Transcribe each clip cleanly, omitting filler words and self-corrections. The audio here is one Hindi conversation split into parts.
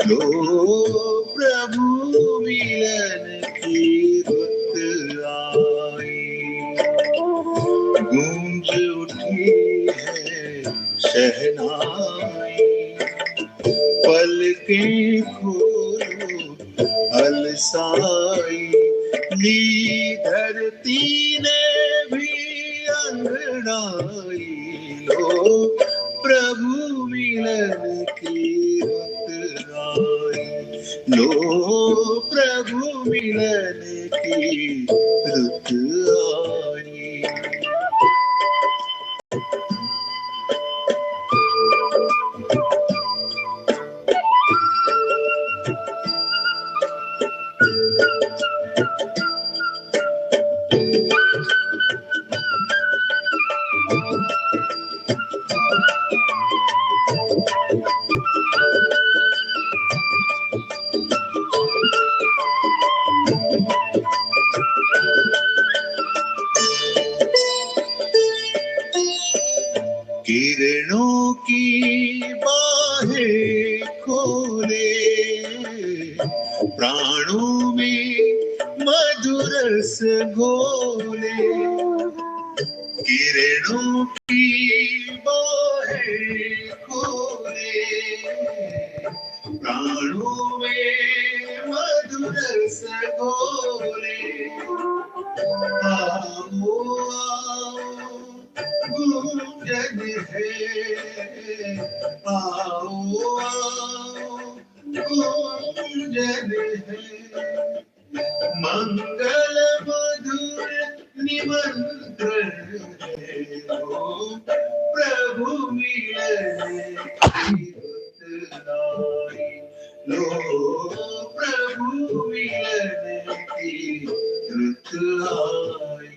लो प्रभु मिलन की रुत आई, गूंज उठी है शहनाई, पलकें खोलो अलसाई, ली धरती ने भी अंगड़ाई, लो प्रभु मिलन की रुत आई, लो प्रभु मिलन की रुत आई। किरणों की बाहें खोले, प्राणों में मधुर रस घोले, किरणों की बाहें खोले, प्राणों में मधुर रस घोले, आओ आओ गूंजन है, आओ आओ गूंजन है, मंगल मधुर निमंत्रण है, ओ प्रभु मिलन की रुत आई, लो प्रभु मिलन की रुत आई।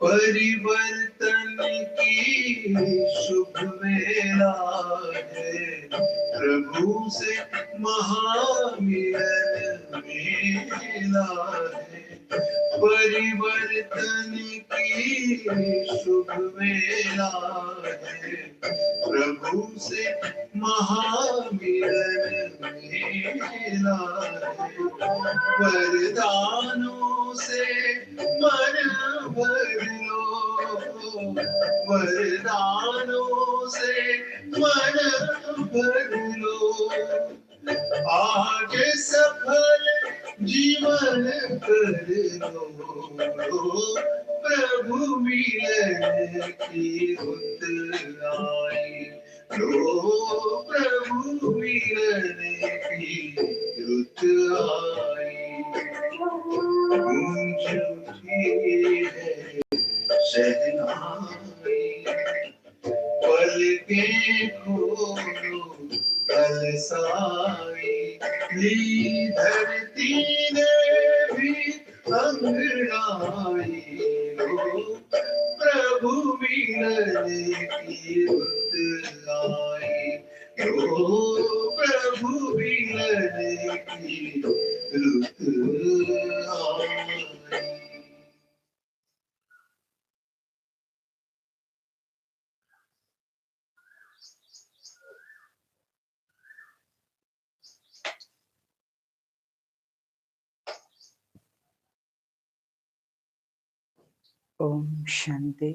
परिवर्तन की शुभ वेला है, प्रभु से महामिलन मेला है, परिवर्तन की शुभ वेला है, प्रभु से महामिलन मेला है, वरदानों से मन भर लो, वरदानों से मन भर लो, आज सफल जीवन कर लो, प्रभु मिलन की रुत आई, लो प्रभु मिलन की रुत आई, गूंज उठी है शहनाई, पलकें खोलो अलसाई, ली धरती ने भी अंगड़ाई, लो प्रभु मिलन की रुत आई, लो प्रभु मिलन की रुत आई। ओम शांति।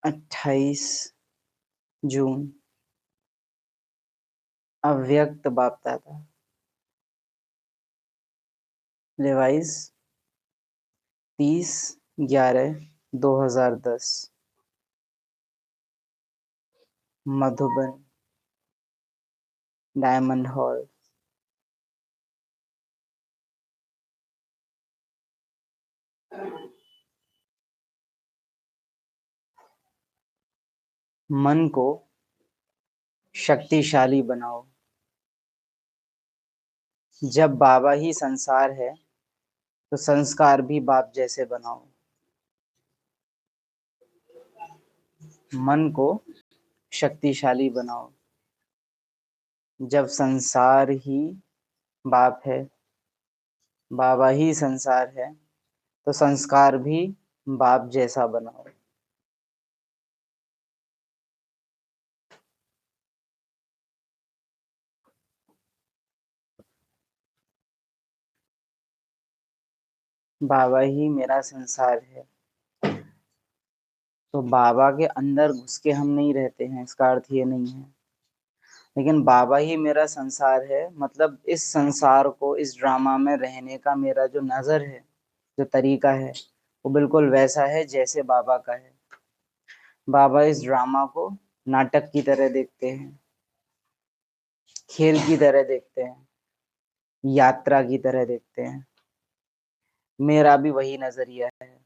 28 जून अव्यक्त बाप दादा रिवाइज 30/11/2010 मधुबन डायमंड हॉल। मन को शक्तिशाली बनाओ। जब बाबा ही संसार है तो संस्कार भी बाप जैसे बनाओ। मन को शक्तिशाली बनाओ। जब संसार ही बाप है, बाबा ही संसार है, तो संस्कार भी बाप जैसा बनाओ। बाबा ही मेरा संसार है, तो बाबा के अंदर घुस के हम नहीं रहते हैं, इसका अर्थ ये नहीं है। लेकिन बाबा ही मेरा संसार है मतलब इस संसार को, इस ड्रामा में रहने का मेरा जो नजर है, जो तरीका है, वो बिल्कुल वैसा है जैसे बाबा का है। बाबा इस ड्रामा को नाटक की तरह देखते हैं, खेल की तरह देखते हैं, यात्रा की तरह देखते हैं। मेरा भी वही नजरिया है।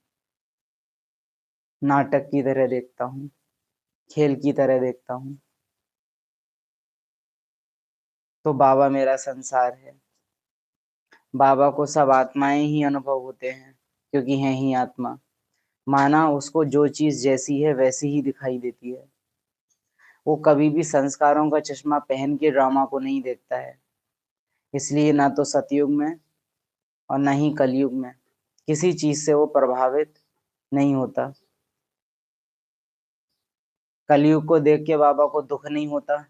नाटक की तरह देखता हूँ, खेल की तरह देखता हूँ। तो बाबा मेरा संसार है। बाबा को सब आत्माएं ही अनुभव होते हैं क्योंकि हैं ही आत्मा। माना उसको जो चीज जैसी है वैसी ही दिखाई देती है। वो कभी भी संस्कारों का चश्मा पहन के ड्रामा को नहीं देखता है। इसलिए ना तो सतयुग में और ना ही कलयुग में किसी चीज से वो प्रभावित नहीं होता। कलयुग को देख के बाबा को दुख नहीं होता,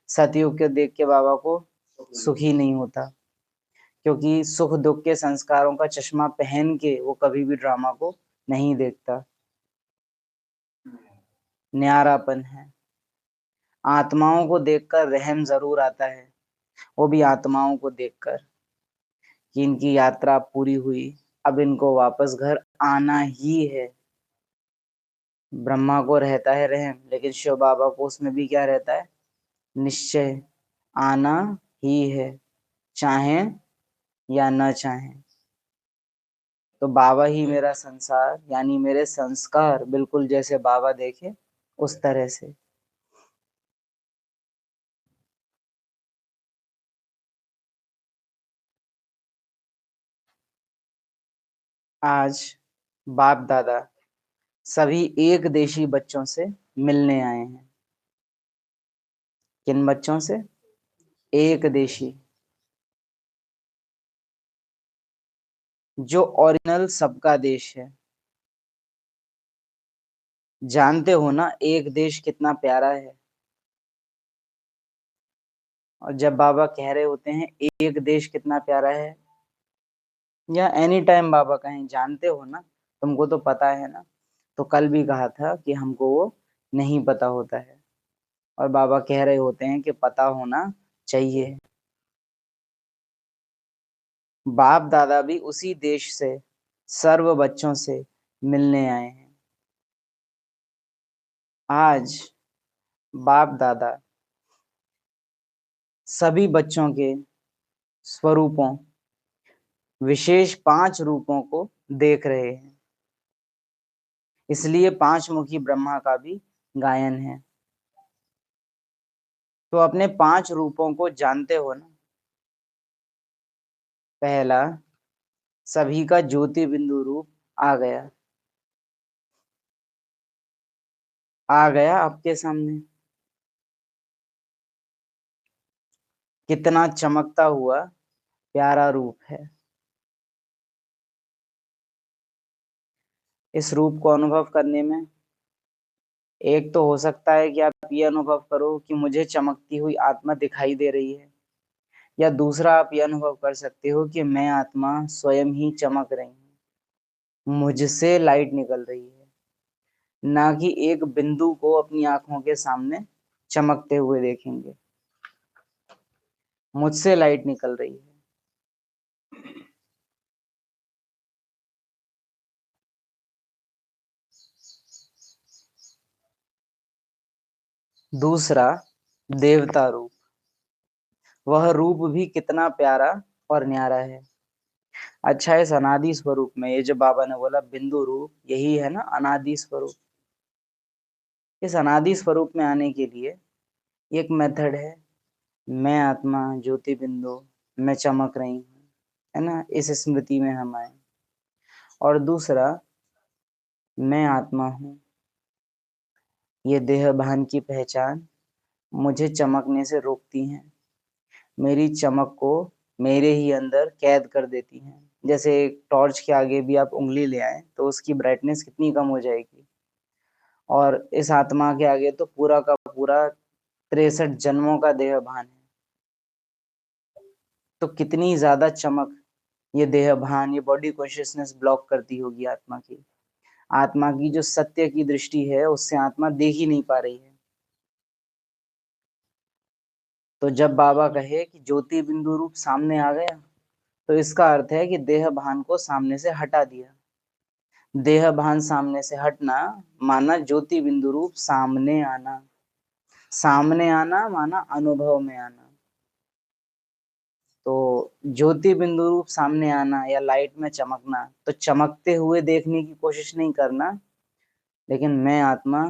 सतयुग को देख के बाबा को सुखी नहीं होता, क्योंकि सुख दुख के संस्कारों का चश्मा पहन के वो कभी भी ड्रामा को नहीं देखता। न्यारापन है। आत्माओं को देखकर रहम जरूर आता है, वो भी आत्माओं को देखकर कि इनकी यात्रा पूरी हुई, अब इनको वापस घर आना ही है। ब्रह्मा को रहता है रहम, लेकिन शिव बाबा को उसमें भी क्या रहता है? निश्चय, आना ही है, चाहें या न चाहें। तो बाबा ही मेरा संसार, यानी मेरे संस्कार बिल्कुल जैसे बाबा देखे उस तरह से। आज बाप दादा सभी एक देशी बच्चों से मिलने आए हैं। किन बच्चों से? एक देशी, जो ओरिजिनल सबका देश है। जानते हो ना एक देश कितना प्यारा है। और जब बाबा कह रहे होते हैं एक देश कितना प्यारा है, या एनी टाइम बाबा कहें, जानते हो ना, तुमको तो पता है ना। तो कल भी कहा था कि हमको वो नहीं पता होता है, और बाबा कह रहे होते हैं कि पता होना चाहिए। बाप दादा भी उसी देश से सर्व बच्चों से मिलने आए हैं। आज बाप दादा सभी बच्चों के स्वरूपों, विशेष 5 रूपों को देख रहे हैं। इसलिए 5 मुखी ब्रह्मा का भी गायन है। तो अपने 5 रूपों को जानते हो ना। पहला, सभी का ज्योति बिंदु रूप आ गया आपके सामने। कितना चमकता हुआ प्यारा रूप है। इस रूप को अनुभव करने में एक तो हो सकता है कि आप ये अनुभव करो कि मुझे चमकती हुई आत्मा दिखाई दे रही है, या दूसरा आप ये अनुभव कर सकते हो कि मैं आत्मा स्वयं ही चमक रही हूँ, मुझसे लाइट निकल रही है। ना कि एक बिंदु को अपनी आंखों के सामने चमकते हुए देखेंगे। मुझसे लाइट निकल रही है। दूसरा, देवता रूप। वह रूप भी कितना प्यारा और न्यारा है। अच्छा, इस अनादि स्वरूप में, ये जो बाबा ने बोला बिंदु रूप, यही है ना अनादि स्वरूप। इस अनादि स्वरूप में आने के लिए एक मेथड है, मैं आत्मा ज्योति बिंदु, मैं चमक रही हूँ, है ना, इस स्मृति में हम आए। और दूसरा, मैं आत्मा हूँ, ये देह भान की पहचान मुझे चमकने से रोकती है, मेरी चमक को मेरे ही अंदर कैद कर देती है। जैसे एक टॉर्च के आगे भी आप उंगली ले आए तो उसकी ब्राइटनेस कितनी कम हो जाएगी, और इस आत्मा के आगे तो पूरा का पूरा 63 जन्मों का देह भान है। तो कितनी ज्यादा चमक ये देह भान, ये बॉडी कॉन्शियसनेस ब्लॉक करती होगी आत्मा की। आत्मा की जो सत्य की दृष्टि है उससे आत्मा देख ही नहीं पा रही है। तो जब बाबा कहे कि ज्योति बिंदु रूप सामने आ गया, तो इसका अर्थ है कि देह भान को सामने से हटा दिया। देह भान सामने से हटना माना ज्योति बिंदु रूप सामने आना। सामने आना माना अनुभव में आना। तो ज्योति बिंदु रूप सामने आना या लाइट में चमकना, तो चमकते हुए देखने की कोशिश नहीं करना, लेकिन मैं आत्मा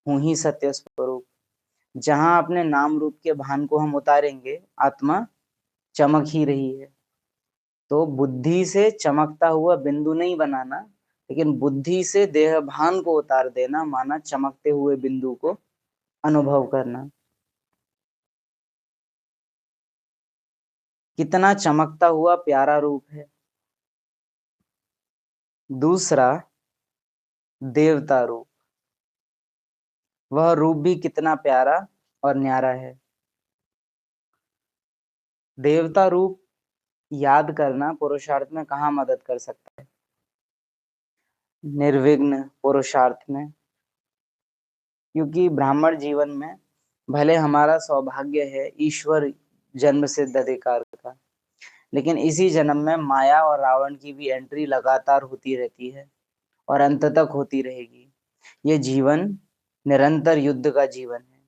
हूं ही सत्य स्वरूप। जहां अपने नाम रूप के भान को हम उतारेंगे, आत्मा चमक ही रही है। तो बुद्धि से चमकता हुआ बिंदु नहीं बनाना, लेकिन बुद्धि से देह भान को उतार देना माना चमकते हुए बिंदु को अनुभव करना। कितना चमकता हुआ प्यारा रूप है। दूसरा, देवता रूप। वह रूप भी कितना प्यारा और न्यारा है। देवता रूप याद करना पुरुषार्थ में कहाँ मदद कर सकता है? निर्विघ्न पुरुषार्थ में। क्योंकि ब्राह्मण जीवन में भले हमारा सौभाग्य है ईश्वर जन्म सिद्ध अधिकार का, लेकिन इसी जन्म में माया और रावण की भी एंट्री लगातार होती रहती है और अंत तक होती रहेगी। ये जीवन निरंतर युद्ध का जीवन है,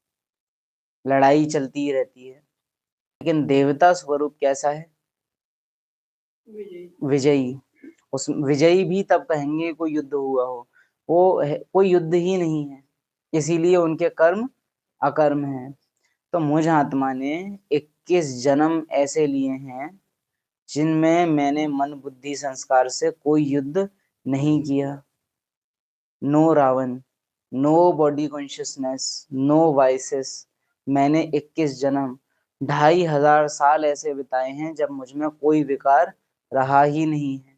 लड़ाई चलती ही रहती है। लेकिन देवता स्वरूप कैसा है? विजयी। उस विजयी भी तब कहेंगे कोई युद्ध हुआ हो, कोई युद्ध ही नहीं है, इसीलिए उनके कर्म अकर्म है। तो मुझ आत्मा ने 21 जन्म ऐसे लिए हैं जिनमें मैंने मन बुद्धि संस्कार से कोई युद्ध नहीं किया। No Ravan, no body consciousness, no vices. मैंने 21 जन्म, 2500 साल ऐसे बिताए हैं जब मुझ में कोई विकार रहा ही नहीं है।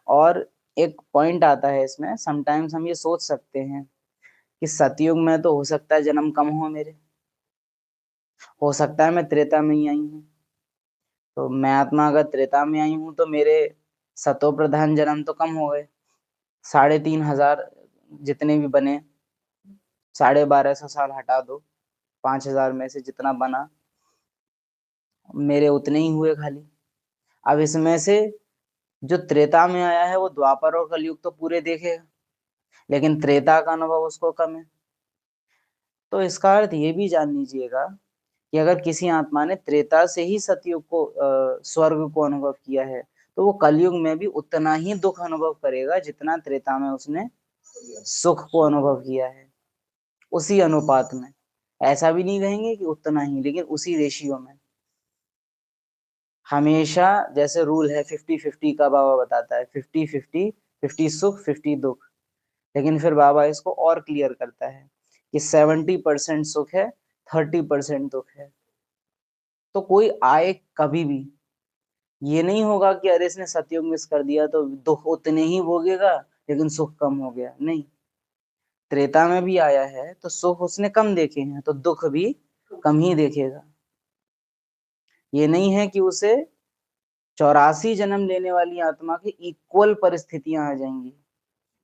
और एक पॉइंट आता है इसमें, समटाइम्स हम ये सोच सकते हैं कि सतयुग में तो हो सकता है जन्म कम हो मेरे, हो सकता है मैं त्रेता में ही आई हूँ। तो मैं आत्मा अगर त्रेता में आई हूँ तो मेरे सतो प्रधान जन्म तो कम हो गए, 3500 जितने भी बने, 1250 साल हटा दो, 5000 में से जितना बना मेरे उतने ही हुए खाली। अब इसमें से जो त्रेता में आया है वो द्वापर और कलयुग तो पूरे देखेगा, लेकिन त्रेता का अनुभव उसको कम है। तो इसका अर्थ ये भी जान लीजिएगा कि अगर किसी आत्मा ने त्रेता से ही सतयुग को स्वर्ग को अनुभव किया है, तो वो कलयुग में भी उतना ही दुख अनुभव करेगा जितना त्रेता में उसने सुख को अनुभव किया है, उसी अनुपात में। ऐसा भी नहीं कहेंगे कि उतना ही, लेकिन उसी रेशियो में। हमेशा जैसे रूल है 50-50 का, बाबा बताता है 50-50, 50 सुख 50 दुख। लेकिन फिर बाबा इसको और क्लियर करता है कि 70% सुख है, 30% दुख है। तो कोई आए कभी भी ये नहीं होगा कि अरे इसने सतयुग मिस कर दिया तो दुख उतने ही भोगेगा लेकिन सुख कम हो गया, नहीं। त्रेता में भी आया है तो सुख उसने कम देखे हैं, तो दुख भी कम ही देखेगा। ये नहीं है कि उसे 84 जन्म लेने वाली आत्मा की इक्वल परिस्थितियां आ जाएंगी,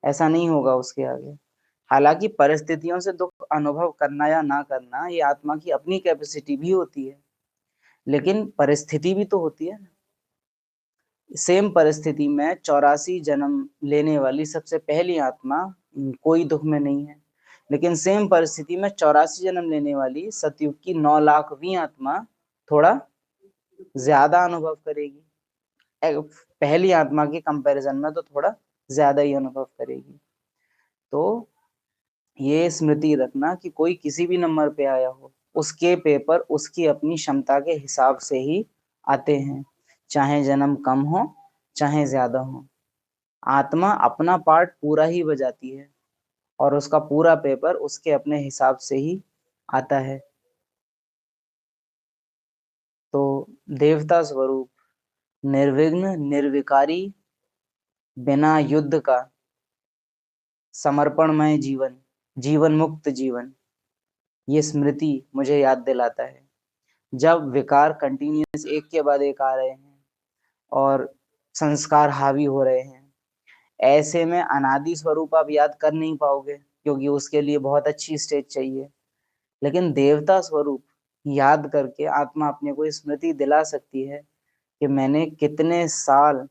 ऐसा नहीं होगा उसके आगे। हालांकि परिस्थितियों से दुख अनुभव करना या ना करना ये आत्मा की अपनी कैपेसिटी भी होती है, लेकिन परिस्थिति भी तो होती है। सेम परिस्थिति में 84 जन्म लेने वाली सबसे पहली आत्मा कोई दुख में नहीं है, लेकिन सेम परिस्थिति में 84 जन्म लेने वाली सतयुग की 9 लाखवीं आत्मा थोड़ा ज्यादा अनुभव करेगी। पहली आत्मा के कंपैरिजन में तो थोड़ा ज्यादा ही अनुभव करेगी। तो ये स्मृति रखना कि कोई किसी भी नंबर पे आया हो, उसके पेपर उसकी अपनी क्षमता के हिसाब से ही आते हैं, चाहे जन्म कम हो चाहे ज्यादा हो। आत्मा अपना पार्ट पूरा ही बजाती है और उसका पूरा पेपर उसके अपने हिसाब से ही आता है। तो देवता स्वरूप, निर्विघ्न, निर्विकारी, बिना युद्ध का समर्पणमय जीवन, जीवन मुक्त जीवन, ये स्मृति मुझे याद दिलाता है। जब विकार कंटिन्यूअस एक के बाद एक आ रहे हैं और संस्कार हावी हो रहे हैं, ऐसे में अनादि स्वरूप आप याद कर नहीं पाओगे, क्योंकि उसके लिए बहुत अच्छी स्टेज चाहिए। लेकिन देवता स्वरूप याद करके आत्मा अपने को स्मृति दिला सकती है कि मैंने कितने साल,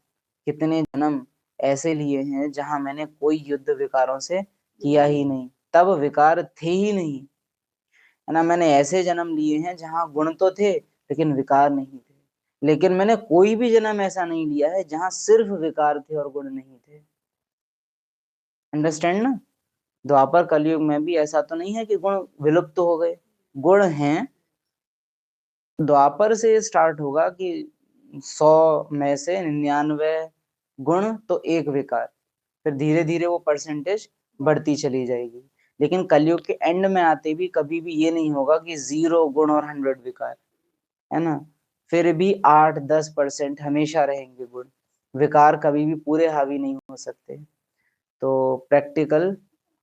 कितने जन्म ऐसे लिए हैं जहां मैंने कोई युद्ध विकारों से किया ही नहीं, तब विकार थे ही नहीं, है ना। मैंने ऐसे जन्म लिए हैं जहां गुण तो थे लेकिन विकार नहीं थे, लेकिन मैंने कोई भी जन्म ऐसा नहीं लिया है जहां सिर्फ विकार थे और गुण नहीं थे। अंडरस्टैंड ना। द्वापर कलयुग में भी ऐसा तो नहीं है कि गुण विलुप्त हो गए, गुण हैं। द्वापर से स्टार्ट होगा कि 100 में से 99 गुण तो एक विकार, फिर धीरे धीरे वो परसेंटेज बढ़ती चली जाएगी। लेकिन कलयुग के एंड में आते भी कभी भी ये नहीं होगा कि 0 गुण और 100 विकार, है ना। फिर भी 8-10% हमेशा रहेंगे गुण, विकार कभी भी पूरे हावी नहीं हो सकते। तो प्रैक्टिकल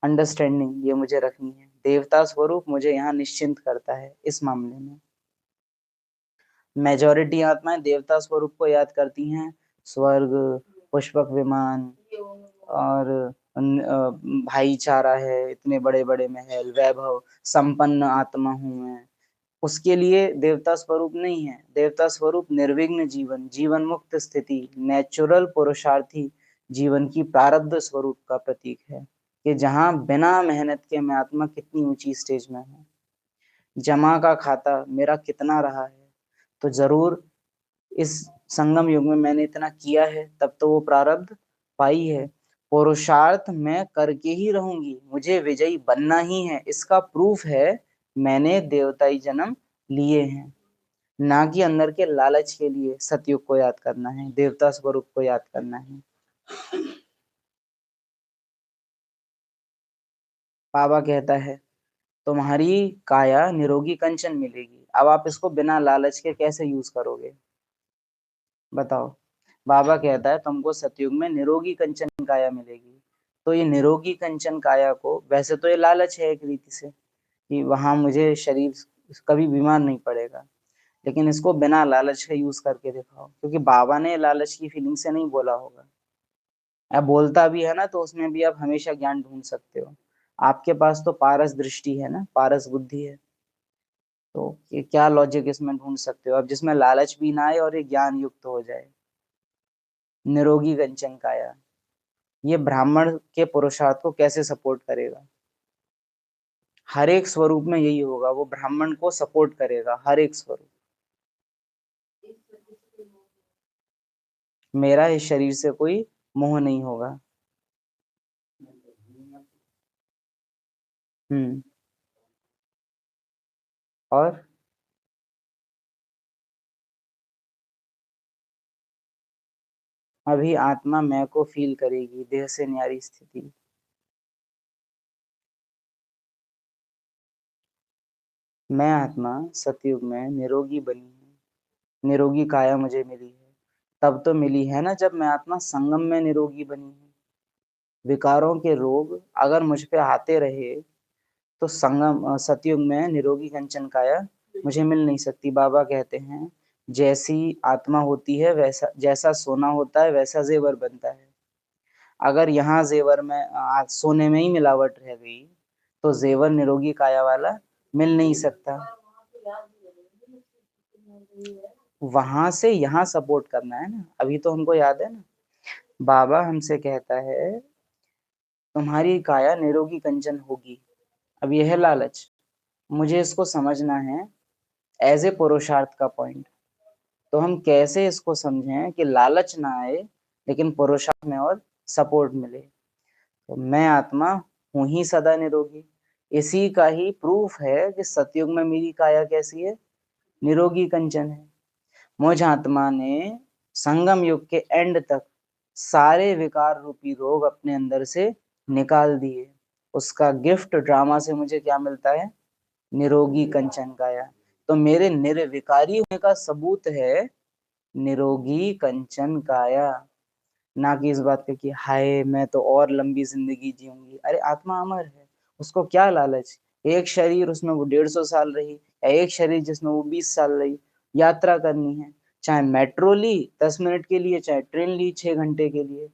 अंडरस्टैंडिंग ये मुझे रखनी है। देवता स्वरूप मुझे यहाँ निश्चिंत करता है इस मामले में। मेजॉरिटी आत्माएं देवता स्वरूप को याद करती हैं, स्वर्ग, पुष्पक विमान और भाईचारा है, इतने बड़े बड़े महल, वैभव, संपन्न आत्मा हूं मैं। उसके लिए देवता स्वरूप नहीं है। देवता स्वरूप निर्विघ्न जीवन, जीवन मुक्त स्थिति, नेचुरल पुरुषार्थी जीवन की प्रारब्ध स्वरूप का प्रतीक है कि जहां बिना मेहनत के मैं आत्मा कितनी ऊंची स्टेज में हूँ। जमा का खाता मेरा कितना रहा है, तो जरूर इस संगम युग में मैंने इतना किया है, तब तो वो प्रारब्ध पाई है। पुरुषार्थ मैं करके ही रहूंगी, मुझे विजयी बनना ही है। इसका प्रूफ है मैंने देवताई जन्म लिए हैं, ना कि अंदर के लालच के लिए सतयुग को याद करना है, देवता स्वरूप को याद करना है। बाबा कहता है तुम्हारी काया निरोगी कंचन मिलेगी। अब आप इसको बिना लालच के कैसे यूज करोगे बताओ। बाबा कहता है तुमको सतयुग में निरोगी कंचन काया मिलेगी। तो ये निरोगी कंचन काया को, वैसे तो ये लालच है एक रीति से कि वहां मुझे शरीर कभी बीमार नहीं पड़ेगा, लेकिन इसको बिना लालच का यूज करके दिखाओ, क्योंकि बाबा ने लालच की फीलिंग से नहीं बोला होगा। अब बोलता भी है ना तो उसमें भी आप हमेशा ज्ञान ढूंढ सकते हो। आपके पास तो पारस दृष्टि है ना, पारस बुद्धि है, तो ये क्या लॉजिक इसमें ढूंढ सकते हो अब जिसमें लालच भी ना आए और ये ज्ञान युक्त हो जाए। निरोगी कंचन काया, ये ब्राह्मण के पुरुषार्थ को कैसे सपोर्ट करेगा। हर एक स्वरूप में यही होगा, वो ब्राह्मण को सपोर्ट करेगा हर एक स्वरूप। मेरा इस शरीर से कोई मोह नहीं होगा। और अभी आत्मा मैं को फील करेगी, देह से न्यारी स्थिति। मैं आत्मा सतयुग में निरोगी बनी हूँ, निरोगी काया मुझे मिली है। तब तो मिली है ना जब मैं आत्मा संगम में निरोगी बनी हूँ। विकारों के रोग अगर मुझ पे आते रहे तो संगम सतयुग में निरोगी कंचन काया मुझे मिल नहीं सकती। बाबा कहते हैं जैसी आत्मा होती है वैसा, जैसा सोना होता है वैसा जेवर बनता है। अगर यहाँ जेवर में सोने में ही मिलावट रह गई तो जेवर निरोगी काया वाला मिल नहीं सकता। वहां से यहाँ सपोर्ट करना है ना, अभी तो हमको याद है ना, बाबा हमसे कहता है तुम्हारी काया निरोगी कंचन होगी। अब यह है लालच, मुझे इसको समझना है एज ए पुरुषार्थ का पॉइंट। तो हम कैसे इसको समझें कि लालच ना आए लेकिन पुरुषार्थ में और सपोर्ट मिले। तो मैं आत्मा हूं ही सदा निरोगी, इसी का ही प्रूफ है कि सतयुग में मेरी काया कैसी है, निरोगी कंचन है। मुझ आत्मा ने संगम युग के एंड तक सारे विकार रूपी रोग अपने अंदर से निकाल दिए। उसका गिफ्ट ड्रामा से मुझे क्या मिलता है, निरोगी कंचन काया। तो मेरे निर्विकारी होने का सबूत है निरोगी कंचन काया, ना कि इस बात पे कि हाय मैं तो और लंबी जिंदगी जीऊंगी। अरे आत्मा अमर है, उसको क्या लालच, एक शरीर उसमें वो 150 साल रही, या एक शरीर जिसमें वो 20 साल रही, यात्रा करनी है, चाहे मेट्रो ली 10 मिनट के लिए, चाहे ट्रेन ली 6 घंटे के लिए।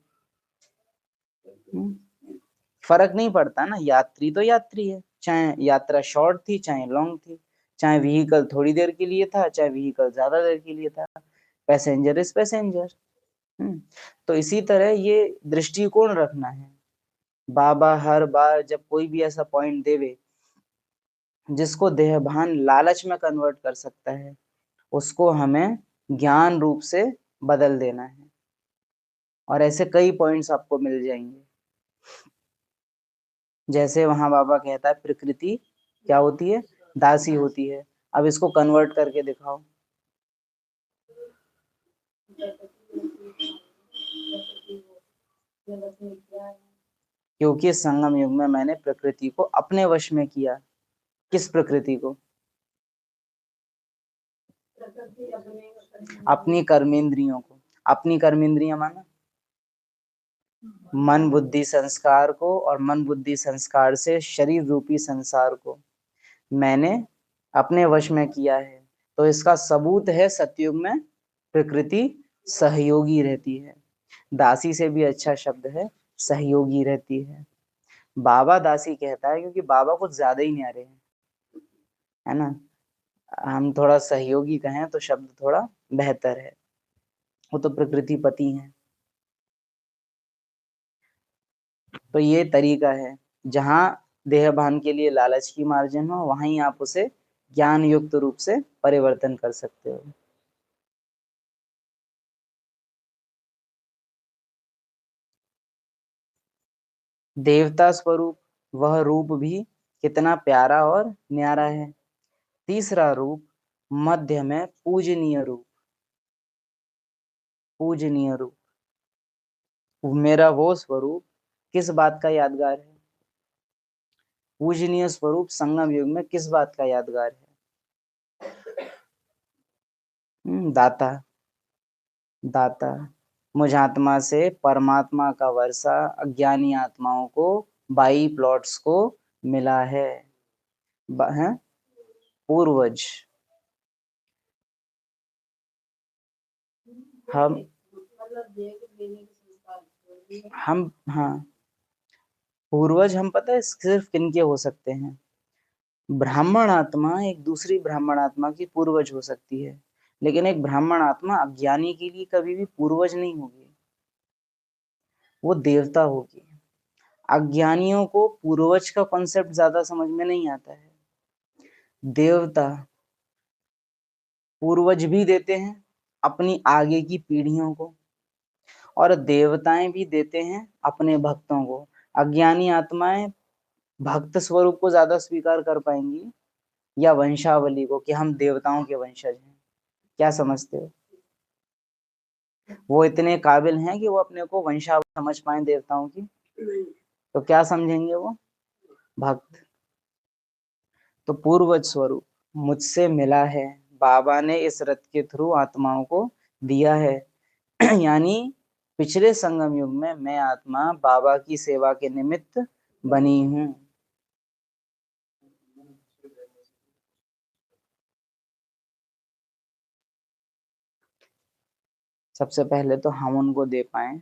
फर्क नहीं पड़ता ना, यात्री तो यात्री है, चाहे यात्रा शॉर्ट थी चाहे लॉन्ग थी, चाहे व्हीकल थोड़ी देर के लिए था चाहे व्हीकल ज्यादा देर के लिए था, पैसेंजर इज पैसेंजर। तो इसी तरह ये दृष्टिकोण रखना है। बाबा हर बार जब कोई भी ऐसा पॉइंट देवे जिसको देहभान लालच में कन्वर्ट कर सकता है, उसको हमें ज्ञान रूप से बदल देना है। और ऐसे कई पॉइंट्स आपको मिल जाएंगे। जैसे वहां बाबा कहता है प्रकृति क्या होती है, दासी होती है। अब इसको कन्वर्ट करके दिखाओ। क्योंकि संगम युग में मैंने प्रकृति को अपने वश में किया। किस प्रकृति को, अपनी कर्मेंद्रियों को। अपनी कर्मेंद्रियां माना मन बुद्धि संस्कार को, और मन बुद्धि संस्कार से शरीर रूपी संसार को मैंने अपने वश में किया है। तो इसका सबूत है सतयुग में प्रकृति सहयोगी रहती है। दासी से भी अच्छा शब्द है सहयोगी रहती है। बाबा दासी कहता है क्योंकि बाबा कुछ ज्यादा ही न्यारे हैं, है ना। हम थोड़ा सहयोगी कहें तो शब्द थोड़ा बेहतर है, वो तो प्रकृति पति हैं। तो ये तरीका है, जहां देहभान के लिए लालच की मार्जिन हो वहीं आप उसे ज्ञान युक्त रूप से परिवर्तन कर सकते हो। देवता स्वरूप, वह रूप भी कितना प्यारा और न्यारा है। तीसरा रूप मध्य में पूजनीय रूप। पूजनीय रूप मेरा वो स्वरूप किस बात का यादगार है, पूजनीय स्वरूप संगम युग में किस बात का यादगार है, दाता। दाता मुझ आत्मा से परमात्मा का वर्षा अज्ञानी आत्माओं को बाई प्लॉट्स को मिला है, है पूर्वज। हम हाँ, पूर्वज हम पता है सिर्फ किनके हो सकते हैं, ब्राह्मण आत्मा एक दूसरी ब्राह्मण आत्मा की पूर्वज हो सकती है, लेकिन एक ब्राह्मण आत्मा अज्ञानी के लिए कभी भी पूर्वज नहीं होगी, वो देवता होगी। अज्ञानियों को पूर्वज का कॉन्सेप्ट ज्यादा समझ में नहीं आता है। देवता पूर्वज भी देते हैं अपनी आगे की पीढ़ियों को, और देवताएं भी देते हैं अपने भक्तों को। अज्ञानी आत्माएं भक्त स्वरूप को ज्यादा स्वीकार कर पाएंगी या वंशावली को कि हम देवताओं के वंशज हैं। क्या समझते हो, वो इतने काबिल हैं कि वो अपने को वंशावली समझ पाए देवताओं की? तो क्या समझेंगे वो, भक्त। तो पूर्वज स्वरूप मुझसे मिला है, बाबा ने इस रथ के थ्रू आत्माओं को दिया है। यानी पिछले संगम युग में मैं आत्मा बाबा की सेवा के निमित्त बनी हूं। सबसे पहले तो हम उनको दे पाए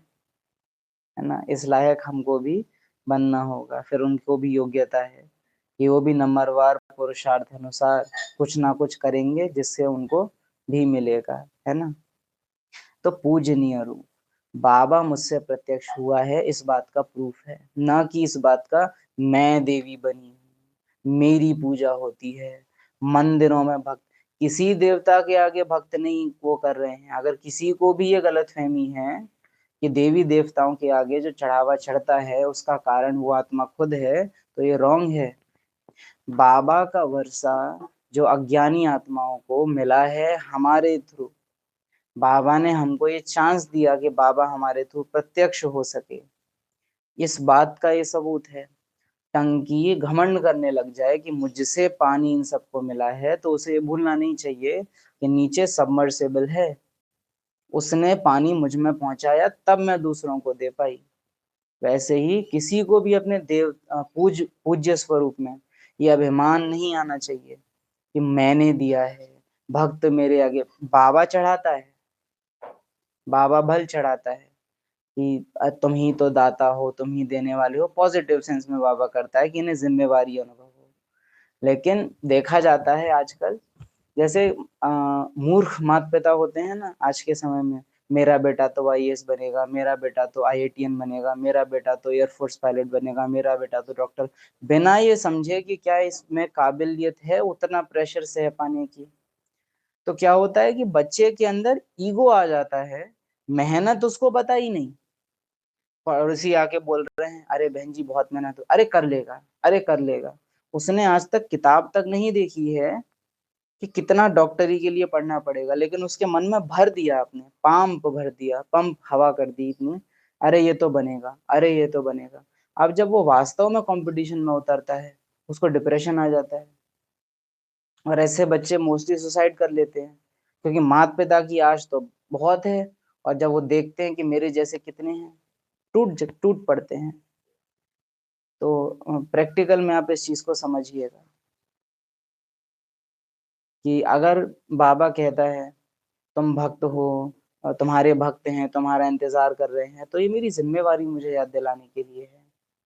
है ना। इस लायक हमको भी बनना होगा। फिर उनको भी योग्यता है कि वो भी नंबरवार पुरुषार्थ अनुसार कुछ ना कुछ करेंगे जिससे उनको भी मिलेगा, है ना। तो पूजनीय रूप बाबा मुझसे प्रत्यक्ष हुआ है, इस बात का प्रूफ है, ना कि इस बात का मैं देवी बनी हूँ, मेरी पूजा होती है मंदिरों में। भक्त किसी देवता के आगे भक्त नहीं वो कर रहे हैं। अगर किसी को भी ये गलतफहमी है कि देवी देवताओं के आगे जो चढ़ावा चढ़ता है उसका कारण वो आत्मा खुद है, तो ये रॉन्ग है। बाबा का वर्षा जो अज्ञानी आत्माओं को मिला है हमारे थ्रू, बाबा ने हमको ये चांस दिया कि बाबा हमारे थ्रू प्रत्यक्ष हो सके, इस बात का ये सबूत है। टंकी घमंड करने लग जाए कि मुझसे पानी इन सबको मिला है, तो उसे ये भूलना नहीं चाहिए कि नीचे सबमर्सिबल है, उसने पानी मुझ में पहुंचाया तब मैं दूसरों को दे पाई। वैसे ही किसी को भी अपने पूज्य स्वरूप में ये अभिमान नहीं आना चाहिए कि मैंने दिया है, भक्त मेरे आगे। बाबा चढ़ाता है, बाबा भल चढ़ाता है कि तुम ही तो दाता हो, तुम ही देने वाले हो, पॉजिटिव सेंस में बाबा करता है कि इन्हें जिम्मेवारी अनुभव हो। लेकिन देखा जाता है आजकल जैसे मूर्ख माता पिता होते हैं ना आज के समय में, मेरा बेटा तो आईएएस बनेगा, मेरा बेटा तो आईआईटीएन बनेगा, मेरा बेटा तो एयरफोर्स पायलट बनेगा, मेरा बेटा तो डॉक्टर, बिना ये समझे कि क्या इसमें काबिलियत है उतना प्रेशर सह पाने की। तो क्या होता है कि बच्चे के अंदर ईगो आ जाता है, मेहनत उसको पता ही नहीं। पड़ोसी आके बोल रहे हैं अरे बहन जी बहुत मेहनत हो, अरे कर लेगा, अरे कर लेगा। उसने आज तक किताब तक नहीं देखी है कि कितना डॉक्टरी के लिए पढ़ना पड़ेगा, लेकिन उसके मन में भर दिया, आपने पंप भर दिया, पंप हवा कर दी इतनी, अरे ये तो बनेगा, अरे ये तो बनेगा। अब जब वो वास्तव में कंपटीशन में उतरता है उसको डिप्रेशन आ जाता है। और ऐसे बच्चे मोस्टली सुसाइड कर लेते हैं क्योंकि माता पिता की आश तो बहुत है, और जब वो देखते हैं कि मेरे जैसे कितने हैं, टूट पड़ते हैं। तो प्रैक्टिकल में आप इस चीज को समझिएगा कि अगर बाबा कहता है तुम भक्त हो, तुम्हारे भक्त हैं, तुम्हारा इंतजार कर रहे हैं, तो ये मेरी जिम्मेवारी मुझे याद दिलाने के लिए है,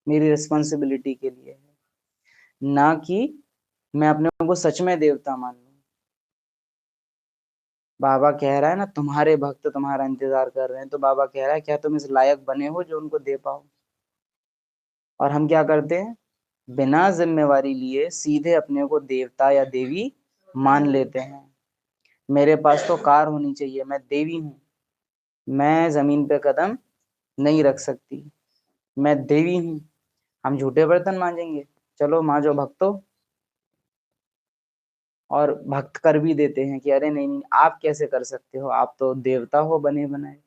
मेरी रिस्पॉन्सिबिलिटी के लिए है, ना कि मैं अपने को सच में देवता मान लूं। बाबा कह रहा है ना तुम्हारे भक्त तुम्हारा इंतजार कर रहे हैं, तो बाबा कह रहा है क्या तुम इस लायक बने हो जो उनको दे पाओ। और हम क्या करते हैं, बिना जिम्मेवारी लिए सीधे अपने को देवता या देवी मान लेते हैं। मेरे पास तो कार होनी चाहिए, मैं देवी हूँ, मैं जमीन पे कदम नहीं रख सकती, मैं देवी हूँ। हम झूठे बर्तन मांजेंगे, चलो मांजो भक्तो, और भक्त कर भी देते हैं कि अरे नहीं नहीं आप कैसे कर सकते हो, आप तो देवता हो बने बनाए।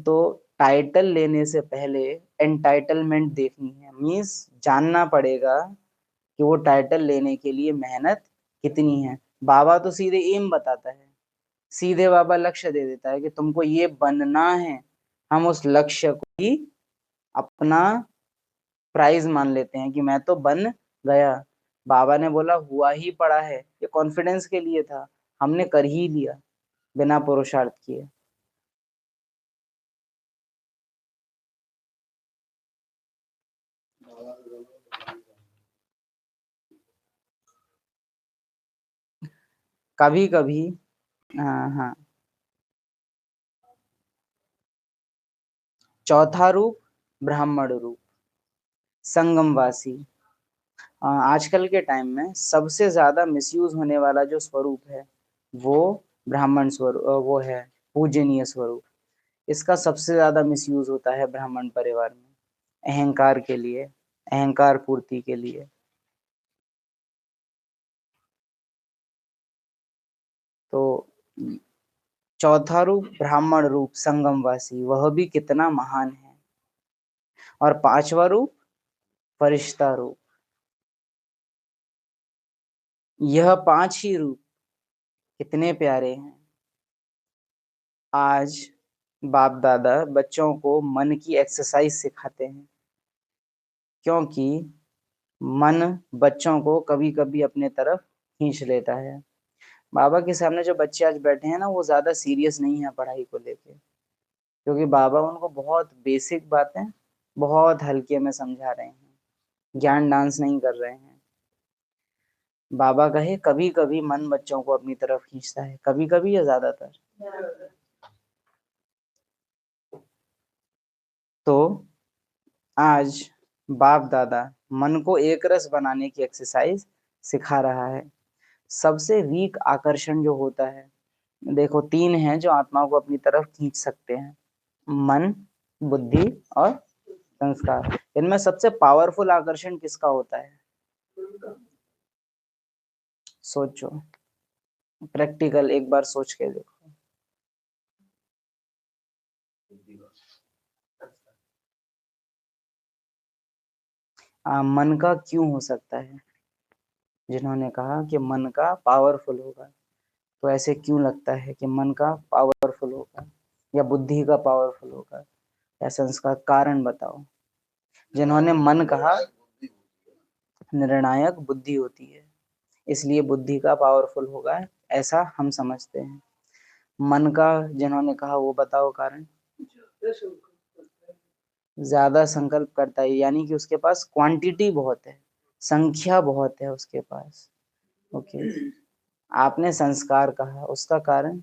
तो टाइटल लेने से पहले एंटाइटलमेंट देखनी है, मीन्स जानना पड़ेगा कि वो टाइटल लेने के लिए मेहनत कितनी है। बाबा तो सीधे एम बताता है, सीधे बाबा लक्ष्य दे देता है कि तुमको ये बनना है। हम उस लक्ष्य को ही अपना प्राइज मान लेते हैं कि मैं तो बन गया। बाबा ने बोला हुआ ही पड़ा है, ये कॉन्फिडेंस के लिए था, हमने कर ही लिया बिना पुरुषार्थ किए। कभी कभी हाँ हाँ। चौथा रूप ब्राह्मण रूप संगमवासी। आजकल के टाइम में सबसे ज्यादा मिसयूज होने वाला जो स्वरूप है वो ब्राह्मण स्वरूप, वो है पूजनीय स्वरूप। इसका सबसे ज्यादा मिसयूज होता है ब्राह्मण परिवार में, अहंकार के लिए, अहंकार पूर्ति के लिए। तो चौथा रूप ब्राह्मण रूप संगमवासी, वह भी कितना महान है। और पांचवा रूप फरिश्ता रूप। यह पांच ही रूप कितने प्यारे हैं। आज बाप दादा बच्चों को मन की एक्सरसाइज सिखाते हैं, क्योंकि मन बच्चों को कभी कभी अपने तरफ खींच लेता है। बाबा के सामने जो बच्चे आज बैठे हैं ना वो ज्यादा सीरियस नहीं है पढ़ाई को लेके, क्योंकि बाबा उनको बहुत बेसिक बातें बहुत हल्के में समझा रहे हैं, ज्ञान डांस नहीं कर रहे हैं। बाबा कहे कभी कभी मन बच्चों को अपनी तरफ खींचता है, कभी कभी या ज्यादातर। तो आज बाप दादा मन को एक रस बनाने की एक्सरसाइज सिखा रहा है। सबसे वीक आकर्षण जो होता है, देखो 3 हैं जो आत्मा को अपनी तरफ खींच सकते हैं, मन, बुद्धि और संस्कार। इनमें सबसे पावरफुल आकर्षण किसका होता है? सोचो, प्रैक्टिकल एक बार सोच के देखो। मन का क्यों हो सकता है? जिन्होंने कहा कि मन का पावरफुल होगा, तो ऐसे क्यों लगता है कि मन का पावरफुल होगा या बुद्धि का पावरफुल होगा? या संस्कार, कारण बताओ। जिन्होंने मन कहा निर्णायक बुद्धि होती है, इसलिए बुद्धि का पावरफुल होगा, ऐसा हम समझते हैं। मन का जिन्होंने कहा वो बताओ कारण। ज्यादा संकल्प करता है, यानी कि उसके पास क्वांटिटी बहुत है, संख्या बहुत है उसके पास। ओके, आपने संस्कार कहा, उसका कारण?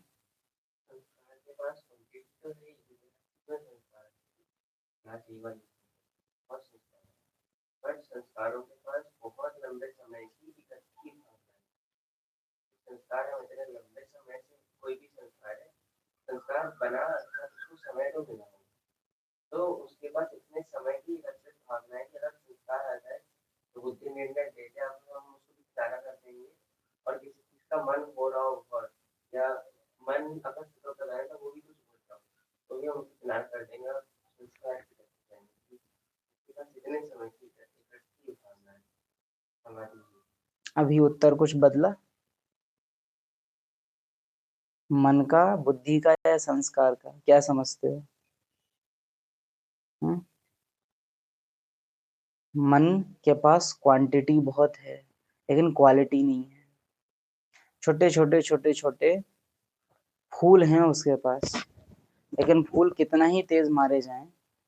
संस्कारों के पास बहुत लंबे समय की इकट्ठी भावना है। संस्कार है मतलब लंबे समय से कोई भी संस्कार है, संस्कार बना अर्थात उसको समय तो मिला हो, तो उसके पास इतने समय की इकट्ठित भावना है कि अगर संस्कार आ जाए तो बुद्धि निर्णय देते हम उसको विचारा कर देंगे। और किसी चीज का मन हो रहा हो बहुत, या मन अगर सुख कर रहा है तो वो भी कुछ बोलता हो तो भी हम उसको विचार कर देंगे और संस्कार इतने समय की इकट्ठी भावना है हमारी। अभी उत्तर कुछ बदला? मन का, बुद्धि का या संस्कार का, क्या समझते हो? मन के पास क्वांटिटी बहुत है लेकिन क्वालिटी नहीं है। छोटे छोटे छोटे छोटे फूल हैं उसके पास, लेकिन फूल कितना ही तेज मारे जाएं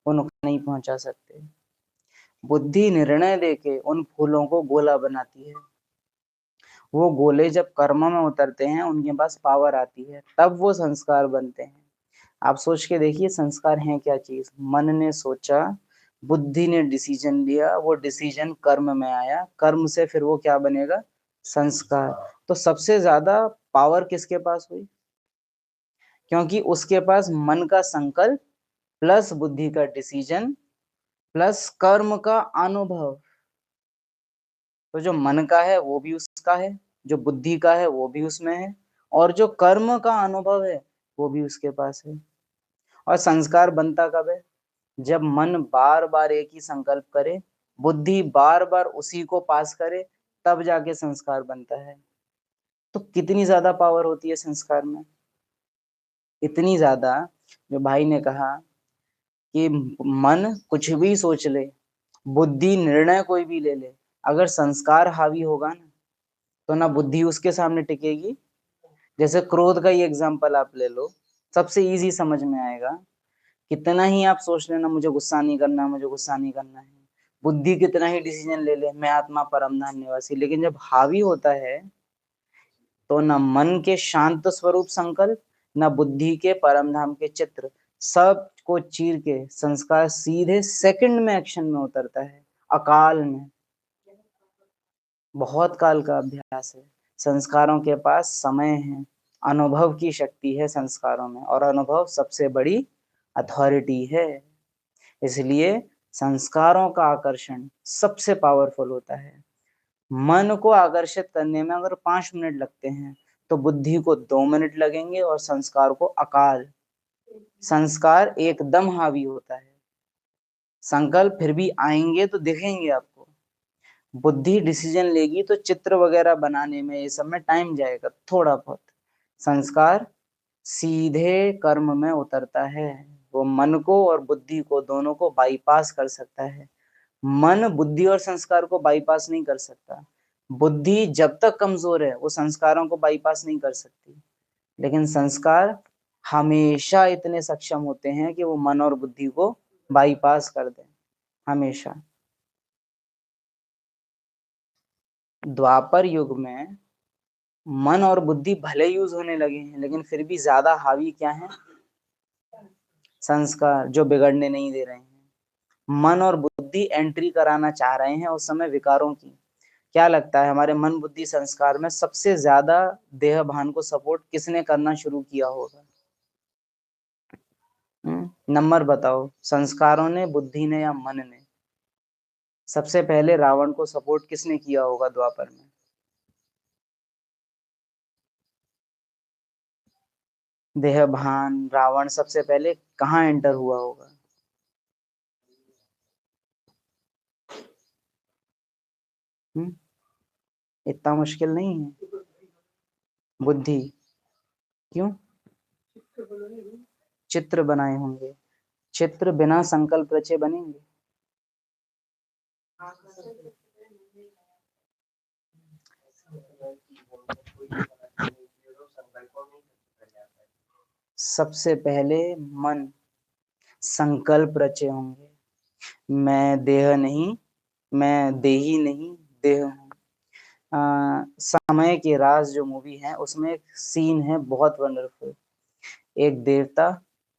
वो नुकसान नहीं पहुंचा सकते। बुद्धि निर्णय देके उन फूलों को गोला बनाती है। वो गोले जब कर्म में उतरते हैं उनके पास पावर आती है, तब वो संस्कार बनते हैं। आप सोच के देखिए, संस्कार है क्या चीज? मन ने सोचा, बुद्धि ने डिसीजन लिया, वो डिसीजन कर्म में आया, कर्म से फिर वो क्या बनेगा? संस्कार। तो सबसे ज्यादा पावर किसके पास हुई? क्योंकि उसके पास मन का संकल्प प्लस बुद्धि का डिसीजन प्लस कर्म का अनुभव। तो जो मन का है वो भी उसका है, जो बुद्धि का है वो भी उसमें है, और जो कर्म का अनुभव है वो भी उसके पास है। और संस्कार बनता कब है? जब मन बार बार एक ही संकल्प करे, बुद्धि बार बार उसी को पास करे, तब जाके संस्कार बनता है। तो कितनी ज्यादा पावर होती है संस्कार में? इतनी ज्यादा, जो भाई ने कहा कि मन कुछ भी सोच ले, बुद्धि निर्णय कोई भी ले ले, अगर संस्कार हावी होगा ना, तो ना बुद्धि उसके सामने टिकेगी। जैसे क्रोध का ही एग्जांपल आप ले लो, सबसे इजी समझ में आएगा। कितना ही आप सोच लेना मुझे गुस्सा नहीं करना, मुझे गुस्सा नहीं करना है, बुद्धि कितना ही डिसीजन ले ले मैं आत्मा परम धाम निवासी, लेकिन जब हावी होता है तो न मन के शांत स्वरूप संकल्प, न बुद्धि के परम धाम के चित्र, सब को चीर के संस्कार सीधे सेकंड में एक्शन में उतरता है, अकाल में। बहुत काल का अभ्यास है। संस्कारों के पास समय है, अनुभव की शक्ति है संस्कारों में, और अनुभव सबसे बड़ी अथॉरिटी है। इसलिए संस्कारों का आकर्षण सबसे पावरफुल होता है। मन को आकर्षित करने में अगर 5 मिनट लगते हैं तो बुद्धि को 2 मिनट लगेंगे, और संस्कार को अकाल। संस्कार एकदम हावी होता है, संकल्प फिर भी आएंगे तो दिखेंगे आपको, बुद्धि डिसीजन लेगी तो चित्र वगैरह बनाने में ये सब में टाइम जाएगा थोड़ा बहुत। संस्कार सीधे कर्म में उतरता है, वो मन को और बुद्धि को दोनों को बाईपास कर सकता है। मन बुद्धि और संस्कार को बाईपास नहीं कर सकता। बुद्धि जब तक कमजोर है वो संस्कारों को बाईपास नहीं कर सकती, लेकिन संस्कार हमेशा इतने सक्षम होते हैं कि वो मन और बुद्धि को बाईपास कर दें, हमेशा। द्वापर युग में मन और बुद्धि भले यूज होने लगे हैं, लेकिन फिर भी ज्यादा हावी क्या है? संस्कार, जो बिगड़ने नहीं दे रहे हैं। मन और बुद्धि एंट्री कराना चाह रहे हैं उस समय विकारों की। क्या लगता है हमारे मन बुद्धि संस्कार में सबसे ज्यादा देह भान को सपोर्ट किसने करना शुरू किया होगा? नंबर बताओ, संस्कारों ने, बुद्धि ने, या मन ने? सबसे पहले रावण को सपोर्ट किसने किया होगा द्वापर में? देह भान, रावण सबसे पहले कहाँ एंटर हुआ होगा? इतना मुश्किल नहीं है। बुद्धि। क्यों? चित्र बनाए होंगे। चित्र बिना संकल्प रचे बनेंगे? सबसे पहले मन संकल्प रचे होंगे, मैं देह नहीं, मैं देही नहीं, देह हूँ। समय के राज जो मूवी है उसमें एक सीन है बहुत वंडरफुल। एक देवता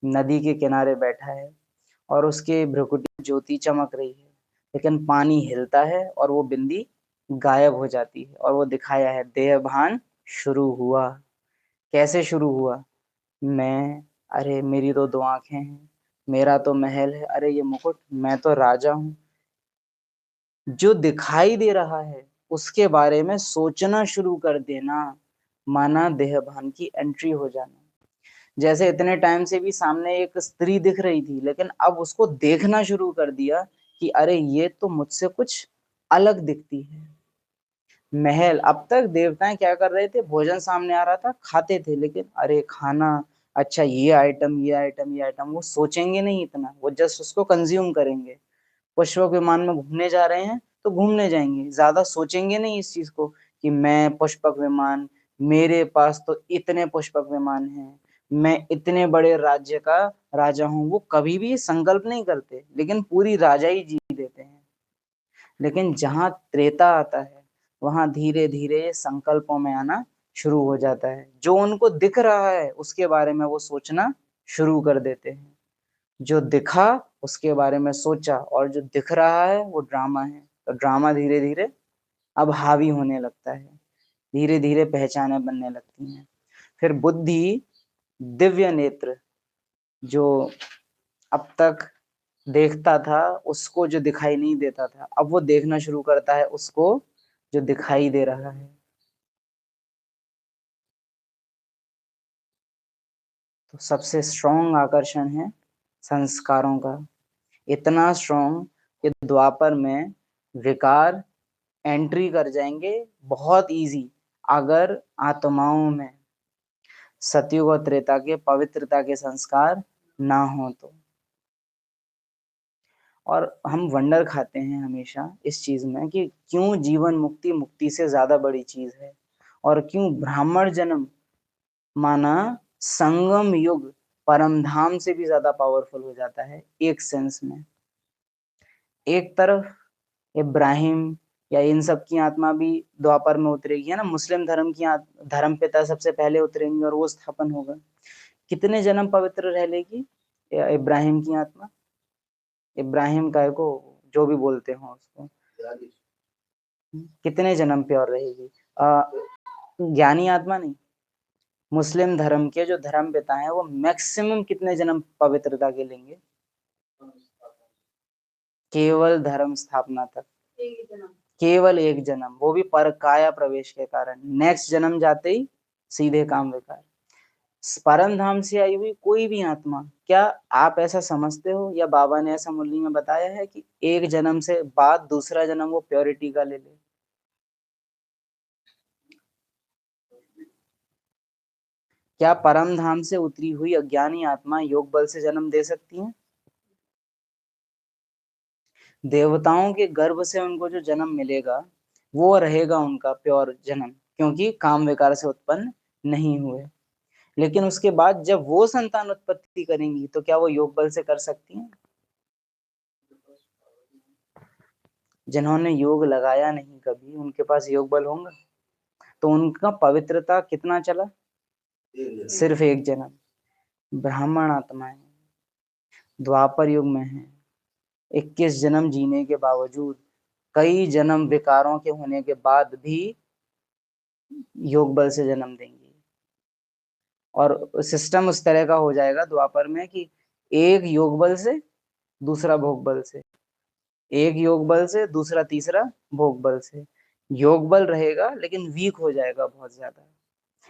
नदी के किनारे बैठा है और उसके भ्रुकुटी ज्योति चमक रही है, लेकिन पानी हिलता है और वो बिंदी गायब हो जाती है, और वो दिखाया है देह भान शुरू हुआ। कैसे शुरू हुआ? मैं, अरे मेरी तो 2 आंखें हैं, मेरा तो महल है, अरे ये मुकुट, मैं तो राजा हूँ। जो दिखाई दे रहा है उसके बारे में सोचना शुरू कर देना, माना देह भान की एंट्री हो जाना। जैसे इतने टाइम से भी सामने एक स्त्री दिख रही थी, लेकिन अब उसको देखना शुरू कर दिया कि अरे ये तो मुझसे कुछ अलग दिखती है। महल, अब तक देवताएं क्या कर रहे थे? भोजन सामने आ रहा था, खाते थे, लेकिन अरे खाना, अच्छा ये आइटम, ये आइटम, ये आइटम, वो सोचेंगे नहीं इतना, वो जस्ट उसको कंज्यूम करेंगे। पुष्पक विमान में घूमने जा रहे हैं तो घूमने जाएंगे, ज्यादा सोचेंगे नहीं इस चीज को कि मैं पुष्पक विमान, मेरे पास तो इतने पुष्पक विमान हैं, मैं इतने बड़े राज्य का राजा हूं। वो कभी भी संकल्प नहीं करते, लेकिन पूरी राजा ही जी देते हैं। लेकिन जहां त्रेता आता है वहां धीरे धीरे संकल्पों में आना शुरू हो जाता है। जो उनको दिख रहा है उसके बारे में वो सोचना शुरू कर देते हैं। जो दिखा उसके बारे में सोचा, और जो दिख रहा है वो ड्रामा है, तो ड्रामा धीरे धीरे अब हावी होने लगता है, धीरे धीरे पहचानें बनने लगती हैं। फिर बुद्धि, दिव्य नेत्र, जो अब तक देखता था उसको जो दिखाई नहीं देता था, अब वो देखना शुरू करता है उसको जो दिखाई दे रहा है। तो सबसे स्ट्रॉन्ग आकर्षण है संस्कारों का, इतना स्ट्रॉन्ग कि द्वापर में विकार एंट्री कर जाएंगे बहुत इजी, अगर आत्माओं में सतयुग और त्रेता के पवित्रता के संस्कार ना हो तो। और हम वंडर खाते हैं हमेशा इस चीज में कि क्यों जीवन मुक्ति मुक्ति से ज्यादा बड़ी चीज है, और क्यों ब्राह्मण जन्म, माना संगम युग, परम धाम से भी ज्यादा पावरफुल हो जाता है एक सेंस में। एक तरफ इब्राहिम या इन सब की आत्मा भी द्वापर में उतरेगी, है ना, मुस्लिम धर्म की धर्म पिता सबसे पहले उतरेंगे और वो स्थापन होगा। कितने जन्म पवित्र रह लेगी इब्राहिम की आत्मा? इब्राहिम का को जो भी बोलते हो उसको, कितने जन्म प्योर रहेगी? ज्ञानी आत्मा नहीं, मुस्लिम धर्म के जो धर्म पिता हैं वो मैक्सिमम कितने जन्म पवित्रता के लेंगे? केवल धर्म स्थापना तक, केवल 1 जन्म, वो भी पर काया प्रवेश के कारण। नेक्स्ट जन्म जाते ही सीधे काम विकार। परम धाम से आई हुई कोई भी आत्मा, क्या आप ऐसा समझते हो या बाबा ने ऐसा मुरली में बताया है कि 1 जन्म से बाद दूसरा जन्म वो प्योरिटी का ले ले? क्या परम धाम से उतरी हुई अज्ञानी आत्मा योग बल से जन्म दे सकती है? देवताओं के गर्भ से उनको जो जन्म मिलेगा वो रहेगा उनका प्योर जन्म, क्योंकि काम विकार से उत्पन्न नहीं हुए। लेकिन उसके बाद जब वो संतान उत्पत्ति करेंगी तो क्या वो योग बल से कर सकती हैं? जिन्होंने योग लगाया नहीं कभी, उनके पास योग बल होगा? तो उनका पवित्रता कितना चला? सिर्फ एक जन्म। ब्राह्मण आत्माएं द्वापर युग में है, 21 जन्म जीने के बावजूद, कई जन्म विकारों के होने के बाद भी योग बल से जन्म देंगी। और सिस्टम उस तरह का हो जाएगा द्वापर में कि एक योग बल से, दूसरा भोग बल से, एक योग बल से, दूसरा तीसरा भोग बल से। योग बल रहेगा लेकिन वीक हो जाएगा बहुत ज्यादा।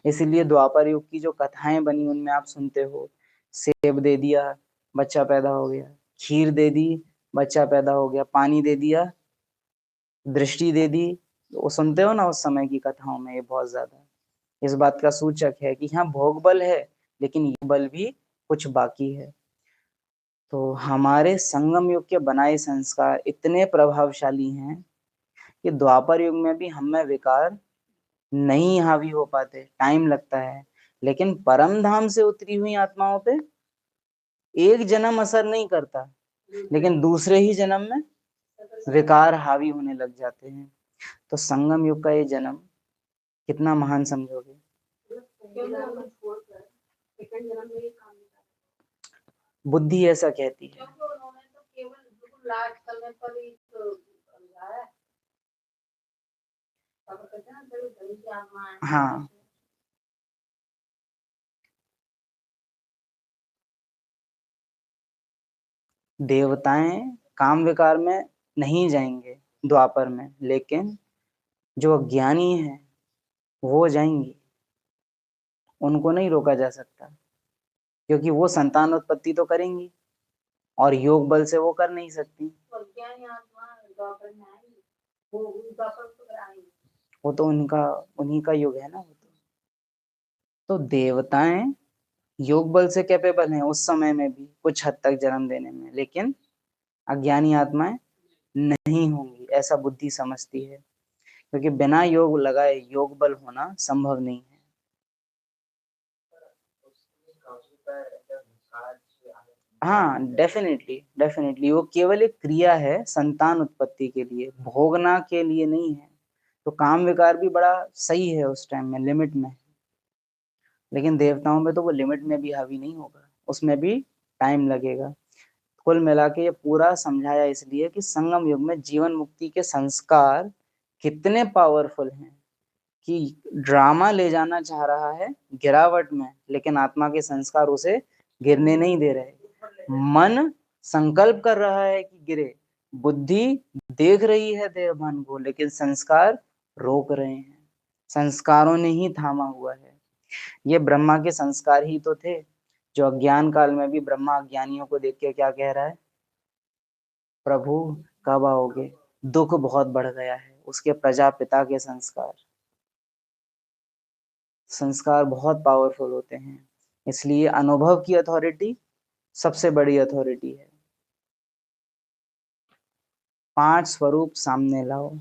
इसीलिए द्वापर युग की जो कथाएं बनी उनमें आप सुनते हो, सेब दे दिया बच्चा पैदा हो गया, खीर दे दी बच्चा पैदा हो गया, पानी दे दिया दृष्टि दे दी। वो सुनते हो ना उस समय की कथाओं में, ये बहुत ज्यादा इस बात का सूचक है कि हाँ भोग बल है लेकिन योग बल भी कुछ बाकी है। तो हमारे संगम युग के बनाए संस्कार इतने प्रभावशाली हैं कि द्वापर युग में भी हम में विकार नहीं हावी हो पाते, टाइम लगता है। लेकिन परम धाम से उतरी हुई आत्माओं पे एक जन्म असर नहीं करता, लेकिन दूसरे ही जन्म में विकार हावी होने लग जाते हैं। तो संगम युग का ये जन्म कितना महान समझोगे? बुद्धि ऐसा कहती है। हाँ, देवताएं काम विकार में नहीं जाएंगे द्वापर में, लेकिन जो अज्ञानी है वो जाएंगी, उनको नहीं रोका जा सकता, क्योंकि वो संतान उत्पत्ति तो करेंगी और योग बल से वो कर नहीं सकती। वो तो उनका उन्हीं का युग है ना। वो तो देवताएं योग बल से कैपेबल हैं उस समय में भी कुछ हद तक जन्म देने में, लेकिन अज्ञानी आत्माएं नहीं होंगी, ऐसा बुद्धि समझती है, क्योंकि बिना योग लगाए योग बल होना संभव नहीं है। हाँ, डेफिनेटली वो केवल एक क्रिया है संतान उत्पत्ति के लिए, भोगना के लिए नहीं है। तो काम विकार भी बड़ा सही है उस टाइम में, लिमिट में, लेकिन देवताओं में तो वो लिमिट में भी हावी नहीं होगा, उसमें भी टाइम लगेगा। कुल मिला के ये पूरा समझाया इसलिए कि संगम युग में जीवन मुक्ति के संस्कार कितने पावरफुल हैं कि ड्रामा ले जाना चाह रहा है गिरावट में, लेकिन आत्मा के संस्कार उसे गिरने नहीं दे रहे। मन संकल्प कर रहा है कि गिरे, बुद्धि देख रही है देहभान को, लेकिन संस्कार रोक रहे हैं, संस्कारों ने ही थामा हुआ है। ये ब्रह्मा के संस्कार ही तो थे, जो अज्ञान काल में भी ब्रह्मा अज्ञानियों को देख के क्या कह रहा है? प्रभु कब आओगे, दुख बहुत बढ़ गया है। उसके प्रजापिता के संस्कार, संस्कार बहुत पावरफुल होते हैं, इसलिए अनुभव की अथॉरिटी सबसे बड़ी अथॉरिटी है। 5 स्वरूप सामने लाओ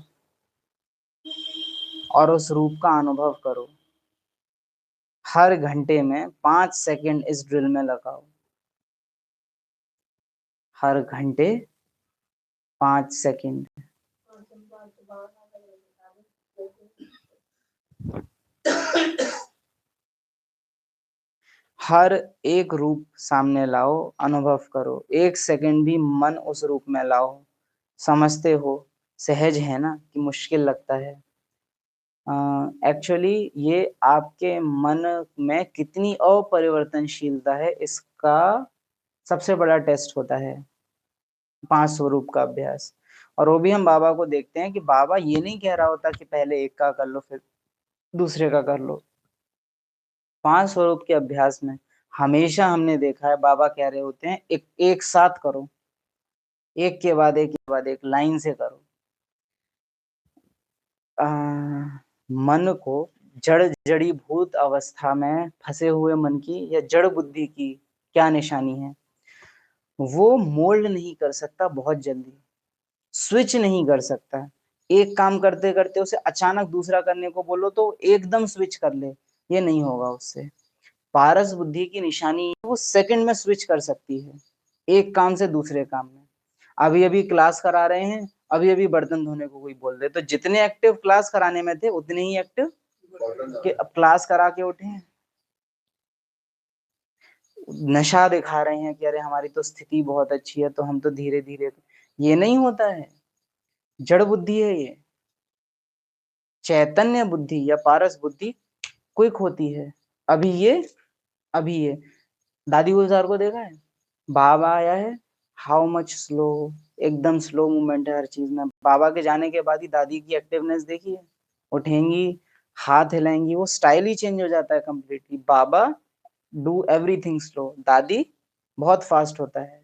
और उस रूप का अनुभव करो। हर घंटे में 5 सेकंड इस ड्रिल में लगाओ, हर घंटे 5 सेकंड। हर एक रूप सामने लाओ, अनुभव करो, 1 सेकंड भी मन उस रूप में लाओ। समझते हो सहज है ना कि मुश्किल लगता है? एक्चुअली ये आपके मन में कितनी अपरिवर्तनशीलता है इसका सबसे बड़ा टेस्ट होता है 5 स्वरूप का अभ्यास। और वो भी हम बाबा को देखते हैं कि बाबा ये नहीं कह रहा होता कि पहले एक का कर लो फिर दूसरे का कर लो। 5 स्वरूप के अभ्यास में हमेशा हमने देखा है बाबा कह रहे होते हैं एक साथ करो, एक के बाद एक लाइन से करो। मन को जड़ी भूत अवस्था में फंसे हुए मन की या जड़ बुद्धि की क्या निशानी है? वो मोल्ड नहीं कर सकता, बहुत जल्दी स्विच नहीं कर सकता। एक काम करते करते उसे अचानक दूसरा करने को बोलो तो एकदम स्विच कर ले, ये नहीं होगा उससे। पारस बुद्धि की निशानी वो सेकंड में स्विच कर सकती है एक काम से दूसरे काम में। अभी अभी क्लास करा रहे हैं, अभी अभी बर्तन धोने को कोई बोल रहे, तो जितने एक्टिव क्लास कराने में थे उतने ही एक्टिव कि अब क्लास करा के उठे हैं। नशा दिखा रहे हैं कि अरे हमारी तो स्थिति बहुत अच्छी है तो हम तो धीरे धीरे, ये नहीं होता है। जड़ बुद्धि है ये। चैतन्य बुद्धि या पारस बुद्धि क्विक होती है। अभी ये दादी गुलजार को देखा है, बाबा आया है, हाउ मच स्लो, एकदम स्लो मूवमेंट है हर चीज में। बाबा के जाने के बाद ही दादी की एक्टिवनेस देखी है, उठेंगी, हाथ हिलाएंगी, वो स्टाइल ही चेंज हो जाता है completely. Baba do everything slow, दादी बहुत फास्ट होता है।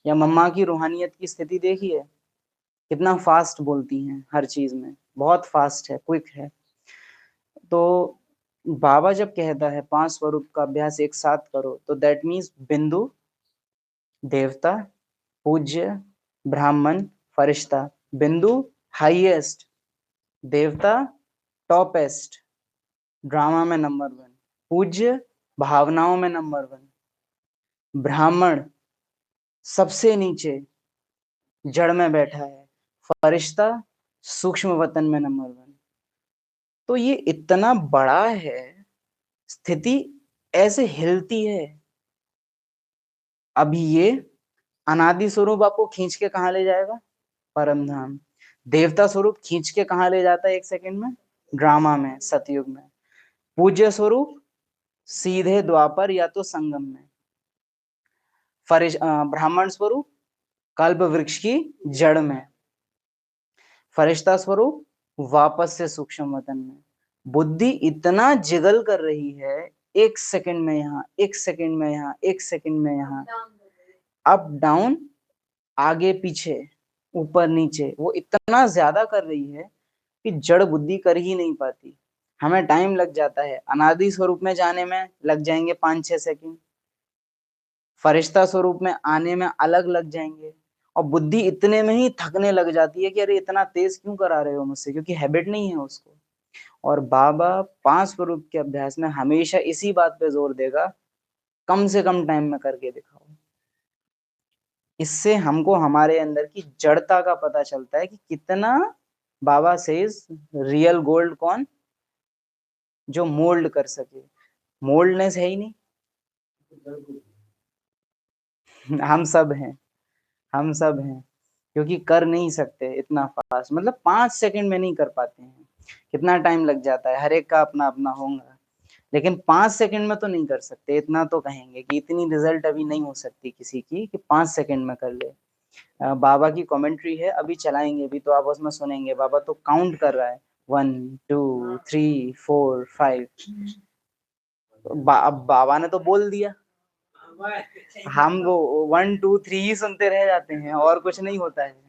या मम्मा की रूहानियत की स्थिति देखी है, कितना फास्ट बोलती हैं हर चीज में, बहुत फास्ट है, क्विक है। तो बाबा जब कहता है 5 स्वरूप का अभ्यास एक साथ करो, तो दैट मीन्स बिंदु देवता, पूज्य, ब्राह्मण, फरिश्ता। बिंदु हाईएस्ट, देवता टॉपेस्ट, ड्रामा में नंबर 1, पूज्य भावनाओं में नंबर 1, ब्राह्मण सबसे नीचे जड़ में बैठा है, फरिश्ता सूक्ष्म वतन में नंबर 1। तो ये इतना बड़ा है, स्थिति ऐसे हिलती है। अभी ये अनादि स्वरूप आपको खींच के कहाँ ले जाएगा? परम धाम। देवता स्वरूप खींच के कहाँ ले जाता है 1 सेकंड में? ड्रामा में, सतयुग में। पूज्य स्वरूप सीधे द्वापर या तो संगम में। ब्राह्मण स्वरूप कल्प वृक्ष की जड़ में। फरिश्ता स्वरूप वापस से सूक्ष्म वतन में। बुद्धि इतना जिगल कर रही है, 1 सेकंड में यहाँ, 1 सेकंड में यहाँ, 1 सेकंड में यहाँ, अप डाउन, आगे पीछे, ऊपर नीचे, वो इतना ज्यादा कर रही है कि जड़ बुद्धि कर ही नहीं पाती। हमें टाइम लग जाता है, अनादि स्वरूप में जाने में लग जाएंगे 5-6 सेकंड, फरिश्ता स्वरूप में आने में अलग लग जाएंगे, और बुद्धि इतने में ही थकने लग जाती है कि अरे इतना तेज क्यों करा रहे हो मुझसे, क्योंकि हैबिट नहीं है उसको। और बाबा 5 स्वरूप के अभ्यास में हमेशा इसी बात पे जोर देगा, कम से कम टाइम में करके दिखाओ। इससे हमको हमारे अंदर की जड़ता का पता चलता है कि कितना बाबा सेज रियल गोल्ड कौन, जो मोल्ड कर सके। मोल्डनेस है ही नहीं, हम सब हैं, हम सब हैं, क्योंकि कर नहीं सकते इतना फास्ट, मतलब 5 सेकंड में नहीं कर पाते हैं। कितना टाइम लग जाता है, हर एक का अपना अपना होगा, लेकिन 5 सेकंड में तो नहीं कर सकते। इतना तो कहेंगे कि इतनी रिजल्ट अभी नहीं हो सकती किसी की कि 5 सेकंड में कर ले। बाबा की कमेंट्री है, अभी चलाएंगे, अभी तो आप उसमें सुनेंगे। बाबा तो काउंट कर रहा है 1 2 3 4 5। अब बाबा ने तो बोल दिया, हम वो 1 2 3 ही सुनते रह जाते हैं और कुछ नहीं होता है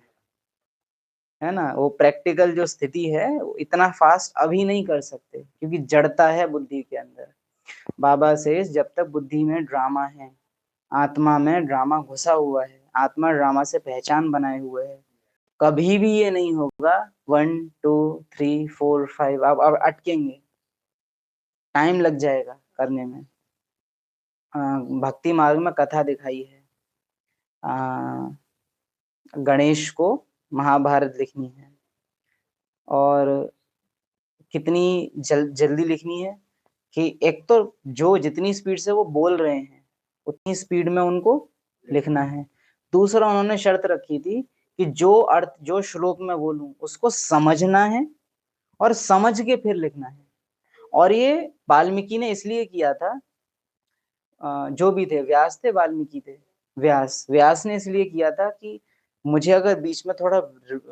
ना। वो प्रैक्टिकल जो स्थिति है, वो इतना फास्ट अभी नहीं कर सकते, क्योंकि जड़ता है बुद्धि के अंदर। बाबा से जब तक बुद्धि में ड्रामा है, आत्मा में ड्रामा घुसा हुआ है, आत्मा ड्रामा से पहचान बनाए हुए है, कभी भी ये नहीं होगा 1 2 3 4 5। अब अटकेंगे, टाइम लग जाएगा करने में। भक्ति मार्ग में कथा दिखाई है, गणेश को महाभारत लिखनी है, और कितनी जल्दी लिखनी है कि एक तो जो जितनी स्पीड से वो बोल रहे हैं उतनी स्पीड में उनको लिखना है। दूसरा उन्होंने शर्त रखी थी कि जो अर्थ जो श्लोक में बोलूं उसको समझना है और समझ के फिर लिखना है। और ये वाल्मीकि ने इसलिए किया था, जो भी थे, व्यास थे, वाल्मीकि थे, व्यास ने इसलिए किया था कि मुझे अगर बीच में थोड़ा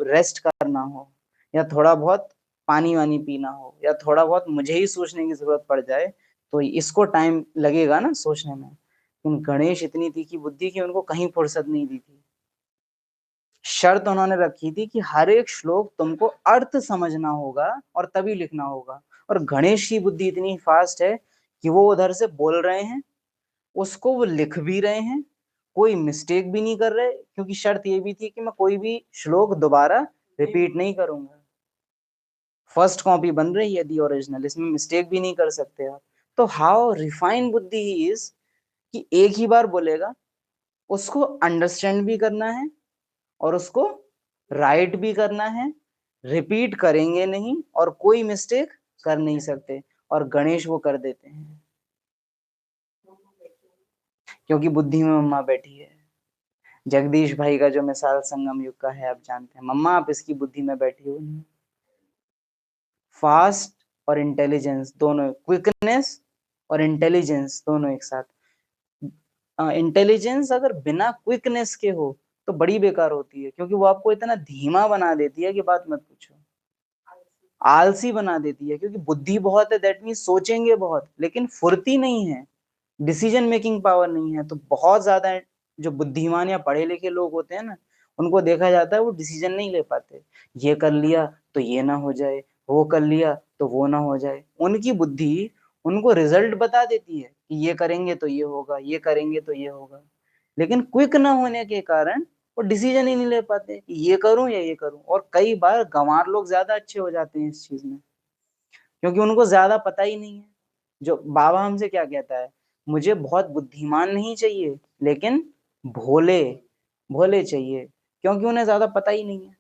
रेस्ट करना हो, या थोड़ा बहुत पानी वानी पीना हो, या थोड़ा बहुत मुझे ही सोचने की जरूरत पड़ जाए, तो इसको टाइम लगेगा ना सोचने में। लेकिन गणेश इतनी तीखी बुद्धि की उनको कहीं फुर्सत नहीं दी थी। शर्त उन्होंने रखी थी कि हर एक श्लोक तुमको अर्थ समझना होगा और तभी लिखना होगा। और गणेश की बुद्धि इतनी फास्ट है कि वो उधर से बोल रहे हैं, उसको वो लिख भी रहे हैं, कोई मिस्टेक भी नहीं कर रहे, क्योंकि शर्त ये भी थी कि मैं कोई भी श्लोक दोबारा रिपीट नहीं करूंगा। फर्स्ट कॉपी बन रही है दी ओरिजिनल, इसमें मिस्टेक भी नहीं कर सकते आप। तो हाउ रिफाइन बुद्धि ही इज कि एक ही बार बोलेगा, उसको अंडरस्टैंड भी करना है और उसको राइट भी करना है, रिपीट करेंगे नहीं और कोई मिस्टेक कर नहीं सकते। और गणेश वो कर देते हैं क्योंकि बुद्धि में मम्मा बैठी है। जगदीश भाई का जो मिसाल संगम युग का है, आप जानते हैं, मम्मा आप इसकी बुद्धि में बैठी हो। फास्ट और इंटेलिजेंस दोनों, क्विकनेस और इंटेलिजेंस दोनों एक साथ। इंटेलिजेंस अगर बिना क्विकनेस के हो तो बड़ी बेकार होती है, क्योंकि वो आपको इतना धीमा बना देती है कि बात मत पूछो। आलसी बना देती है, क्योंकि बुद्धि बहुत है, दैट मीन सोचेंगे बहुत, लेकिन फुर्ती नहीं है, डिसीजन मेकिंग पावर नहीं है। तो बहुत ज्यादा जो बुद्धिमान या पढ़े लिखे लोग होते हैं ना, उनको देखा जाता है वो डिसीजन नहीं ले पाते। ये कर लिया तो ये ना हो जाए, वो कर लिया तो वो ना हो जाए। उनकी बुद्धि उनको रिजल्ट बता देती है कि ये करेंगे तो ये होगा, ये करेंगे तो ये होगा, लेकिन क्विक ना होने के कारण वो डिसीजन ही नहीं ले पाते, ये करूं या ये करूं। और कई बार गंवार लोग ज्यादा अच्छे हो जाते हैं इस चीज में, क्योंकि उनको ज्यादा पता ही नहीं है। जो बाबा हमसे क्या कहता है, मुझे बहुत बुद्धिमान नहीं चाहिए, लेकिन भोले भोले चाहिए, क्योंकि उन्हें ज्यादा पता ही नहीं है।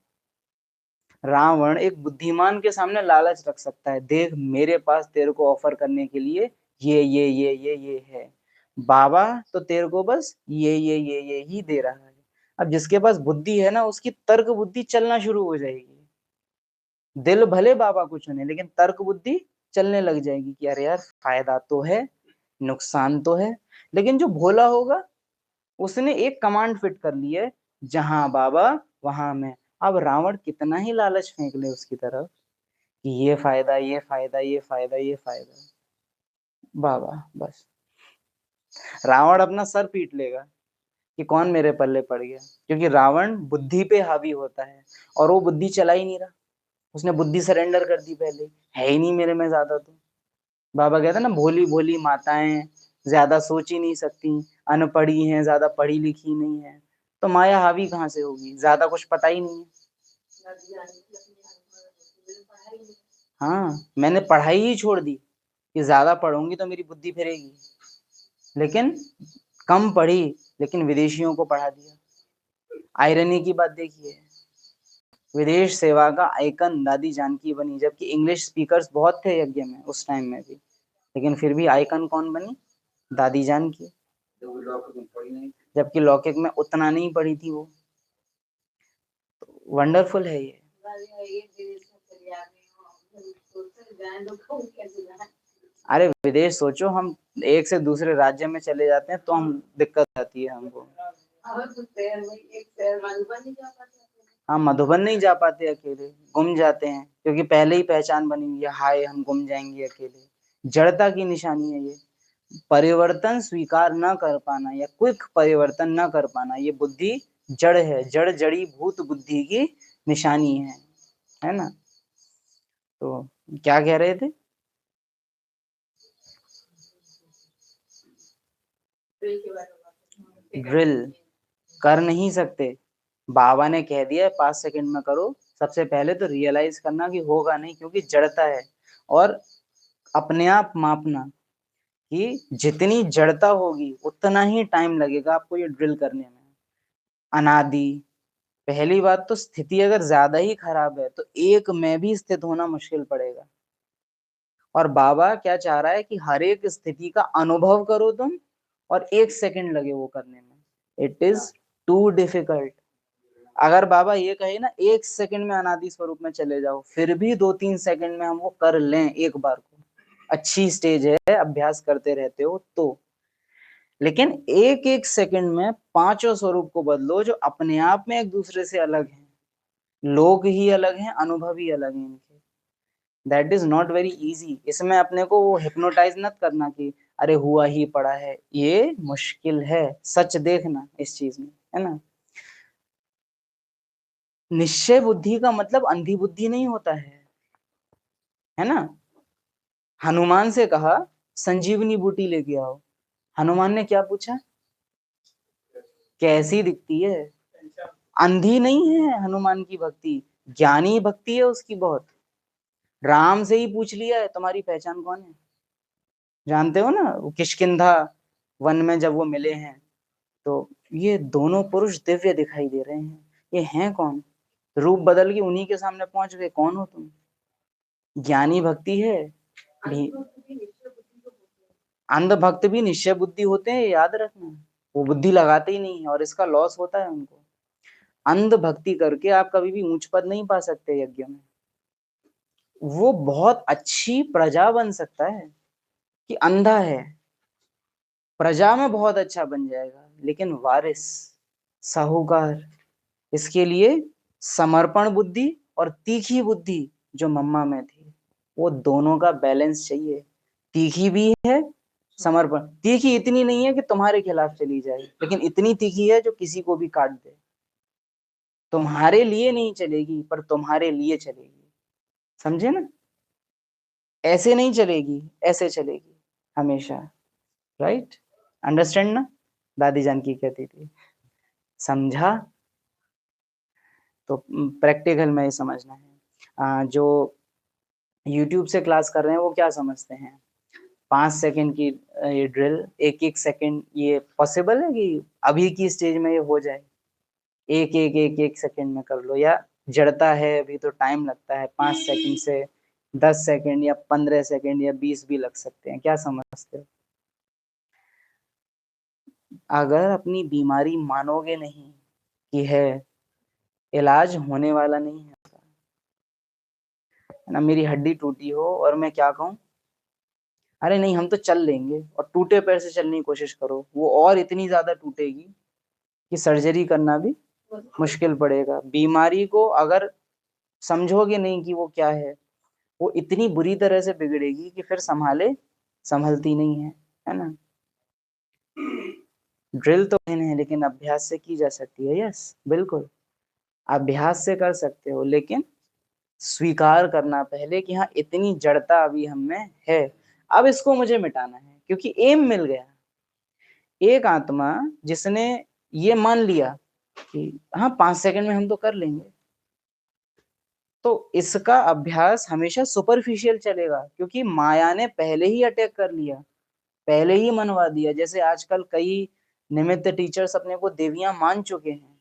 रावण एक बुद्धिमान के सामने लालच रख सकता है, देख मेरे पास तेरे को ऑफर करने के लिए ये है। बाबा तो तेरे को बस ये ही दे रहा है। अब जिसके पास बुद्धि है ना, उसकी तर्क बुद्धि चलना शुरू हो जाएगी। दिल भले बाबा कुछ नहीं, लेकिन तर्क बुद्धि चलने लग जाएगी कि अरे यार फायदा तो है, नुकसान तो है। लेकिन जो भोला होगा उसने एक कमांड फिट कर ली है, जहां बाबा वहां मैं। अब रावण कितना ही लालच फेंक ले उसकी तरफ कि ये फायदा, ये फायदा, ये फायदा, ये फायदा, बाबा बस रावण अपना सर पीट लेगा कि कौन मेरे पल्ले पड़ गया। क्योंकि रावण बुद्धि पे हावी होता है और वो बुद्धि चला ही नहीं रहा, उसने बुद्धि सरेंडर कर दी पहले, है ही नहीं मेरे में ज्यादा। तो बाबा कहते ना, भोली भोली माताएं ज्यादा सोच ही नहीं सकती, अनपढ़ी हैं, ज्यादा पढ़ी लिखी नहीं है, तो माया हावी कहाँ से होगी, ज्यादा कुछ पता ही नहीं है। हाँ, मैंने पढ़ाई ही छोड़ दी कि ज्यादा पढ़ूंगी तो मेरी बुद्धि फिरेगी, लेकिन कम पढ़ी लेकिन विदेशियों को पढ़ा दिया। आयरनी की बात देखिए, विदेश सेवा का आइकन दादी जानकी बनी, जबकि इंग्लिश स्पीकर्स बहुत थे यज्ञ में उस टाइम में भी, लेकिन फिर भी आइकन कौन बनी, दादी जानकी। जबकि लौकिक में उतना नहीं पढ़ी थी वो। वंडरफुल है ये। अरे विदेश सोचो, हम एक से दूसरे राज्य में चले जाते हैं तो हम दिक्कत आती है हमको। हाँ, मधुबन नहीं जा पाते अकेले, गुम जाते हैं, क्योंकि पहले ही पहचान बनी हुई है, हाय हम गुम जाएंगे अकेले। जड़ता की निशानी है ये, परिवर्तन स्वीकार न कर पाना या क्विक परिवर्तन न कर पाना, ये बुद्धि जड़ है, जड़ जड़ी भूत बुद्धि की निशानी है ना। तो क्या कह रहे थे, ड्रिल कर नहीं सकते, बाबा ने कह दिया 5 सेकंड में करो। सबसे पहले तो रियलाइज करना कि होगा नहीं, क्योंकि जड़ता है, और अपने आप मापना कि जितनी जड़ता होगी उतना ही टाइम लगेगा आपको ये ड्रिल करने में। अनादि, पहली बात तो स्थिति अगर ज्यादा ही खराब है तो एक में भी स्थित होना मुश्किल पड़ेगा। और बाबा क्या चाह रहा है कि हर एक स्थिति का अनुभव करो तुम, और 1 सेकंड लगे वो करने में। It is too difficult. अगर बाबा ये कहे ना 1 सेकंड में अनादि स्वरूप में चले जाओ, फिर भी 2-3 सेकंड में हम वो कर लें एक बार को, अच्छी स्टेज है, अभ्यास करते रहते हो तो। लेकिन 1-1 सेकंड में 5 स्वरूप को बदलो जो अपने आप में एक दूसरे से अलग हैं, लोग ही अलग हैं, अनुभव ही अलग हैं इनके। That is not very easy. इसमें अपने को वो हिप्नोटाइज मत करना कि अरे हुआ ही पड़ा है, ये मुश्किल है, सच देखना इस चीज में, है ना। निश्चय बुद्धि का मतलब अंधी बुद्धि नहीं होता है ना। हनुमान से कहा संजीवनी बूटी लेके आओ, हनुमान ने क्या पूछा, कैसी दिखती है। अंधी नहीं है हनुमान की भक्ति, ज्ञानी भक्ति है उसकी बहुत। राम से ही पूछ लिया है तुम्हारी पहचान कौन है, जानते हो ना, वो किष्किंधा वन में जब वो मिले हैं, तो ये दोनों पुरुष दिव्य दिखाई दे रहे हैं। ये हैं कौन? रूप बदल के उन्हीं के सामने पहुंच गए, कौन हो तुम? ज्ञानी भक्ति है। अंध भक्त भी निश्चय बुद्धि होते हैं, याद रखना। वो बुद्धि लगाते ही नहीं है और इसका लॉस होता है उनको। अंध भक्ति करके आप कभी भी ऊंच पद नहीं पा सकते यज्ञ में। वो बहुत अच्छी प्रजा बन सकता है कि अंधा है, प्रजा में बहुत अच्छा बन जाएगा, लेकिन वारिस, साहूकार, इसके लिए समर्पण बुद्धि और तीखी बुद्धि जो मम्मा में थी, वो दोनों का बैलेंस चाहिए। तीखी भी है, समर्पण। तीखी इतनी नहीं है कि तुम्हारे खिलाफ चली जाए, लेकिन इतनी तीखी है जो किसी को भी काट दे। तुम्हारे लिए नहीं चलेगी, पर तुम्हारे लिए चलेगी। समझे ना? ऐसे नहीं चलेगी, ऐसे चलेगी हमेशा। राइट? अंडरस्टैंड ना? दादी जान की कहती थी। समझा? तो प्रैक्टिकल में ही समझना है। जो YouTube से क्लास कर रहे हैं वो क्या समझते हैं? 5 सेकंड की ये ड्रिल, एक एक सेकंड, ये पॉसिबल है कि अभी की स्टेज में ये हो जाए? एक सेकंड में कर लो, या जड़ता है अभी तो टाइम लगता है, 5 सेकंड से 10 सेकंड या 15 सेकंड या 20 भी लग सकते हैं। क्या समझते हो? अगर अपनी बीमारी मानोगे नहीं कि है, इलाज होने वाला नहीं है ना। मेरी हड्डी टूटी हो और मैं क्या कहूँ, अरे नहीं हम तो चल लेंगे, और टूटे पैर से चलने की कोशिश करो, वो और इतनी ज्यादा टूटेगी कि सर्जरी करना भी मुश्किल पड़ेगा। बीमारी को अगर समझोगे नहीं कि वो क्या है, वो इतनी बुरी तरह से बिगड़ेगी कि फिर संभलती नहीं है ना? ड्रिल तो है, लेकिन अभ्यास से की जा सकती है। यस, बिल्कुल अभ्यास से कर सकते हो, लेकिन स्वीकार करना पहले कि हाँ इतनी जड़ता अभी हम में है, अब इसको मुझे मिटाना है, क्योंकि एम मिल गया। एक आत्मा जिसने ये मान लिया कि हाँ 5 सेकंड में हम तो कर लेंगे, तो इसका अभ्यास हमेशा सुपरफिशियल चलेगा, क्योंकि माया ने पहले ही अटैक कर लिया, पहले ही मनवा दिया। जैसे आजकल कई निमित्त टीचर्स अपने को देवियां मान चुके हैं,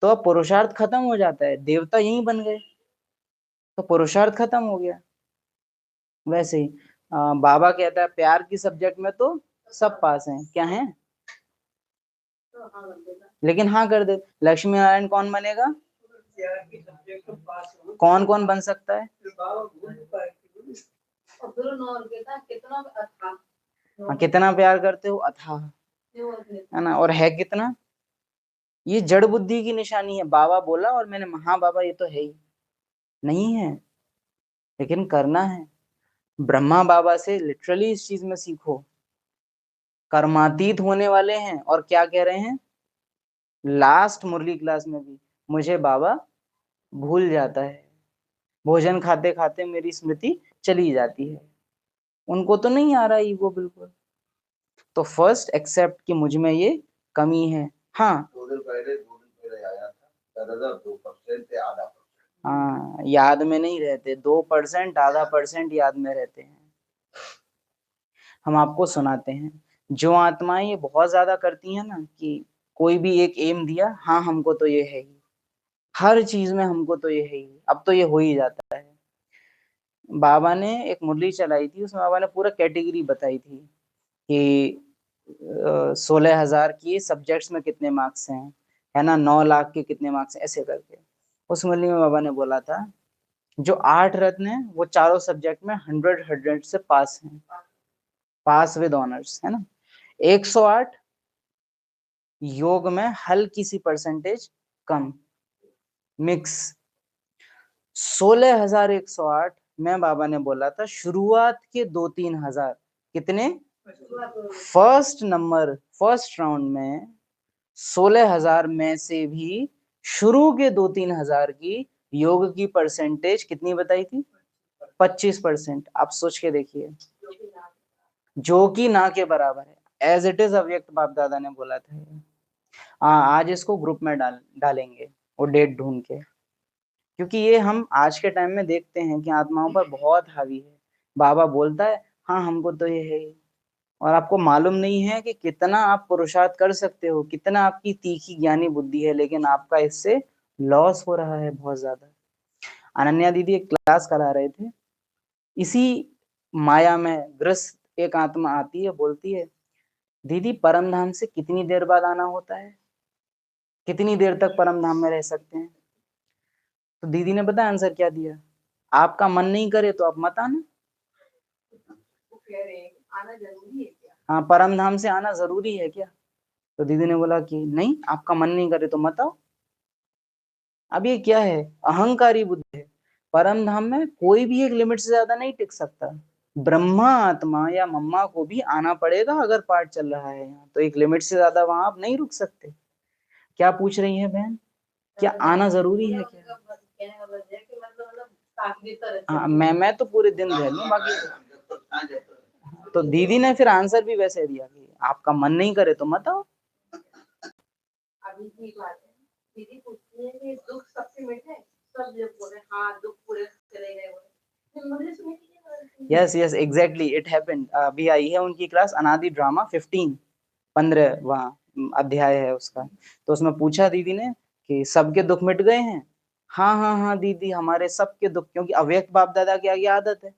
तो अब पुरुषार्थ खत्म हो जाता है, देवता यहीं बन गए, तो पुरुषार्थ खत्म हो गया। वैसे ही बाबा कहता है प्यार की सब्जेक्ट में तो सब पास हैं, क्या है, लेकिन हाँ कर दे। लक्ष्मी नारायण कौन बनेगा? कौन कौन बन सकता है? कितना प्यार करते हो? अथाह, है ना? और है कितना? ये जड़ बुद्धि की निशानी है। बाबा बोला और मैंने, हाँ बाबा ये तो है ही, नहीं है, लेकिन करना है। ब्रह्मा बाबा से लिटरली इस चीज में सीखो, कर्मातीत होने वाले हैं, और क्या कह रहे हैं लास्ट मुरली क्लास में भी, मुझे बाबा भूल जाता है, भोजन खाते खाते मेरी स्मृति चली जाती है। उनको तो नहीं आ रहा ईगो बिल्कुल। तो फर्स्ट एक्सेप्ट कि मुझ में ये कमी है। हाँ 2 दिन पहले आया था, दादा 2% से आधा। हाँ, याद में नहीं रहते, 2% आधा % याद में रहते हैं। हम आपको सुनाते हैं, जो आत्माएं ये बहुत ज्यादा करती हैं ना, कि कोई भी एक एम दिया, हाँ हमको तो ये है ही, हर चीज में हमको तो ये है ही, अब तो ये हो ही जाता है। बाबा ने एक मुरली चलाई थी, उसमें बाबा ने पूरा कैटेगरी बताई थी कि 16,000 की सब्जेक्ट्स में कितने मार्क्स हैं, है ना, 9 लाख के कितने मार्क्स हैं, ऐसे करके। उस मुरली में बाबा ने बोला था जो 8 रत्न है वो चारों सब्जेक्ट में 100 से पास हैं, पास विद ऑनर्स, है ना। 108 योग में हल्की सी परसेंटेज कम, मिक्स। 16,108 में बाबा ने बोला था शुरुआत के 2-3 हजार, कितने, फर्स्ट नंबर, फर्स्ट राउंड में 16,000 में से भी शुरू के 2-3 हजार की योग की परसेंटेज कितनी बताई थी? 25%। आप सोच के देखिए, जो कि ना के बराबर है, एज इट इज अव्यक्त बाप दादा ने बोला था। आज इसको ग्रुप में डालेंगे वो डेट ढूंढ के, क्योंकि ये हम आज के टाइम में देखते हैं कि आत्माओं पर बहुत हावी है। बाबा बोलता है हाँ हमको तो ये है ही, और आपको मालूम नहीं है कि कितना आप पुरुषार्थ कर सकते हो, कितना आपकी तीखी ज्ञानी बुद्धि है, लेकिन आपका इससे लॉस हो रहा है बहुत ज्यादा। अनन्या दीदी एक क्लास करा रहे थे, इसी माया में ग्रस्त एक आत्मा आती है, बोलती है दीदी परम धाम से कितनी देर बाद आना होता है, कितनी देर तक परम धाम में रह सकते हैं? तो दीदी ने पता आंसर क्या दिया, आपका मन नहीं करे तो आप मत आना। आना जरूरी है क्या? हाँ, परम धाम से आना जरूरी है क्या? तो दीदी ने बोला कि नहीं, आपका मन नहीं करे तो मत आओ। अब ये क्या है? अहंकारी बुद्धि है। परम धाम में कोई भी एक लिमिट से ज्यादा नहीं टिक सकता। ब्रह्मा आत्मा या मम्मा को भी आना पड़ेगा अगर पाठ चल रहा है यहाँ, तो एक लिमिट से ज्यादा वहां आप नहीं रुक सकते। क्या पूछ रही है बहन, क्या आना जरूरी है क्या? हाँ, मैं तो पूरे दिन रह लूं, बाकी तो दीदी ने फिर आंसर भी वैसे दिया कि आपका मन नहीं करे तो मत आओ। अभी की बात है, दीदी पूछती है कि दुख सबसे मिटे, सब जब बोले हाँ दुख पूरे चले गए बोले, मुझे सुनी yes yes exactly it happened. अभी आई है उनकी क्लास अनादि ड्रामा 15वां अध्याय है उसका। तो उसमें पूछा दीदी ने कि सबके दुख मिट गए हैं? हाँ हाँ हाँ दीदी, हमारे सबके दुख, क्योंकि अव्यक्त बाप दादा की आगे आदत है।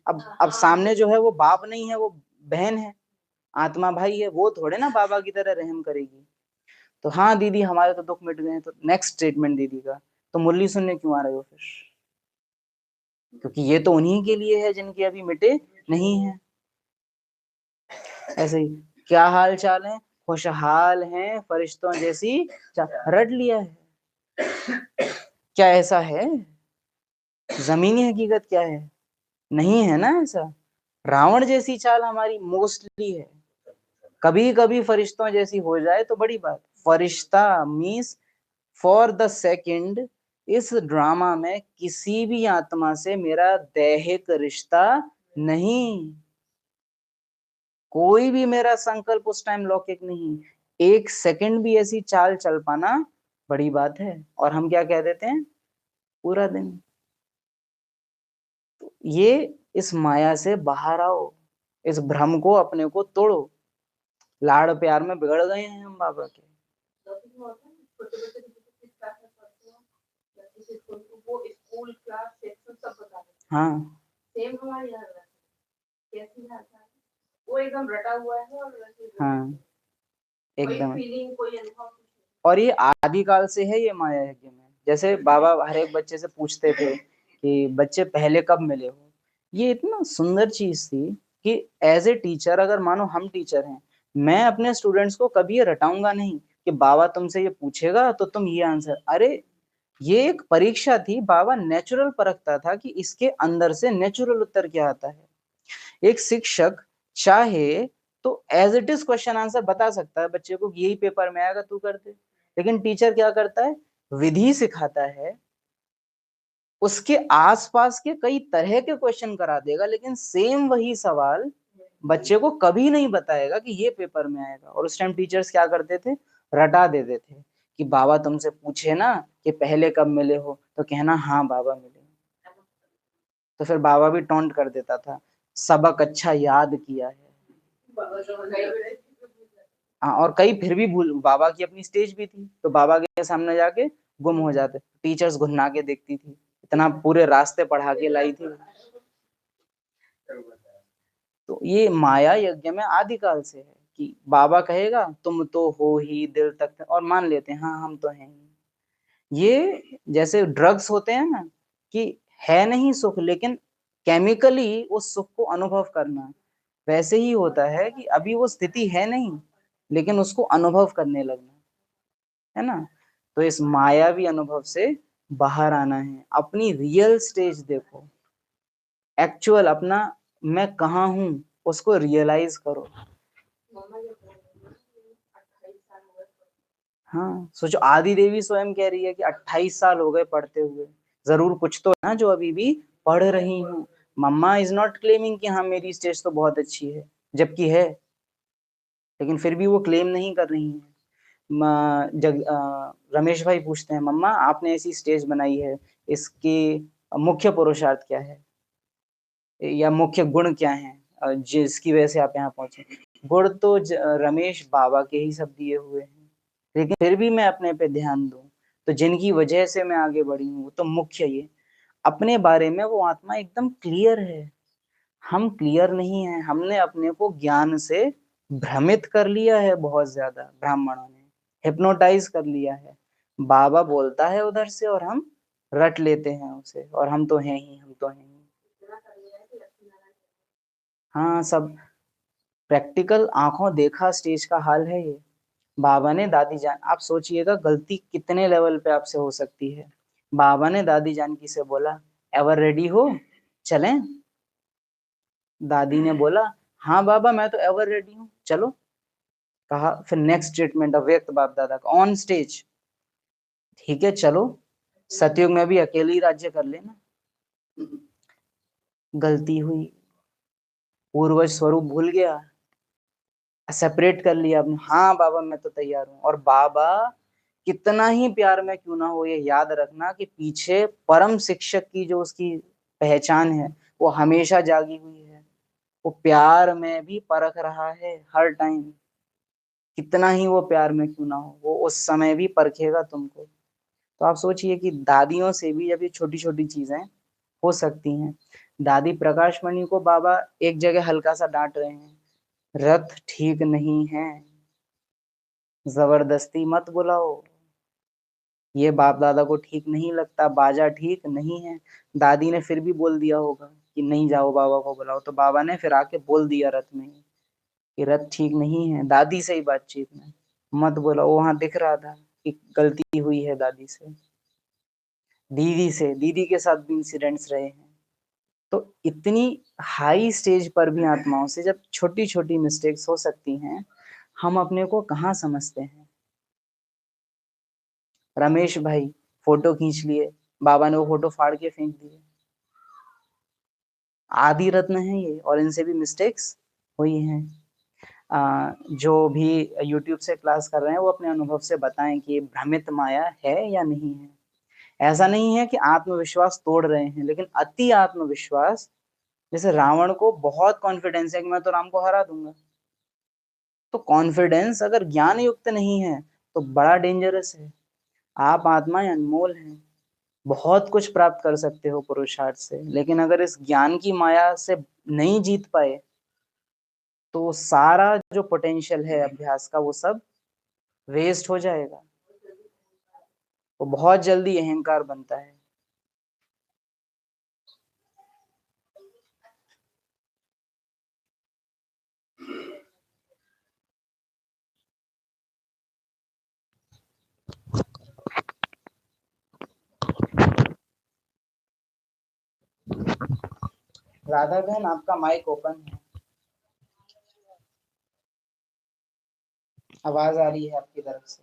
अब सामने जो है वो बाप नहीं है, वो बहन है, आत्मा भाई है, वो थोड़े ना बाबा की तरह रहम करेगी। तो हाँ दीदी हमारे तो दुख मिट गए हैं। तो नेक्स्ट स्टेटमेंट दीदी का, तो मुरली सुनने क्यों आ रहे हो फिर? क्योंकि ये तो उन्हीं के लिए है जिनके अभी मिटे नहीं है। ऐसे ही क्या हाल चाल है, खुशहाल हैं फरिश्तों जैसी रट लिया है। क्या ऐसा है? जमीनी हकीकत क्या है? नहीं है ना ऐसा। रावण जैसी चाल हमारी मोस्टली है, कभी कभी फरिश्तों जैसी हो जाए तो बड़ी बात। फरिश्ता मीन्स फॉर द सेकंड इस ड्रामा में किसी भी आत्मा से मेरा दैहिक रिश्ता नहीं, कोई भी मेरा संकल्प उस टाइम लौकिक नहीं। एक सेकंड भी ऐसी चाल चल पाना बड़ी बात है, और हम क्या कह देते हैं, पूरा दिन। तो ये इस माया से बाहर आओ, इस भ्रम को अपने को तोड़ो। लाड़ प्यार में बिगड़ गए हैं हम बाबा के। छोटे बच्चे किस क्लास में पढ़ते हो, वो स्कूल क्लास सेक्शन सब बता देते हैं। हाँ सेम हमारे यहाँ कैसी है, वो एकदम रटा हुआ है और हाँ एकदम। फीलिंग कोई अनुभव। और ये आदिकाल से है ये माया यज्ञ में। जैसे बाबा हर एक बच्चे से पूछते थे कि बच्चे पहले कब मिले हो। ये इतना सुंदर चीज थी कि एज ए टीचर, अगर मानो हम टीचर हैं, मैं अपने स्टूडेंट्स को कभी ये रटाऊंगा नहीं कि बाबा तुमसे ये पूछेगा तो तुम ये आंसर। अरे ये एक परीक्षा थी, बाबा नेचुरल परखता था कि इसके अंदर से नेचुरल उत्तर क्या आता है। एक शिक्षक चाहे तो as it is question answer बता सकता है बच्चे को कि यही पेपर में आएगा तू कर दे, लेकिन टीचर क्या करता है, विधि सिखाता है, उसके आसपास के कई तरह के क्वेश्चन करा देगा, लेकिन सेम वही सवाल बच्चे को कभी नहीं बताएगा कि ये पेपर में आएगा। और उस टाइम टीचर्स क्या करते थे, रटा देते थे कि बाबा तुमसे पूछे ना कि पहले कब मिले हो, तो कहना हाँ बाबा मिले। तो फिर बाबा भी टॉन्ट कर देता था, सबक अच्छा याद किया है। हाँ, और कई फिर भी भूल, बाबा की अपनी स्टेज भी थी तो बाबा के सामने जाके गुम हो जाते, टीचर्स घुन्ना के देखती थी, इतना पूरे रास्ते पढ़ा के लाई थी। तो ये माया यज्ञ में आदिकाल से है कि बाबा कहेगा तुम तो हो ही दिल तक, और मान लेते हैं हाँ हम तो हैं ही। ये जैसे ड्रग्स होते हैं ना, कि है नहीं सुख लेकिन केमिकली उस सुख को अनुभव करना, वैसे ही होता है कि अभी वो स्थिति है नहीं लेकिन उसको अनुभव करने लगना, है ना। तो इस मायावी अनुभव से बाहर आना है, अपनी रियल स्टेज देखो, एक्चुअल अपना मैं कहाँ हूँ उसको रियलाइज करो। हाँ सोचो, आदि देवी स्वयं कह रही है कि 28 साल हो गए पढ़ते हुए, जरूर कुछ तो है ना जो अभी भी पढ़ रही हूँ। मम्मा इज नॉट क्लेमिंग कि हाँ मेरी स्टेज तो बहुत अच्छी है, जबकि है, लेकिन फिर भी वो क्लेम नहीं कर रही है। रमेश भाई पूछते हैं मम्मा आपने ऐसी स्टेज बनाई है, इसके मुख्य पुरुषार्थ क्या है या मुख्य गुण क्या है? जिसकी वजह से आप यहाँ पहुंचे। गुण तो रमेश बाबा के ही सब दिए हुए हैं, लेकिन फिर भी मैं अपने पे ध्यान दूं तो जिनकी वजह से मैं आगे बढ़ी हूँ तो मुख्य ये अपने बारे में वो आत्मा एकदम क्लियर है। हम क्लियर नहीं है, हमने अपने को ज्ञान से भ्रमित कर लिया है, बहुत ज्यादा ब्राह्मणों ने हिप्नोटाइज कर लिया है। बाबा बोलता है उधर से और हम रट लेते हैं उसे, और हम तो हैं ही, हम तो हैं ही। इतना कर लिया है कि लक्ष्मी नारायण हाँ, सब प्रैक्टिकल आंखों देखा स्टेज का हाल है ये। बाबा ने दादी जान, आप सोचिएगा गलती कितने लेवल पे आपसे हो सकती है। बाबा ने दादी जानकी से बोला, एवर रेडी हो, चलें? दादी ने बोला, हाँ बाबा मैं तो एवर रेडी हूँ, चलो। कहा, फिर नेक्स्ट स्टेटमेंट अव्यक्त बाप दादा का ऑन स्टेज, ठीक है चलो, सतयुग में भी अकेले ही राज्य कर लेना। गलती हुई, पूर्वज स्वरूप भूल गया, सेपरेट कर लिया आपने। हाँ बाबा मैं तो तैयार हूँ। और बाबा कितना ही प्यार में क्यों ना हो, ये याद रखना कि पीछे परम शिक्षक की जो उसकी पहचान है वो हमेशा जागी हुई है। वो प्यार में भी परख रहा है हर टाइम, कितना ही वो प्यार में क्यों ना हो, वो उस समय भी परखेगा तुमको। तो आप सोचिए कि दादियों से भी जब ये छोटी छोटी चीजें हो सकती हैं। दादी प्रकाश मणि को बाबा एक जगह हल्का सा डांट रहे हैं, रथ ठीक नहीं है, जबरदस्ती मत बुलाओ, ये बाप दादा को ठीक नहीं लगता, बाजा ठीक नहीं है। दादी ने फिर भी बोल दिया होगा कि नहीं जाओ बाबा को बुलाओ, तो बाबा ने फिर आके बोल दिया रथ में कि रथ ठीक नहीं है, दादी से ही बातचीत में मत बुलाओ। वहां दिख रहा था कि गलती हुई है दादी से, दीदी से, दीदी के साथ भी इंसिडेंट्स रहे हैं। तो इतनी हाई स्टेज पर भी आत्माओं से जब छोटी छोटी मिस्टेक्स हो सकती हैं, हम अपने को कहाँ समझते हैं। रमेश भाई फोटो खींच लिए, बाबा ने वो फोटो फाड़ के फेंक दिए। आदि रत्न है ये, और इनसे भी मिस्टेक्स हुई हैं। जो भी YouTube से क्लास कर रहे हैं वो अपने अनुभव से बताएं कि भ्रमित माया है या नहीं है। ऐसा नहीं है कि आत्मविश्वास तोड़ रहे हैं, लेकिन अति आत्मविश्वास, जैसे रावण को बहुत कॉन्फिडेंस है कि मैं तो राम को हरा दूंगा, तो कॉन्फिडेंस अगर ज्ञान युक्त नहीं है तो बड़ा डेंजरस है। आप आत्माएं अनमोल हैं, बहुत कुछ प्राप्त कर सकते हो पुरुषार्थ से, लेकिन अगर इस ज्ञान की माया से नहीं जीत पाए तो सारा जो पोटेंशियल है अभ्यास का वो सब वेस्ट हो जाएगा। वो बहुत जल्दी अहंकार बनता है। राधा बहन आपका माइक ओपन है, आवाज आ रही है आपकी तरफ से।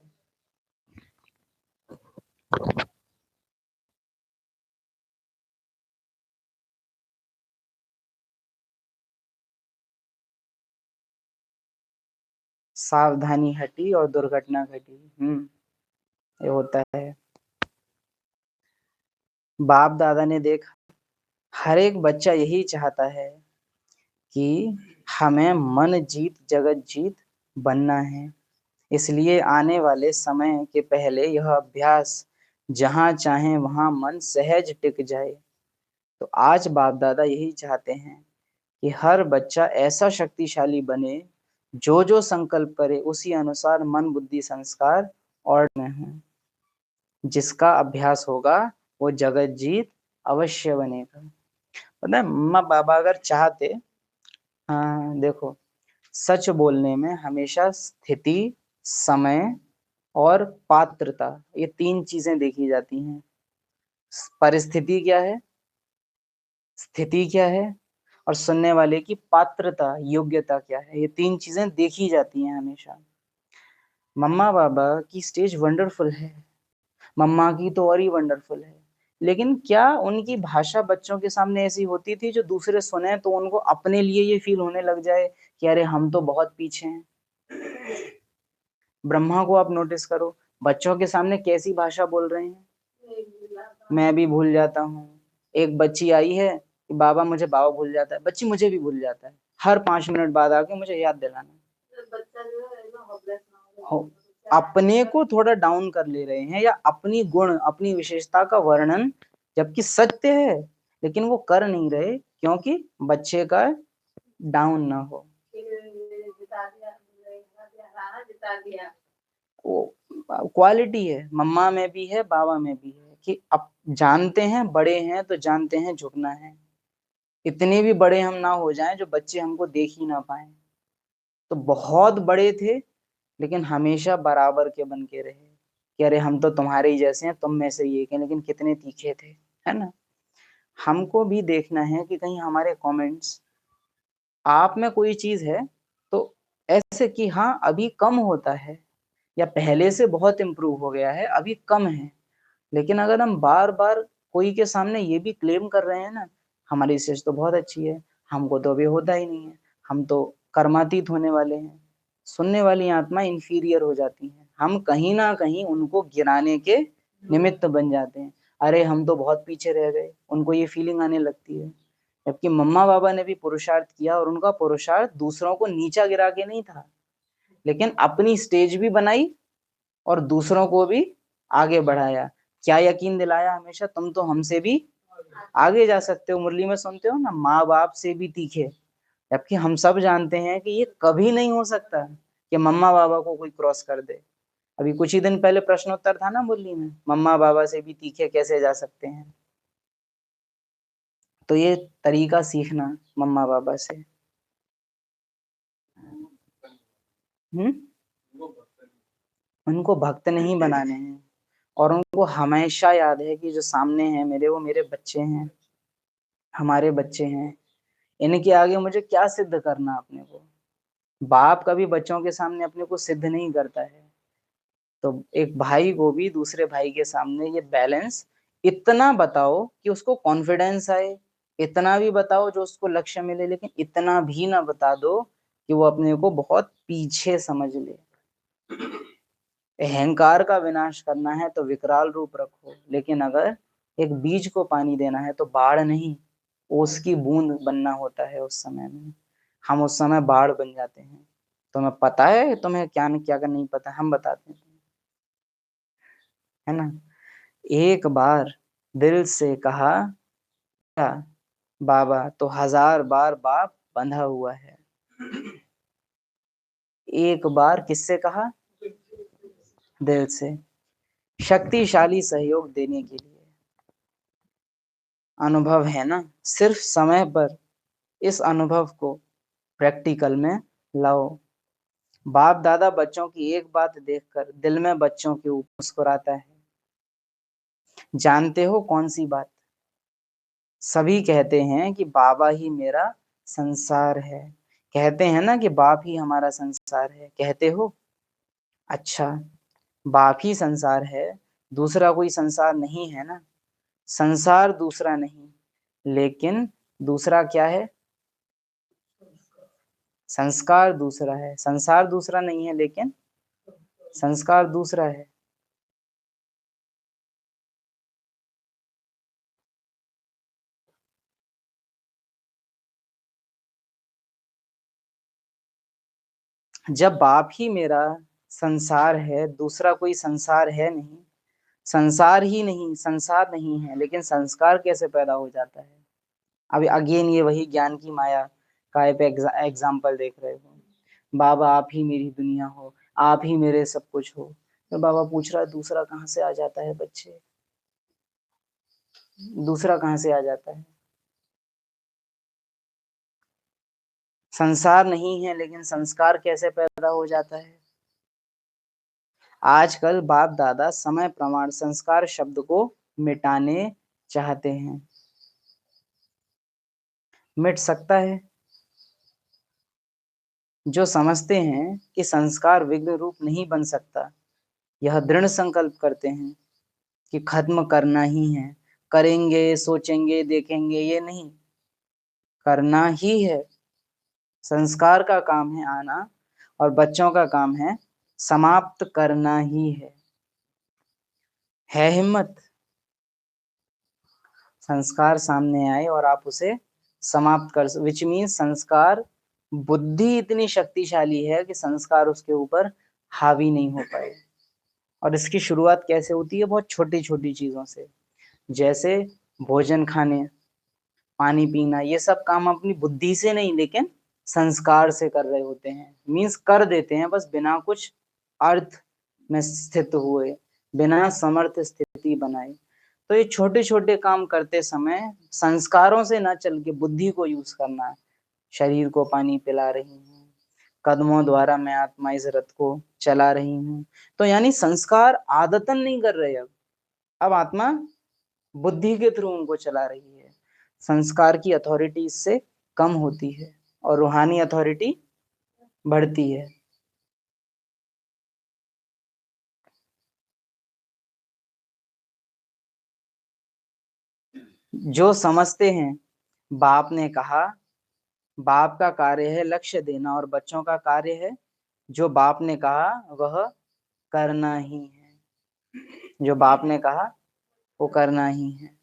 सावधानी हटी और दुर्घटना घटी। ये होता है। बाप दादा ने देखा, हर एक बच्चा यही चाहता है कि हमें मन जीत जगत जीत बनना है। इसलिए आने वाले समय के पहले यह अभ्यास जहां चाहे वहां मन सहज टिक जाए। तो आज बाप दादा यही चाहते हैं कि हर बच्चा ऐसा शक्तिशाली बने, जो जो संकल्प करे उसी अनुसार मन बुद्धि संस्कार और में हो। जिसका अभ्यास होगा वो जगत जीत अवश्य बनेगा। पता है मम्मा बाबा अगर चाहते, हाँ देखो, सच बोलने में हमेशा स्थिति, समय और पात्रता, ये तीन चीजें देखी जाती हैं। परिस्थिति क्या है, स्थिति क्या है, और सुनने वाले की पात्रता, योग्यता क्या है, ये तीन चीजें देखी जाती हैं हमेशा। मम्मा बाबा की स्टेज वंडरफुल है, मम्मा की तो और ही वंडरफुल है, लेकिन क्या उनकी भाषा बच्चों के सामने ऐसी होती थी जो दूसरे सुने तो उनको अपने लिए ये फील होने लग जाए कि अरे हम तो बहुत पीछे हैं। ब्रह्मा को आप नोटिस करो, बच्चों के सामने कैसी भाषा बोल रहे हैं, मैं भी भूल जाता हूँ। एक बच्ची आई है, कि बाबा मुझे बाबा भूल जाता है, बच्ची मुझे भी भूल जाता है, हर 5 मिनट बाद आके मुझे याद दिलाना। बच्चा जो है ना hopeless ना हो, हो, अपने को थोड़ा डाउन कर ले रहे हैं या अपनी गुण अपनी विशेषता का वर्णन जबकि सत्य है लेकिन वो कर नहीं रहे क्योंकि बच्चे का डाउन ना हो। जिता दिया, राणा जिता दिया। वो क्वालिटी है, मम्मा में भी है बाबा में भी है कि अब जानते हैं बड़े हैं तो जानते हैं झुकना है। इतने भी बड़े हम ना हो जाएं जो बच्चे हमको देख ही ना पाए। तो बहुत बड़े थे लेकिन हमेशा बराबर के बन के रहे कि अरे हम तो तुम्हारे ही जैसे हैं, तुम में से ही एक हैं, लेकिन कितने तीखे थे, है ना। हमको भी देखना है कि कहीं हमारे कमेंट्स आप में कोई चीज है तो ऐसे कि हाँ अभी कम होता है या पहले से बहुत इम्प्रूव हो गया है, अभी कम है। लेकिन अगर हम बार बार कोई के सामने ये भी क्लेम कर रहे हैं ना हमारी स्टेज तो बहुत अच्छी है, हमको तो अभी होता ही नहीं है, हम तो कर्मातीत होने वाले हैं, सुनने वाली आत्मा इंफीरियर हो जाती हैं। हम कहीं ना कहीं उनको गिराने के निमित्त बन जाते हैं। अरे हम तो बहुत पीछे रह गए, उनको ये फीलिंग आने लगती है। जबकि मम्मा बाबा ने भी पुरुषार्थ किया और उनका पुरुषार्थ दूसरों को नीचा गिरा के नहीं था, लेकिन अपनी स्टेज भी बनाई और दूसरों को भी आगे बढ़ाया। क्या यकीन दिलाया हमेशा, तुम तो हमसे भी आगे जा सकते हो। मुरली में सुनते हो ना, माँ बाप से भी तीखे। जबकि हम सब जानते हैं कि ये कभी नहीं हो सकता कि मम्मा बाबा को कोई क्रॉस कर दे। अभी कुछ ही दिन पहले प्रश्नोत्तर था ना मुरली में, मम्मा बाबा से भी तीखे कैसे जा सकते हैं। तो ये तरीका सीखना मम्मा बाबा से। उनको भक्त नहीं बनाने हैं और उनको हमेशा याद है कि जो सामने हैं मेरे, वो मेरे बच्चे हैं, हमारे बच्चे हैं। इनके आगे मुझे क्या सिद्ध करना अपने को। बाप कभी बच्चों के सामने अपने को सिद्ध नहीं करता है। तो एक भाई को भी दूसरे भाई के सामने ये बैलेंस इतना बताओ कि उसको कॉन्फिडेंस आए, इतना भी बताओ जो उसको लक्ष्य मिले, लेकिन इतना भी ना बता दो कि वो अपने को बहुत पीछे समझ ले। अहंकार का विनाश करना है तो विकराल रूप रखो, लेकिन अगर एक बीज को पानी देना है तो बाढ़ नहीं, ओस की बूंद बनना होता है। उस समय में हम उस समय बाढ़ बन जाते हैं। तुम्हें पता है तुम्हें क्या क्या कर नहीं पता, हम बताते हैं, है ना। एक बार दिल से कहा बाबा तो 1000 बार बाप बंधा हुआ है। एक बार किससे कहा? दिल से। शक्तिशाली सहयोग देने के लिए। अनुभव है ना, सिर्फ समय पर इस अनुभव को प्रैक्टिकल में लाओ। बाप दादा बच्चों की एक बात देखकर दिल में बच्चों के ऊपर मुस्कुराता है। जानते हो कौन सी बात? सभी कहते हैं कि बाबा ही मेरा संसार है। कहते हैं ना कि बाप ही हमारा संसार है, कहते हो। अच्छा, बाप ही संसार है, दूसरा कोई संसार नहीं है ना। संसार दूसरा नहीं, लेकिन दूसरा क्या है? संस्कार दूसरा है। संसार दूसरा नहीं है लेकिन संस्कार दूसरा है। जब बाप ही मेरा संसार है, दूसरा कोई संसार है नहीं, संसार ही नहीं, संसार नहीं है, लेकिन संस्कार कैसे पैदा हो जाता है? अभी अगेन ये वही ज्ञान की माया का एग्जाम्पल देख रहे हो। बाबा आप ही मेरी दुनिया हो, आप ही मेरे सब कुछ हो। तो बाबा पूछ रहा है दूसरा कहाँ से आ जाता है बच्चे, दूसरा कहाँ से आ जाता है? संसार नहीं है लेकिन संस्कार कैसे पैदा हो जाता है? आजकल बाप दादा समय प्रमाण संस्कार शब्द को मिटाने चाहते हैं। मिट सकता है? जो समझते हैं कि संस्कार विघ्न रूप नहीं बन सकता, यह दृढ़ संकल्प करते हैं कि खत्म करना ही है। करेंगे, सोचेंगे, देखेंगे, ये नहीं, करना ही है। संस्कार का काम है आना और बच्चों का काम है समाप्त करना ही है हिम्मत? संस्कार सामने आए और आप उसे समाप्त कर, विच मीन्स संस्कार, बुद्धि इतनी शक्तिशाली है कि संस्कार उसके ऊपर हावी नहीं हो पाए। और इसकी शुरुआत कैसे होती है? बहुत छोटी छोटी चीजों से, जैसे भोजन खाने, पानी पीना, ये सब काम अपनी बुद्धि से नहीं लेकिन संस्कार से कर रहे होते हैं। मीन्स कर देते हैं बस, बिना कुछ अर्थ में स्थित हुए, बिना समर्थ स्थिति बनाए। तो ये छोटे छोटे काम करते समय संस्कारों से ना चल के बुद्धि को यूज करना है। शरीर को पानी पिला रही हूँ, कदमों द्वारा मैं आत्मा इस रथ को चला रही हूँ। तो यानी संस्कार आदतन नहीं कर रहे, अब आत्मा बुद्धि के थ्रू उनको चला रही है। संस्कार की अथॉरिटी इससे कम होती है और रूहानी अथॉरिटी बढ़ती है। जो समझते हैं, बाप ने कहा, बाप का कार्य है लक्ष्य देना और बच्चों का कार्य है जो बाप ने कहा वह करना ही है। जो बाप ने कहा वो करना ही है।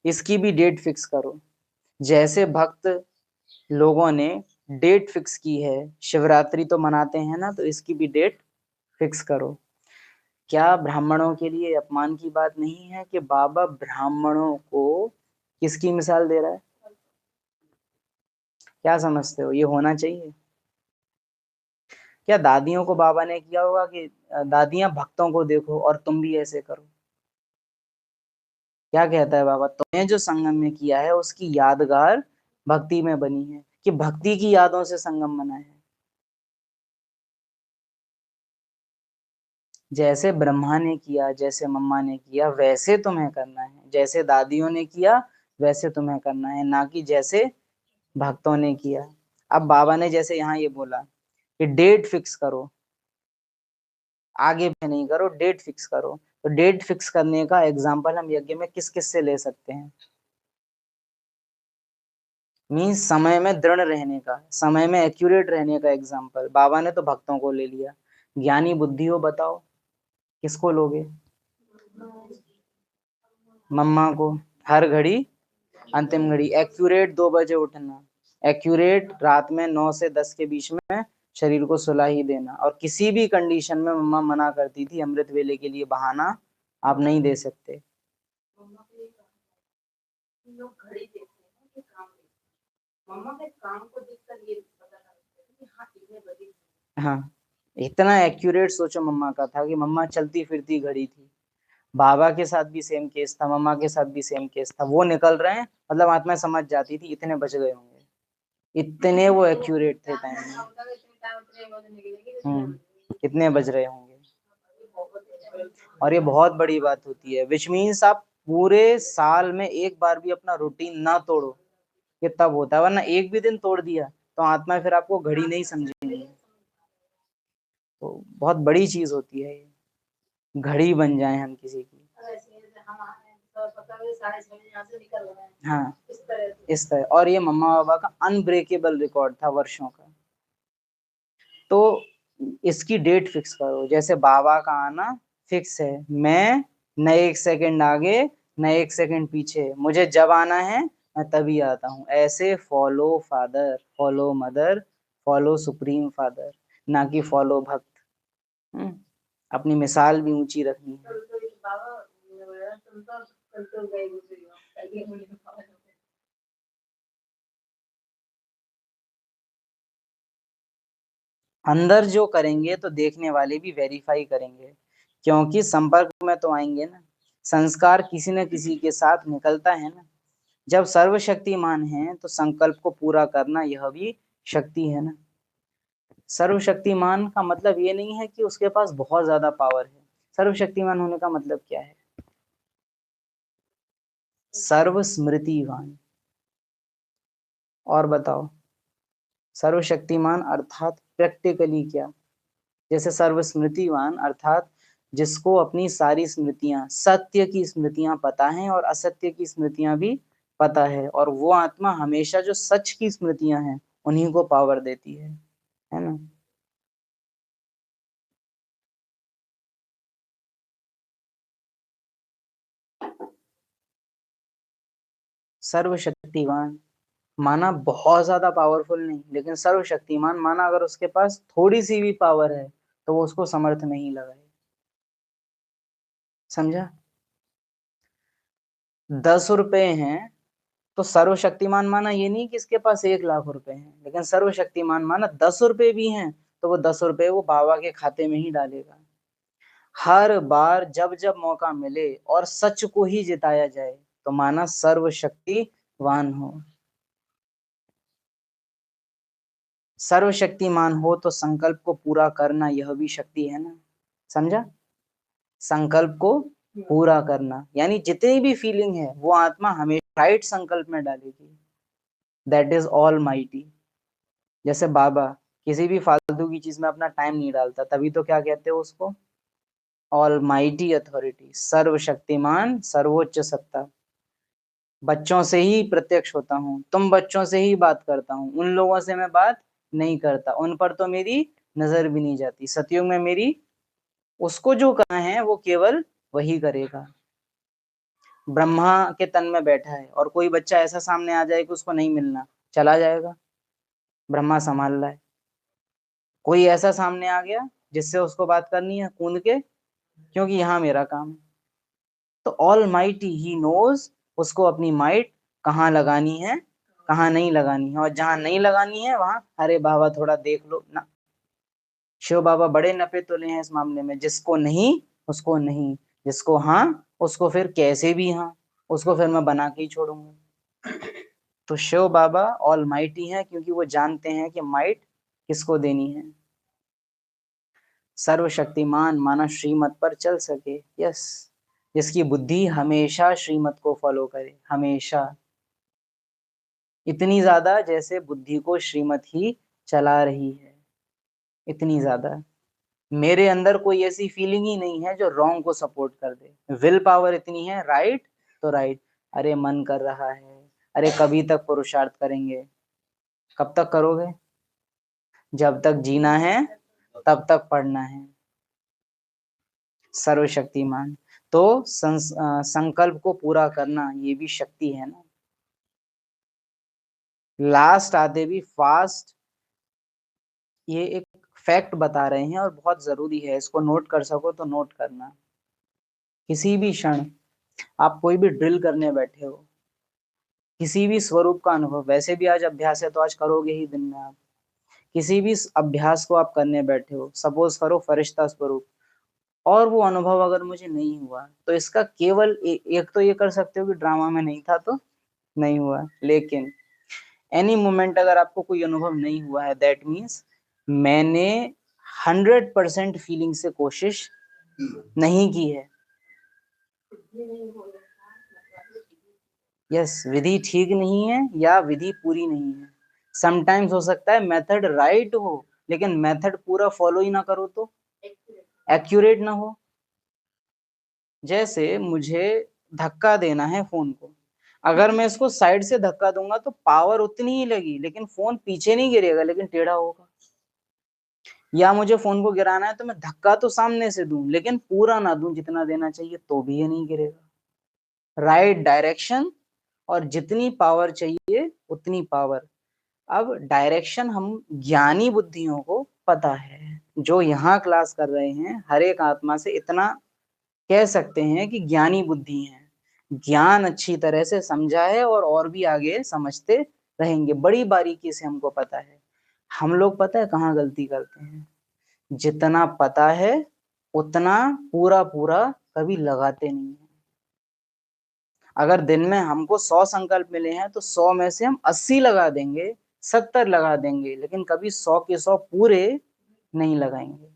इसकी भी डेट फिक्स करो। जैसे भक्त लोगों ने डेट फिक्स की है, शिवरात्रि तो मनाते हैं ना, तो इसकी भी डेट फिक्स करो। क्या ब्राह्मणों के लिए अपमान की बात नहीं है कि बाबा ब्राह्मणों को किसकी मिसाल दे रहा है? क्या समझते हो, ये होना चाहिए? क्या दादियों को बाबा ने किया होगा कि दादियां भक्तों को देखो और तुम भी ऐसे करो? क्या कहता है बाबा? तुमने जो संगम में किया है उसकी यादगार भक्ति में बनी है, कि भक्ति की यादों से संगम बना है। जैसे ब्रह्मा ने किया, जैसे मम्मा ने किया, वैसे तुम्हें करना है। जैसे दादियों ने किया वैसे तुम्हें करना है, ना कि जैसे भक्तों ने किया। अब बाबा ने जैसे यहाँ ये बोला कि डेट फिक्स करो, आगे भी नहीं करो, डेट फिक्स करो। तो डेट फिक्स करने का एग्जाम्पल हम यज्ञ में किस किस से ले सकते हैं? मीन्स समय में दृढ़ रहने का, समय में एक्यूरेट रहने का एग्जाम्पल बाबा ने तो भक्तों को ले लिया। ज्ञानी बुद्धि हो, बताओ किसको लोगे? मम्मा को। हर घड़ी अंतिम घड़ी, एक्यूरेट 2 बजे उठना, एक्यूरेट रात में 9 से 10 के बीच में शरीर को सुला ही देना। और किसी भी कंडीशन में मम्मा मना करती थी, अमृत वेले के लिए बहाना आप नहीं दे सकते। मम्मा को ये कहा, लोग घड़ी देखते हैं कि काम देखते हैं। मम्मा के काम को देखकर ये पता लगता है कि हाँ इतने बजे। हाँ, इतना एक्यूरेट सोचो मम्मा का था कि मम्मा चलती फिरती घड़ी थी। बाबा के साथ भी सेम केस था, मम्मा के साथ भी सेम केस था। वो निकल रहे हैं, मतलब आत्मा समझ जाती थी इतने बज गए होंगे, इतने वो एक्यूरेट थे टाइम में। कितने बज रहे होंगे। और ये बहुत बड़ी बात होती है, विच मीन्स आप पूरे साल में एक बार भी अपना रूटीन ना तोड़ो, ये तब होता है। वरना एक भी दिन तोड़ दिया तो आत्मा फिर आपको घड़ी नहीं समझेंगी। तो बहुत बड़ी चीज होती है ये, घड़ी बन जाए हम किसी की। हाँ, इस तरह। और ये मम्मा बाबा का अनब्रेकेबल रिकॉर्ड था वर्षों का। तो इसकी डेट फिक्स करो। जैसे बाबा का आना फिक्स है, मैं न 1 सेकंड आगे न 1 सेकंड पीछे, मुझे जब आना है मैं तभी आता हूँ। ऐसे follow father, follow mother, follow supreme father, ना कि फॉलो भक्त। अपनी मिसाल भी ऊंची रखनी है। अंदर जो करेंगे तो देखने वाले भी वेरीफाई करेंगे, क्योंकि संपर्क में तो आएंगे ना। संस्कार किसी न किसी के साथ निकलता है ना। जब सर्वशक्तिमान है तो संकल्प को पूरा करना यह भी शक्ति है ना। सर्वशक्तिमान का मतलब ये नहीं है कि उसके पास बहुत ज्यादा पावर है। सर्वशक्तिमान होने का मतलब क्या है? सर्वस्मृतिवान। और बताओ, सर्वशक्तिमान अर्थात प्रैक्टिकली क्या? जैसे सर्वस्मृतिवान अर्थात जिसको अपनी सारी स्मृतियां, सत्य की स्मृतियां पता हैं और असत्य की स्मृतियां भी पता है, और वो आत्मा हमेशा जो सच की स्मृतियां हैं उन्हीं को पावर देती है ना। सर्वशक्तिवान माना बहुत ज्यादा पावरफुल नहीं, लेकिन सर्वशक्तिमान माना अगर उसके पास थोड़ी सी भी पावर है तो वो उसको समर्थ नहीं लगाए। समझा? 10 रुपए हैं तो सर्वशक्तिमान माना ये नहीं कि इसके पास 1 लाख रुपए हैं, लेकिन सर्वशक्तिमान माना 10 रुपए भी हैं तो वो 10 रुपए वो बाबा के खाते में ही डालेगा। हर बार जब जब मौका मिले और सच को ही जिताया जाए तो माना सर्वशक्तिवान हो। सर्वशक्तिमान हो तो संकल्प को पूरा करना यह भी शक्ति है ना। समझा? संकल्प को पूरा करना यानी जितनी भी फीलिंग है वो आत्मा हमेशा राइट संकल्प में डालेगी। That is all mighty. जैसे बाबा किसी भी फालतू की चीज में अपना टाइम नहीं डालता, तभी तो क्या कहते हो उसको? ऑल माइटी अथॉरिटी, सर्वशक्तिमान, सर्वोच्च सत्ता। बच्चों से ही प्रत्यक्ष होता हूँ, तुम बच्चों से ही बात करता हूँ, उन लोगों से मैं बात नहीं करता, उन पर तो मेरी नजर भी नहीं जाती। सतयुग में मेरी उसको जो करना है वो केवल वही करेगा। ब्रह्मा के तन में बैठा है और कोई बच्चा ऐसा सामने आ जाए कि उसको नहीं मिलना, चला जाएगा, ब्रह्मा संभाल रहा है। कोई ऐसा सामने आ गया जिससे उसको बात करनी है, कूद के, क्योंकि यहाँ मेरा काम है। तो ऑल माइटी ही नोज उसको अपनी माइट कहाँ लगानी है, कहाँ नहीं लगानी है, और जहां नहीं लगानी है वहां अरे बाबा थोड़ा देख लो ना। शिव बाबा बड़े नपे तुले हैं इस मामले में। जिसको नहीं उसको नहीं, जिसको हाँ उसको फिर कैसे भी हाँ, उसको फिर मैं बना के ही छोड़ूंगा। तो शिव बाबा ऑल माइटी है क्योंकि वो जानते हैं कि माइट किसको देनी है। सर्वशक्तिमान माना श्रीमत पर चल सके। यस, जिसकी बुद्धि हमेशा श्रीमत को फॉलो करे, हमेशा, इतनी ज्यादा जैसे बुद्धि को श्रीमत ही चला रही है, इतनी ज्यादा। मेरे अंदर कोई ऐसी फीलिंग ही नहीं है जो रॉन्ग को सपोर्ट कर दे। विल पावर इतनी है, राइट तो राइट, अरे मन कर रहा है, अरे कभी तक पुरुषार्थ करेंगे, कब तक करोगे? जब तक जीना है तब तक पढ़ना है। सर्वशक्तिमान तो संकल्प को पूरा करना ये भी शक्ति है ना। लास्ट आते भी फास्ट, ये एक फैक्ट बता रहे हैं और बहुत जरूरी है, इसको नोट कर सको तो नोट करना। किसी भी क्षण आप कोई भी ड्रिल करने बैठे हो, किसी भी स्वरूप का अनुभव, वैसे भी आज अभ्यास है तो आज करोगे ही दिन में। आप किसी भी अभ्यास को आप करने बैठे हो, सपोज करो फरिश्ता स्वरूप, और वो अनुभव अगर मुझे नहीं हुआ तो इसका केवल एक तो ये कर सकते हो कि ड्रामा में नहीं था तो नहीं हुआ, लेकिन एनी मोमेंट अगर आपको कोई अनुभव नहीं हुआ है दैट मीन्स मैंने 100% फीलिंग से कोशिश नहीं की है। यस, विधि ठीक नहीं है या विधि पूरी नहीं है। समटाइम्स हो सकता है मेथड राइट हो लेकिन मेथड पूरा फॉलो ही ना करो तो एक्यूरेट ना हो। जैसे मुझे धक्का देना है फोन को, अगर मैं इसको साइड से धक्का दूंगा तो पावर उतनी ही लगी लेकिन फोन पीछे नहीं गिरेगा लेकिन टेढ़ा होगा। या मुझे फोन को गिराना है तो मैं धक्का तो सामने से दूं लेकिन पूरा ना दूं जितना देना चाहिए, तो भी ये नहीं गिरेगा। राइट डायरेक्शन और जितनी पावर चाहिए उतनी पावर। अब डायरेक्शन हम ज्ञानी बुद्धियों को पता है, जो यहाँ क्लास कर रहे हैं हर एक आत्मा से इतना कह सकते हैं कि ज्ञानी बुद्धि है, ज्ञान अच्छी तरह से समझा है और भी आगे समझते रहेंगे। बड़ी बारीकी से हमको पता है। हम लोग पता है कहाँ गलती करते हैं, जितना पता है उतना पूरा पूरा कभी लगाते नहीं है। अगर दिन में हमको 100 संकल्प मिले हैं तो 100 में से हम 80 लगा देंगे, 70 लगा देंगे, लेकिन कभी 100 के 100 पूरे नहीं लगाएंगे।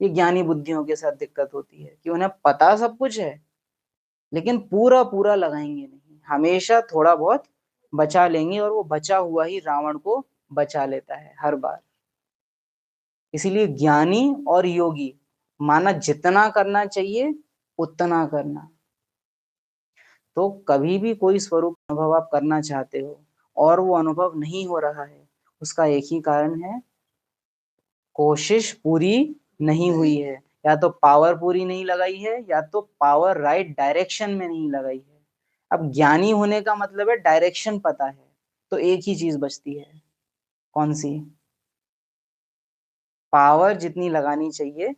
ये ज्ञानी बुद्धियों के साथ दिक्कत होती है कि उन्हें पता सब कुछ है लेकिन पूरा पूरा लगाएंगे नहीं, हमेशा थोड़ा बहुत बचा लेंगे और वो बचा हुआ ही रावण को बचा लेता है हर बार। इसीलिए ज्ञानी और योगी माना जितना करना चाहिए उतना करना। तो कभी भी कोई स्वरूप अनुभव आप करना चाहते हो और वो अनुभव नहीं हो रहा है, उसका एक ही कारण है, कोशिश पूरी नहीं हुई है। या तो पावर पूरी नहीं लगाई है या तो पावर राइट डायरेक्शन में नहीं लगाई है। अब ज्ञानी होने का मतलब है डायरेक्शन पता है, तो एक ही चीज बचती है, कौन सी? पावर जितनी लगानी चाहिए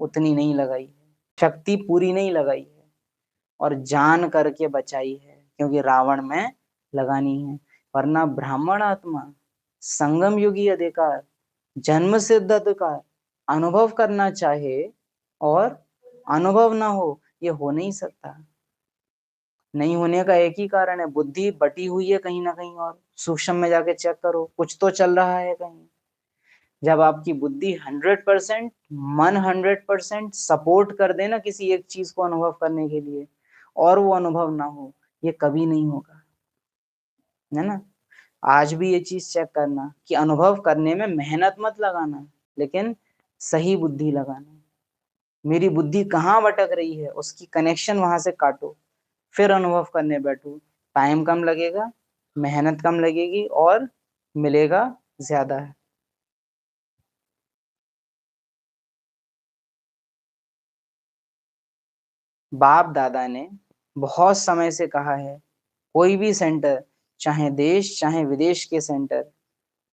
उतनी नहीं लगाई है, शक्ति पूरी नहीं लगाई है, और जान करके बचाई है, क्योंकि रावण में लगानी है। वरना ब्राह्मण आत्मा, संगम युगी अधिकार, जन्म सिद्ध अधिकार, अनुभव करना चाहे और अनुभव ना हो, ये हो नहीं सकता। नहीं होने का एक ही कारण है, बुद्धि बटी हुई है कहीं ना कहीं, और सूक्ष्म में जाके चेक करो, कुछ तो चल रहा है कहीं। जब आपकी बुद्धि 100%, मन 100% सपोर्ट कर दे ना किसी एक चीज को अनुभव करने के लिए, और वो अनुभव ना हो, ये कभी नहीं होगा, है ना। आज भी ये चीज चेक करना कि अनुभव करने में मेहनत मत लगाना, लेकिन सही बुद्धि लगाना। मेरी बुद्धि कहाँ भटक रही है, उसकी कनेक्शन वहां से काटो, फिर अनुभव करने बैठो। टाइम कम लगेगा, मेहनत कम लगेगी, और मिलेगा ज्यादा है। बाप दादा ने बहुत समय से कहा है, कोई भी सेंटर, चाहे देश चाहे विदेश के सेंटर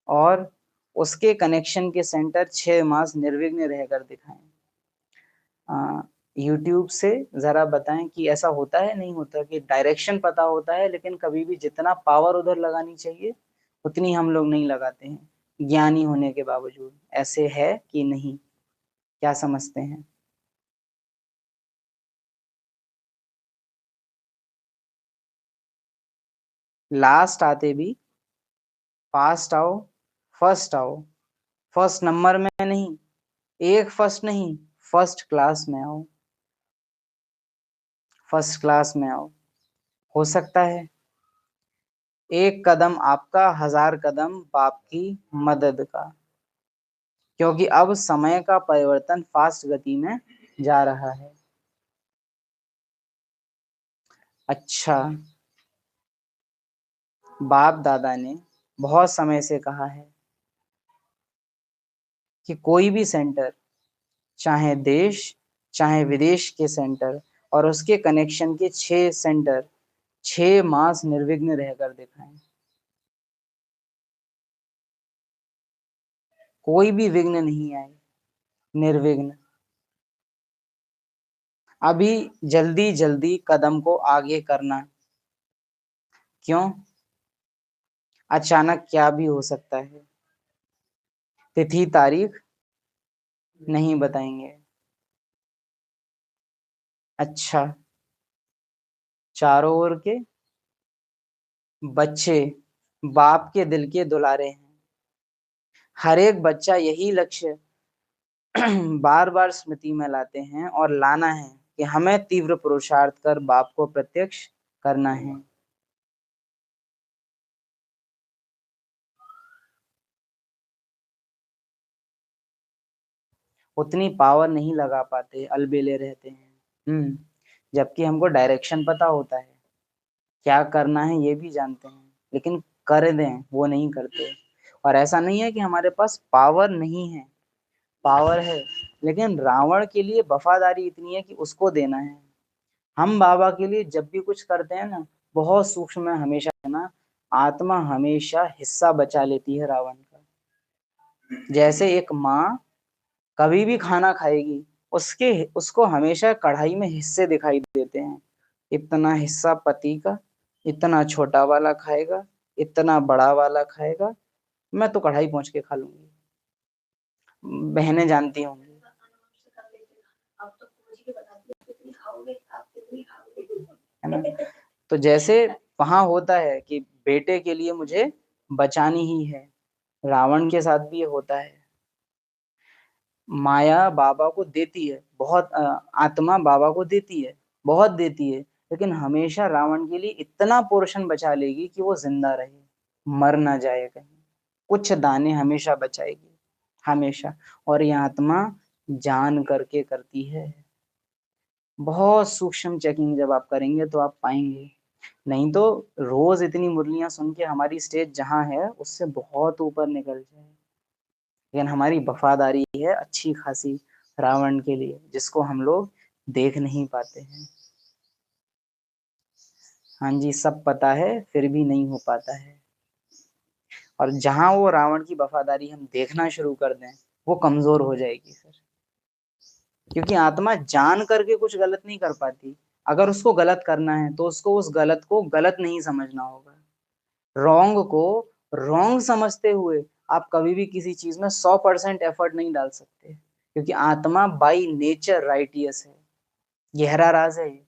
और उसके कनेक्शन के सेंटर 6 मास निर्विघ्न रहकर दिखाएं। यूट्यूब से जरा बताएं कि ऐसा होता है नहीं होता, कि डायरेक्शन पता होता है लेकिन कभी भी जितना पावर उधर लगानी चाहिए उतनी हम लोग नहीं लगाते हैं, ज्ञानी होने के बावजूद। ऐसे है कि नहीं, क्या समझते हैं? लास्ट आते भी फास्ट आओ, फर्स्ट आओ, फर्स्ट नंबर में नहीं, एक फर्स्ट नहीं, फर्स्ट क्लास में आओ, फर्स्ट क्लास में आओ। हो सकता है एक कदम आपका, 1000 कदम बाप की मदद का, क्योंकि अब समय का परिवर्तन फास्ट गति में जा रहा है। अच्छा, बाप दादा ने बहुत समय से कहा है कि कोई भी सेंटर, चाहे देश चाहे विदेश के सेंटर और उसके कनेक्शन के 6 सेंटर 6 मास निर्विघ्न रहकर दिखाएं। कोई भी विघ्न नहीं आए, निर्विघ्न। अभी जल्दी जल्दी कदम को आगे करना, क्यों? अचानक क्या भी हो सकता है, तिथि तारीख नहीं बताएंगे। अच्छा, चारों ओर के बच्चे बाप के दिल के दुलारे हैं। हर एक बच्चा यही लक्ष्य बार बार स्मृति में लाते हैं और लाना है कि हमें तीव्र पुरुषार्थ कर बाप को प्रत्यक्ष करना है। उतनी पावर नहीं लगा पाते, अलबेले रहते हैं। जबकि हमको डायरेक्शन पता होता है, क्या करना है ये भी जानते हैं, लेकिन कर दें वो नहीं करते। और ऐसा नहीं है कि हमारे पास पावर नहीं है, पावर है, लेकिन रावण के लिए वफादारी इतनी है कि उसको देना है। हम बाबा के लिए जब भी कुछ करते हैं ना, बहुत सूक्ष्म में हमेशा है ना, आत्मा हमेशा हिस्सा बचा लेती है रावण का। जैसे एक माँ कभी भी खाना खाएगी, उसको हमेशा कढ़ाई में हिस्से दिखाई देते हैं, इतना हिस्सा पति का, इतना छोटा वाला खाएगा, इतना बड़ा वाला खाएगा, मैं तो कढ़ाई पहुंच के खा लूंगी। बहनें जानती होंगी, है ना। तो जैसे वहां होता है कि बेटे के लिए मुझे बचानी ही है, रावण के साथ भी ये होता है। माया बाबा को देती है बहुत, आत्मा बाबा को देती है, बहुत देती है, लेकिन हमेशा रावण के लिए इतना पोर्शन बचा लेगी कि वो जिंदा रहे, मर ना जाए कहीं। कुछ दाने हमेशा बचाएगी, हमेशा। और ये आत्मा जान करके करती है। बहुत सूक्ष्म चेकिंग जब आप करेंगे तो आप पाएंगे, नहीं तो रोज इतनी मुरलियां सुन के हमारी स्टेज जहां है उससे बहुत ऊपर निकल जाए। लेकिन हमारी वफादारी है अच्छी खासी रावण के लिए, जिसको हम लोग देख नहीं पाते हैं। हाँ जी, सब पता है फिर भी नहीं हो पाता है। और जहां वो रावण की वफादारी हम देखना शुरू कर दें, वो कमजोर हो जाएगी फिर। क्योंकि आत्मा जान करके कुछ गलत नहीं कर पाती। अगर उसको गलत करना है तो उसको उस गलत को गलत नहीं समझना होगा। रॉन्ग को रॉन्ग समझते हुए आप कभी भी किसी चीज में 100% एफर्ट नहीं डाल सकते, क्योंकि आत्मा बाई नेचर राइटियस है। गहरा राज है ये।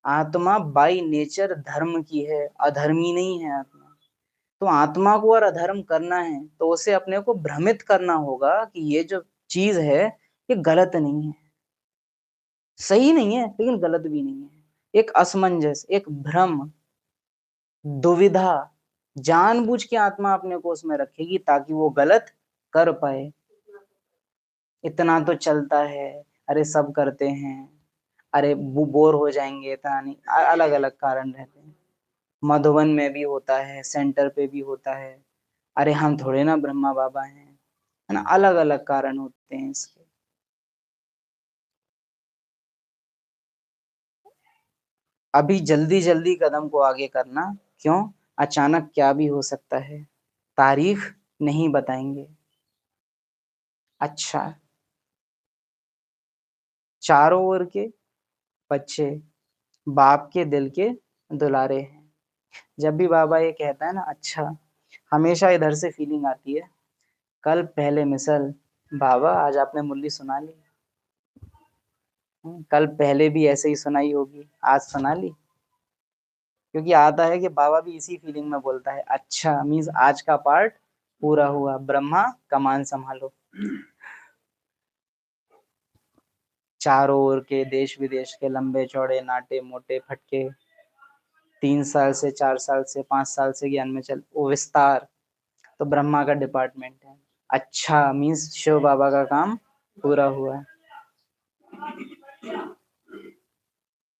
आत्मा बाई नेचर धर्म की है, अधर्मी नहीं है आत्मा। तो आत्मा को अगर अधर्म करना है तो उसे अपने को भ्रमित करना होगा कि ये जो चीज है ये गलत नहीं है, सही नहीं है लेकिन गलत भी नहीं है। एक असमंजस, एक भ्रम, दुविधा जानबूझ के आत्मा अपने को उसमें रखेगी ताकि वो गलत कर पाए। इतना तो चलता है, अरे सब करते हैं, अरे बोर हो जाएंगे, इतना नहीं। अलग अलग कारण रहते हैं। मधुबन में भी होता है, सेंटर पे भी होता है, अरे हम थोड़े ना ब्रह्मा बाबा हैं, है ना। अलग अलग कारण होते हैं इसके। अभी जल्दी जल्दी कदम को आगे करना क्यों? अचानक क्या भी हो सकता है, तारीख नहीं बताएंगे। अच्छा, चारों ओर के बच्चे बाप के दिल के दुलारे हैं। जब भी बाबा ये कहता है ना, अच्छा, हमेशा इधर से फीलिंग आती है, कल पहले मिसल, बाबा आज आपने मुरली सुना ली, कल पहले भी ऐसे ही सुनाई होगी, आज सुना ली। क्योंकि आता है कि बाबा भी इसी फीलिंग में बोलता है, अच्छा मीन्स आज का पार्ट पूरा हुआ, ब्रह्मा कमान संभालो। चारों ओर के देश विदेश के लंबे चौड़े नाटे मोटे फटके 3 साल से 4 साल से 5 साल से ज्ञान में चल वो विस्तार तो ब्रह्मा का डिपार्टमेंट है। अच्छा मीन्स शिव बाबा का काम पूरा हुआ।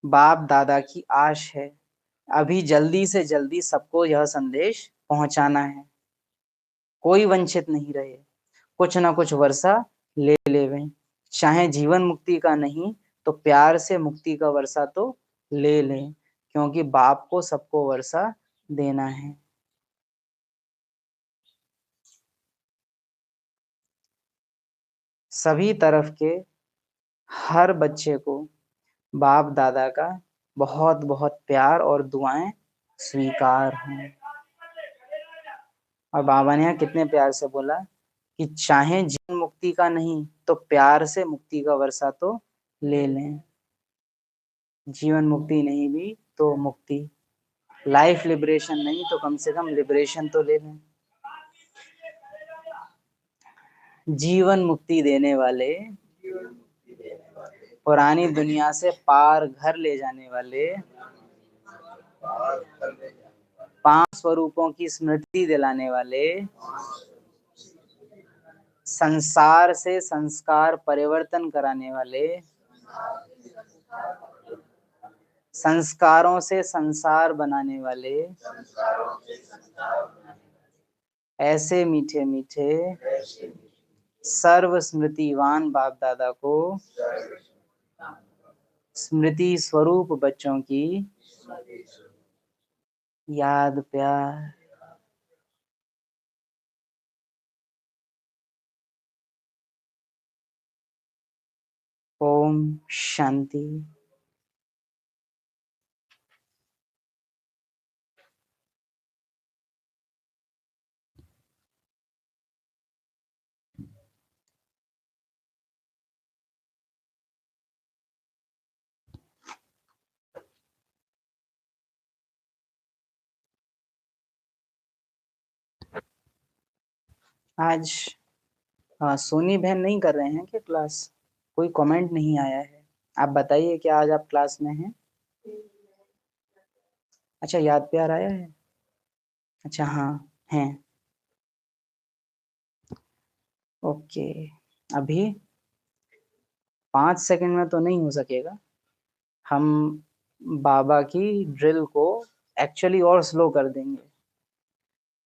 बाप दादा की आश है अभी जल्दी से जल्दी सबको यह संदेश पहुंचाना है, कोई वंचित नहीं रहे, कुछ ना कुछ वर्षा ले लेवे, चाहे जीवन मुक्ति का नहीं तो प्यार से मुक्ति का वर्षा तो ले लें, क्योंकि बाप को सबको वर्षा देना है। सभी तरफ के हर बच्चे को बाप दादा का बहुत बहुत प्यार और दुआएं स्वीकार हों। और बाबा ने यहाँ कितने प्यार से बोला कि चाहे जीवन मुक्ति का नहीं तो प्यार से मुक्ति का वर्षा तो ले लें। जीवन मुक्ति नहीं भी तो मुक्ति, लाइफ लिबरेशन नहीं तो कम से कम लिबरेशन तो ले लें। जीवन मुक्ति देने वाले, पुरानी दुनिया से पार घर ले जाने वाले, 5 स्वरूपों की स्मृति दिलाने वाले, संसार से संस्कार परिवर्तन कराने वाले, संस्कारों से संसार बनाने वाले, ऐसे मीठे मीठे सर्व स्मृतिवान बाप दादा को स्मृति स्वरूप बच्चों की याद प्यार। ओम शांति। आज सोनी बहन नहीं कर रहे हैं क्या क्लास? कोई कमेंट नहीं आया है। आप बताइए क्या आज आप क्लास में हैं? अच्छा, याद प्यार आया है। अच्छा हाँ हैं। ओके, अभी 5 सेकंड में तो नहीं हो सकेगा। हम बाबा की ड्रिल को एक्चुअली और स्लो कर देंगे,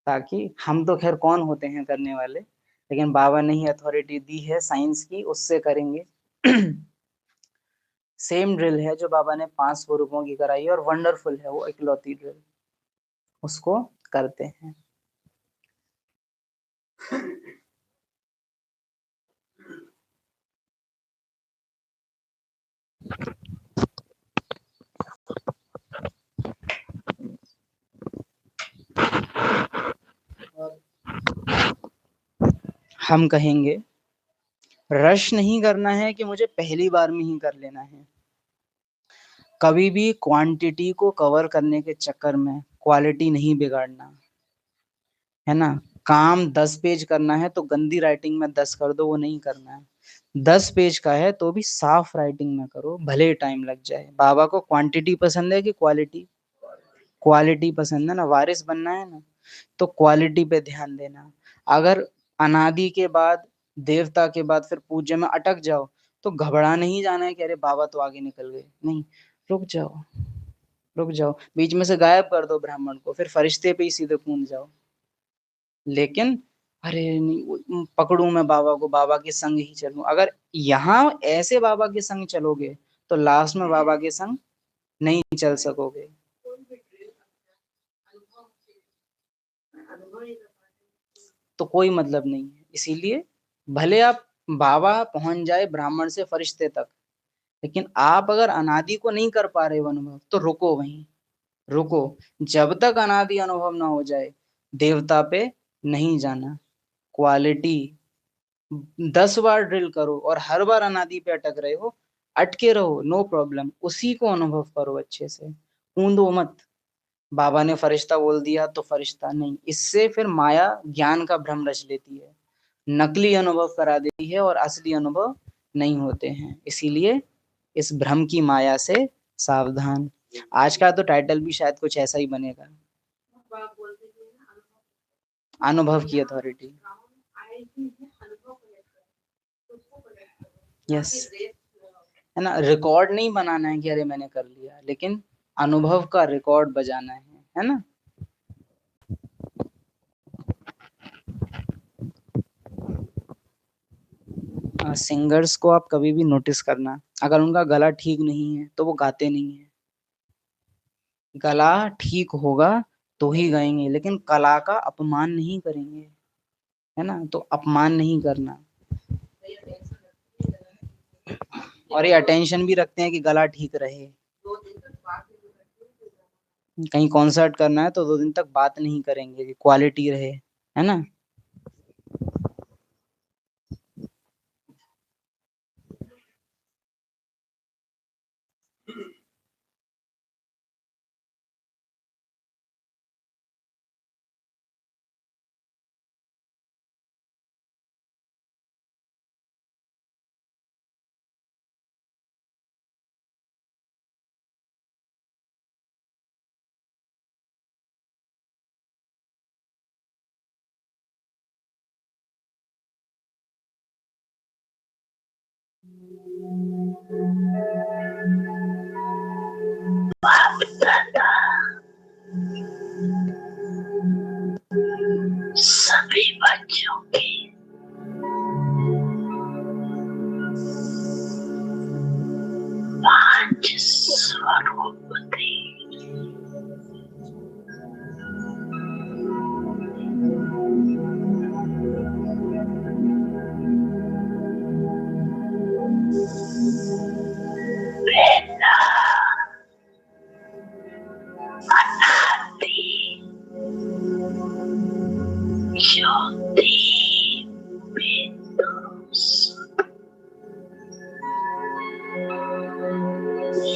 ताकि हम तो खैर कौन होते हैं करने वाले, लेकिन बाबा ने ही अथॉरिटी दी है साइंस की, उससे करेंगे। सेम ड्रिल है जो बाबा ने 500 रुपयों की कराई है और वंडरफुल है वो इकलौती ड्रिल, उसको करते हैं। हम कहेंगे रश नहीं करना है कि मुझे पहली बार में ही कर लेना है। कभी भी क्वांटिटी को कवर करने के चक्कर में क्वालिटी नहीं बिगाड़ना है ना। काम 10 पेज करना है तो गंदी राइटिंग में 10 कर दो, वो नहीं करना है। 10 पेज का है तो भी साफ राइटिंग में करो, भले टाइम लग जाए। बाबा को क्वांटिटी पसंद है कि क्वालिटी? क्वालिटी पसंद है ना, वारिस बनना है ना, तो क्वालिटी पे ध्यान देना। अगर अनादि के बाद, देवता के बाद फिर पूज्य में अटक जाओ तो घबरा नहीं जाना है कि अरे बाबा तो आगे निकल गए, नहीं, रुक जाओ, रुक जाओ, बीच में से गायब कर दो ब्राह्मण को, फिर फरिश्ते पे ही सीधे कूद जाओ। लेकिन अरे नहीं पकड़ूं मैं बाबा को, बाबा के संग ही चलूं, अगर यहाँ ऐसे बाबा के संग चलोगे तो लास्ट में बाबा के संग नहीं चल सकोगे। तो कोई मतलब नहीं है। इसीलिए भले आप बाबा पहुंच जाए ब्राह्मण से फरिश्ते तक, लेकिन आप अगर अनादि को नहीं कर पा रहे हो अनुभव, तो रुको वहीं, रुको, जब तक अनादि अनुभव ना हो जाए देवता पे नहीं जाना। क्वालिटी 10 बार ड्रिल करो और हर बार अनादि पे अटक रहे हो, अटके रहो, नो प्रॉब्लम, उसी को अनुभव करो अच्छे से, ऊंदो मत। बाबा ने फरिश्ता बोल दिया तो फरिश्ता नहीं, इससे फिर माया ज्ञान का भ्रम रच लेती है, नकली अनुभव करा देती है और असली अनुभव नहीं होते हैं। इसीलिए इस भ्रम की माया से सावधान। आज का तो टाइटल भी शायद कुछ ऐसा ही बनेगा, अनुभव की अथॉरिटी। यस, है ना, रिकॉर्ड नहीं बनाना है कि अरे मैंने कर लिया, लेकिन अनुभव का रिकॉर्ड बजाना है ना। सिंगर्स को आप कभी भी नोटिस करना, अगर उनका गला ठीक नहीं है तो वो गाते नहीं है। गला ठीक होगा तो ही गाएंगे, लेकिन कला का अपमान नहीं करेंगे, है ना, तो अपमान नहीं करना। और ये अटेंशन भी रखते हैं कि गला ठीक रहे। कहीं कॉन्सर्ट करना है तो 2 दिन तक बात नहीं करेंगे कि क्वालिटी रहे, है ना। सभी बच्चों की पांच स्वरूप थी। पहला अनादि ज्योति बिंदु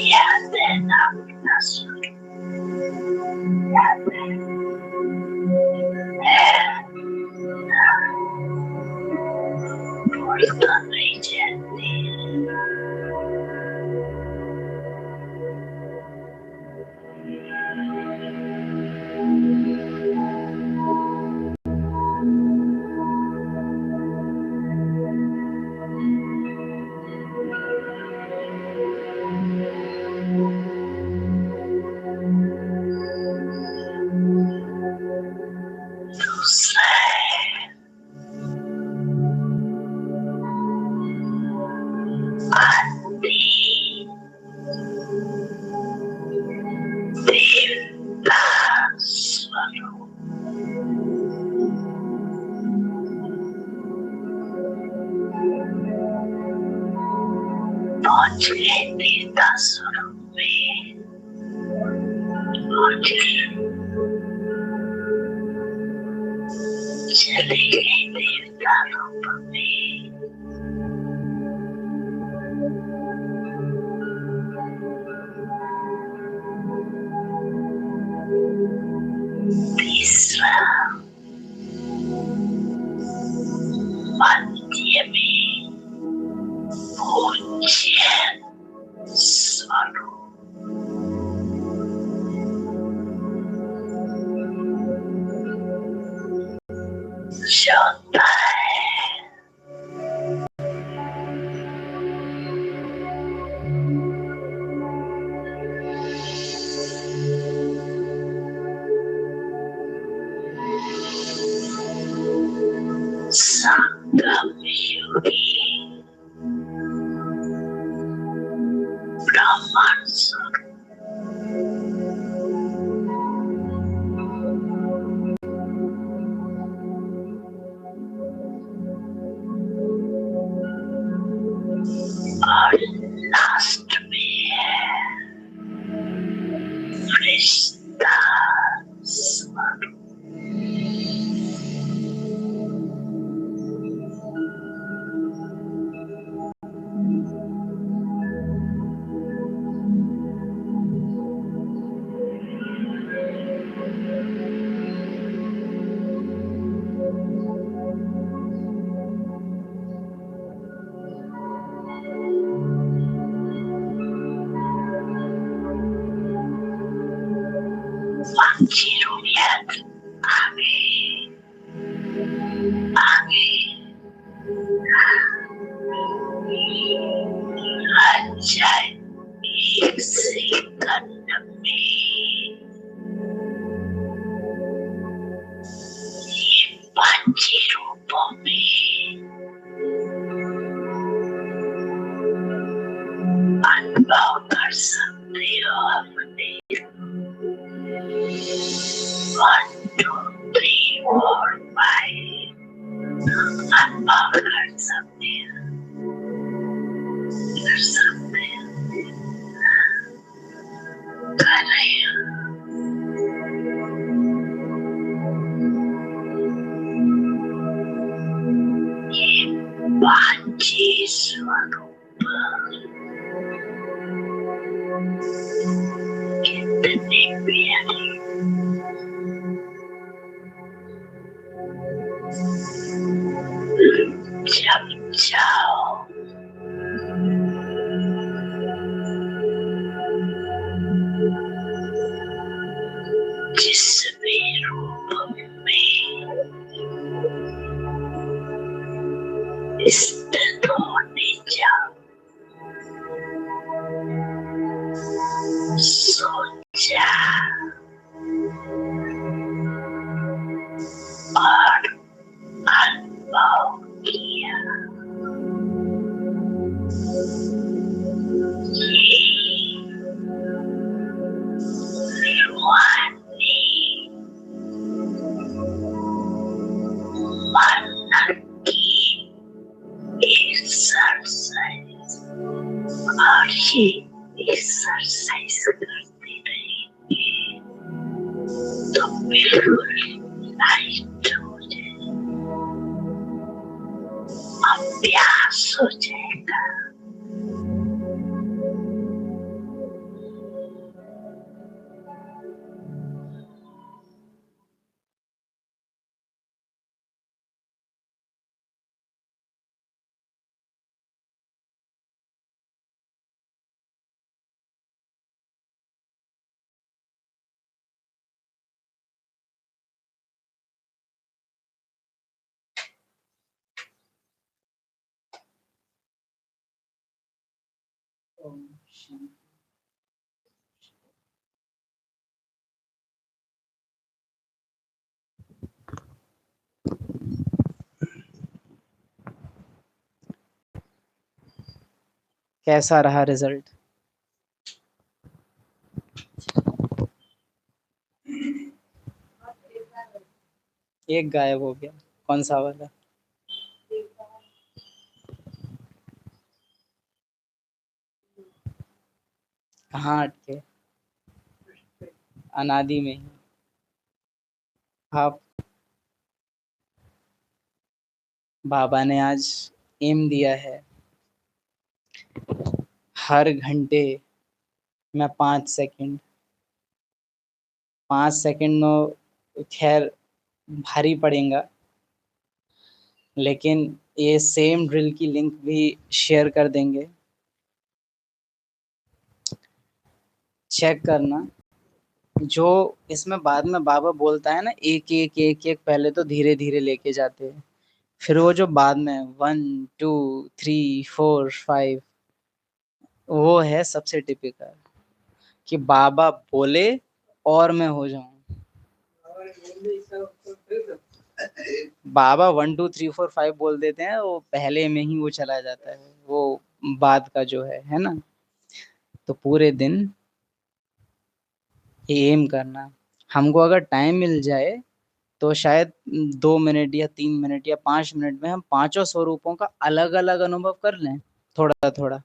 याद है ना अपना स्वरूप, याद है भूल तो नहीं जाती। देवता स्वरूप में और चले गए देवता रूप में। तीसरा मध्य में पूज्य स्वरूप। होता है संगम योगी ब्राह्मण स्वरूप। और लास्ट में है फरिश्ता स्वरूप। Rumiat Ajay एक सेकंड में ये पंच रूपों में अनुभव कर सकते हो अपने 1 2 3 4 5 अनुभव कर सकते हैं कर रहे हैं। ये पांची स्वरूप कितने प्यारे। जब जाओ जिस भी रूप में स्थित होने जाओ सोचा और अनुभव किया ये रूहानी मन की एक्सरसाइज और ये एक्सरसाइज करते रहेंगे तो बिल्कुल लाइट हो जाए, अभ्यास हो जाएगा। ओम शांति। कैसा रहा रिजल्ट? एक गायब हो गया, कौन सा वाला? कहाँ अटके, अनादि में ही। आप बाबा ने आज एम दिया है, हर घंटे में 5 सेकंड, 5 सेकंड में खैर भारी पड़ेगा, लेकिन ये सेम ड्रिल की लिंक भी शेयर कर देंगे, चेक करना। जो इसमें बाद में बाबा बोलता है ना, एक एक एक एक, पहले तो धीरे धीरे लेके जाते हैं, फिर वो जो बाद में 1 2 3 4 5, वो है सबसे टिपिकल कि बाबा बोले और मैं हो जाऊं। बाबा 1 2 3 4 5 बोल देते हैं, वो पहले में ही वो चला जाता है, वो बाद का जो है ना। तो पूरे दिन एम करना। हमको अगर टाइम मिल जाए तो शायद 2 मिनट या 3 मिनट या 5 मिनट में हम पांचों स्वरूपों का अलग अलग अनुभव कर लें, थोड़ा थोड़ा,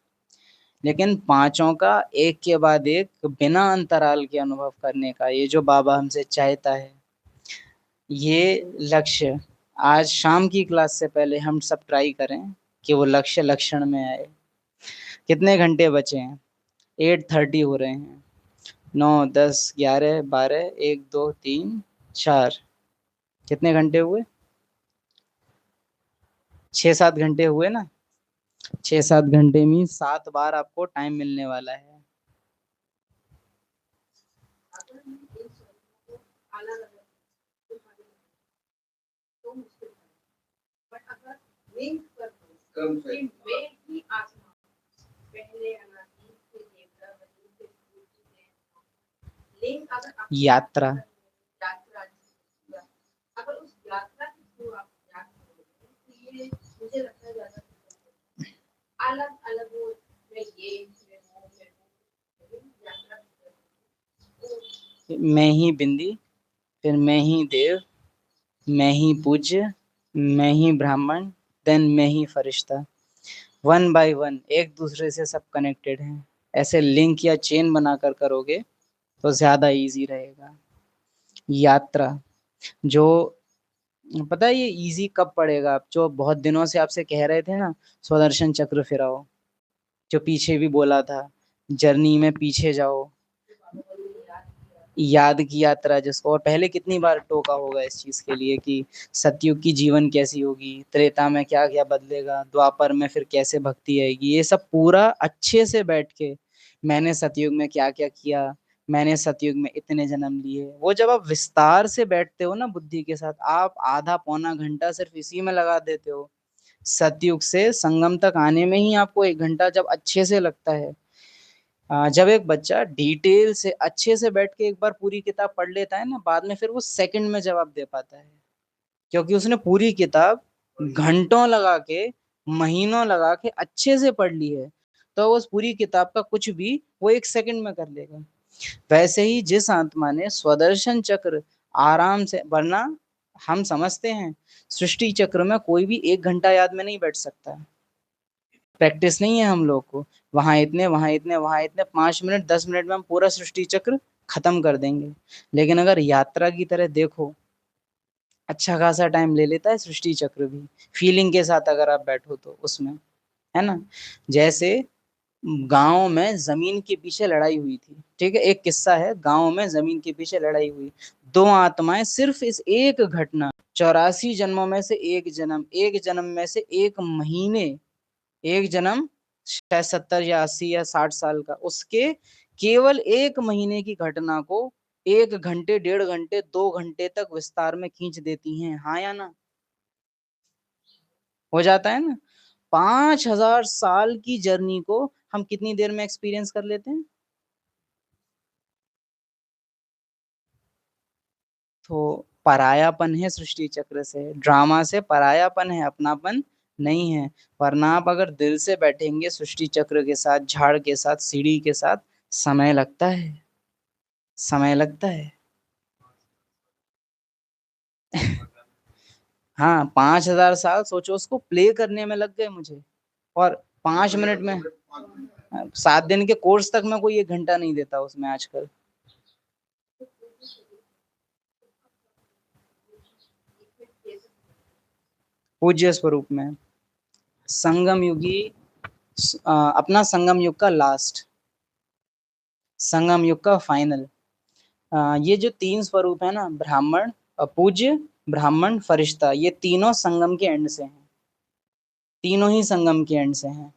लेकिन पांचों का एक के बाद एक बिना अंतराल के अनुभव करने का, ये जो बाबा हमसे चाहता है, ये लक्ष्य आज शाम की क्लास से पहले हम सब ट्राई करें कि वो लक्ष्य लक्षण में आए। कितने घंटे बचे हैं? 8:30 हो रहे हैं। 9 10 11 12 1 2 3 4, कितने घंटे हुए? 6-7 घंटे हुए ना। 6-7 घंटे में 7 बार आपको टाइम मिलने वाला है। अगर हम इन स्वरूपों को अलग अलग तो मुश्किल है, बट अगर लिंक कर दो कम कि मैं ही आत्मा, पहले अनादि से देवता बनी से लिंक, अगर आप यात्रा यात्रा, अगर उस यात्रा के थ्रू आप याद करोगे तो ये मुझे लगता है ज्यादा अलग अलग वो, मैं ये मैं वो यात्रा, मैं ही बिंदी, फिर मैं ही देव, मैं ही पूज्य, मैं ही ब्राह्मण, देन मैं ही फरिश्ता। 1 बाय 1 एक दूसरे से सब कनेक्टेड हैं। ऐसे लिंक या चेन बनाकर करोगे तो ज्यादा इजी रहेगा। यात्रा, जो पता है ये इजी कब पड़ेगा? आप जो बहुत दिनों से आपसे कह रहे थे ना, स्वदर्शन चक्र फिराओ, जो पीछे भी बोला था, जर्नी में पीछे जाओ, याद की यात्रा जिसको, और पहले कितनी बार टोका होगा इस चीज के लिए कि सतयुग की जीवन कैसी होगी, त्रेता में क्या क्या बदलेगा, द्वापर में फिर कैसे भक्ति आएगी, ये सब पूरा अच्छे से बैठ के, मैंने सतयुग में क्या क्या किया, मैंने सतयुग में इतने जन्म लिए, वो जब आप विस्तार से बैठते हो ना बुद्धि के साथ, आप आधा पौना घंटा सिर्फ इसी में लगा देते हो। सतयुग से संगम तक आने में ही आपको 1 घंटा जब अच्छे से लगता है। जब एक बच्चा डिटेल से अच्छे से बैठ के एक बार पूरी किताब पढ़ लेता है ना, बाद में फिर वो सेकंड में जवाब दे पाता है, क्योंकि उसने पूरी किताब घंटों लगा के, महीनों लगा के अच्छे से पढ़ ली है, तो उस पूरी किताब का कुछ भी वो 1 सेकंड में कर लेगा। वैसे ही जिस आत्मा ने स्वदर्शन चक्र आराम से, वरना हम समझते हैं सृष्टि चक्र में कोई भी 1 घंटा याद में नहीं बैठ सकता, प्रैक्टिस नहीं है हम लोग को, वहां इतने वहां इतने वहां इतने, 5 मिनट 10 मिनट में हम पूरा सृष्टि चक्र खत्म कर देंगे। लेकिन अगर यात्रा की तरह देखो, अच्छा खासा टाइम ले लेता है सृष्टि चक्र भी, फीलिंग के साथ अगर आप बैठो तो उसमें, है ना। जैसे गांव में जमीन के पीछे लड़ाई हुई थी, ठीक है, एक किस्सा है, गांव में जमीन के पीछे लड़ाई हुई, दो आत्माएं सिर्फ इस एक घटना, 84 जन्मों में से एक जन्म में से एक महीने, एक जन्म शायद 70 या 80 या 60 साल का, उसके केवल एक महीने की घटना को 1 घंटे 1.5 घंटे 2 घंटे तक विस्तार में खींच देती हैं, हाँ या ना? हो जाता है ना। 5000 साल की जर्नी को हम कितनी देर में एक्सपीरियंस कर लेते हैं? तो परायापन है सृष्टि चक्र से, ड्रामा से परायापन है, अपनापन नहीं है। वरना आप अगर दिल से बैठेंगे सृष्टि चक्र के साथ, झाड़ के साथ, सीढ़ी के साथ, समय लगता है, समय लगता है। हाँ, 5000 साल सोचो, उसको प्ले करने में लग गए मुझे, और 5 मिनट में 7 दिन के कोर्स तक मैं कोई 1 घंटा नहीं देता उसमें आजकल। पूज्य स्वरूप में संगम युगी, अपना संगम युग का लास्ट, संगम युग का फाइनल, ये जो 3 स्वरूप है ना, ब्राह्मण, पूज्य, ब्राह्मण, फरिश्ता, ये तीनों संगम के एंड से हैं, तीनों ही संगम के एंड से हैं।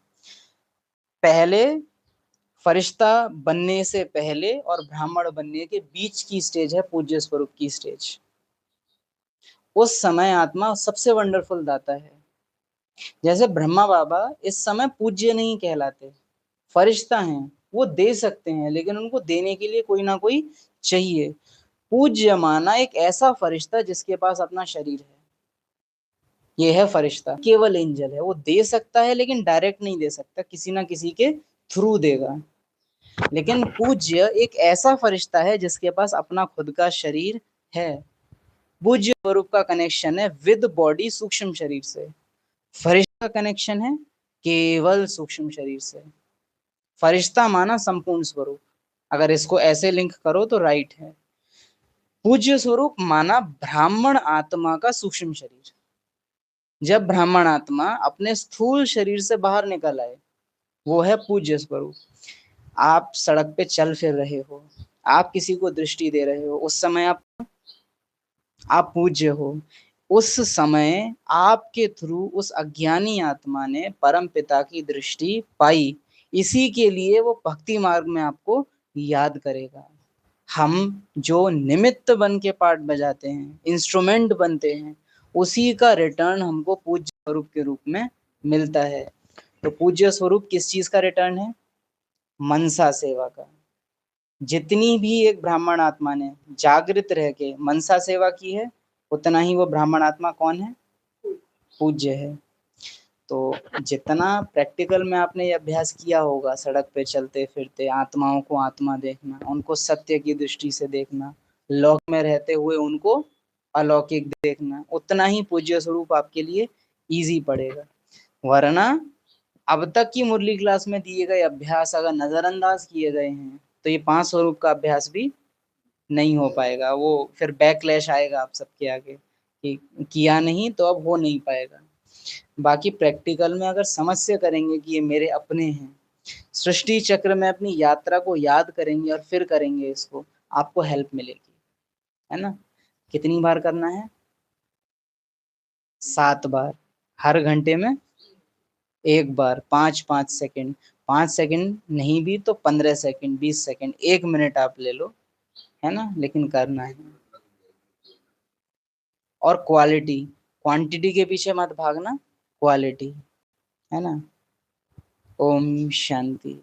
पहले फरिश्ता बनने से पहले और ब्राह्मण बनने के बीच की स्टेज है पूज्य स्वरूप की स्टेज। उस समय आत्मा सबसे वंडरफुल दाता है। जैसे ब्रह्मा बाबा इस समय पूज्य नहीं कहलाते, फरिश्ता हैं, वो दे सकते हैं, लेकिन उनको देने के लिए कोई ना कोई चाहिए। पूज्य माना एक ऐसा फरिश्ता जिसके पास अपना शरीर है, ये है फरिश्ता। केवल एंजल है, वो दे सकता है लेकिन डायरेक्ट नहीं दे सकता, किसी ना किसी के थ्रू देगा। लेकिन पूज्य एक ऐसा फरिश्ता है जिसके पास अपना खुद का शरीर है। पूज्य स्वरूप का कनेक्शन है विद बॉडी, सूक्ष्म शरीर से। फरिश्ता का कनेक्शन है केवल सूक्ष्म शरीर से। फरिश्ता माना संपूर्ण स्वरूप, अगर इसको ऐसे लिंक करो तो राइट है। पूज्य स्वरूप माना ब्राह्मण आत्मा का सूक्ष्म शरीर। जब ब्राह्मण आत्मा अपने स्थूल शरीर से बाहर निकल आए, वो है पूज्य स्वरूप। आप सड़क पे चल फिर रहे हो, आप किसी को दृष्टि दे रहे हो, उस समय आप पूज्य हो। उस समय आपके थ्रू उस अज्ञानी आत्मा ने परम पिता की दृष्टि पाई, इसी के लिए वो भक्ति मार्ग में आपको याद करेगा। हम जो निमित्त बन के पार्ट बजाते हैं, इंस्ट्रूमेंट बनते हैं, उसी का रिटर्न हमको पूज्य स्वरूप के रूप में मिलता है। तो पूज्य स्वरूप किस चीज का रिटर्न है? मनसा सेवा का। जितनी भी एक ब्राह्मण आत्मा ने जागृत रह के मनसा सेवा की है, उतना ही वो ब्राह्मण आत्मा कौन है? पूज्य है। तो जितना प्रैक्टिकल में आपने ये अभ्यास किया होगा, सड़क पे चलते फिरते आत्माओं को आत्मा देखना, उनको सत्य की दृष्टि से देखना, लौक में रहते हुए उनको अलौकिक देखना, उतना ही पूज्य स्वरूप आपके लिए इजी पड़ेगा। वरना अब तक की मुरली क्लास में दिए गए अभ्यास अगर नजरअंदाज किए गए हैं तो ये 5 स्वरूप का अभ्यास भी नहीं हो पाएगा। वो फिर बैकलैश आएगा आप सबके आगे कि किया नहीं तो अब हो नहीं पाएगा। बाकी प्रैक्टिकल में अगर समझ से करेंगे कि ये मेरे अपने हैं, सृष्टि चक्र में अपनी यात्रा को याद करेंगे और फिर करेंगे इसको, आपको हेल्प मिलेगी, है ना। कितनी बार करना है? 7 बार, हर घंटे में 1 बार, 5-5 सेकंड। 5 सेकंड नहीं भी तो 15 सेकंड, 20 सेकंड, 1 मिनट आप ले लो, है ना, लेकिन करना है। और क्वालिटी, क्वांटिटी के पीछे मत भागना, क्वालिटी, है ना। ओम शांति।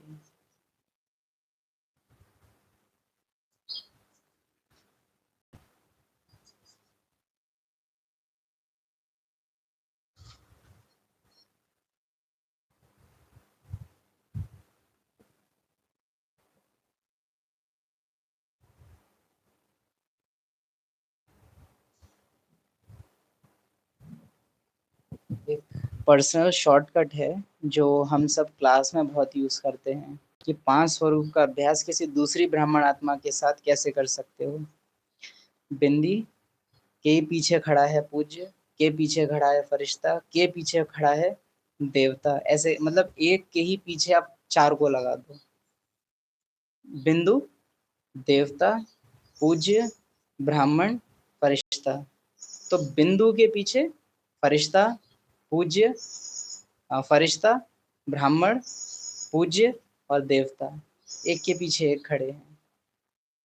एक पर्सनल शॉर्टकट है जो हम सब क्लास में बहुत यूज करते हैं कि 5 स्वरूप का अभ्यास किसी दूसरी ब्राह्मण आत्मा के साथ कैसे कर सकते हो। बिंदी के पीछे खड़ा है पूज्य, के पीछे खड़ा है फरिश्ता, के पीछे खड़ा है देवता, ऐसे मतलब एक के ही पीछे आप 4 को लगा दो। बिंदु, देवता, पूज्य, ब्राह्मण, फरिश्ता। तो बिंदु के पीछे फरिश्ता, पूज्य, फरिश्ता, ब्राह्मण, पूज्य और देवता, एक के पीछे एक खड़े हैं।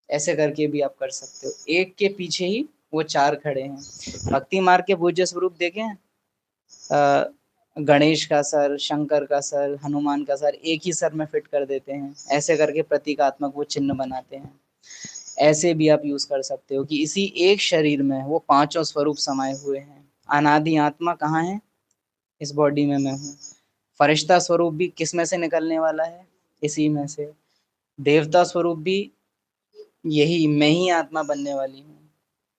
ऐसे करके भी आप कर सकते हो, एक के पीछे ही वो 4 खड़े हैं। भक्ति मार्ग के पूज्य स्वरूप देखें, गणेश का सर, शंकर का सर, हनुमान का सर एक ही सर में फिट कर देते हैं, ऐसे करके प्रतीकात्मक वो चिन्ह बनाते हैं। ऐसे भी आप यूज कर सकते हो कि इसी एक शरीर में वो 5 स्वरूप समाये हुए हैं। अनादि आत्मा कहाँ है? इस बॉडी में मैं हूँ। फरिश्ता स्वरूप भी किस में से निकलने वाला है? इसी में से। देवता स्वरूप भी यही, मैं ही आत्मा बनने वाली हूँ,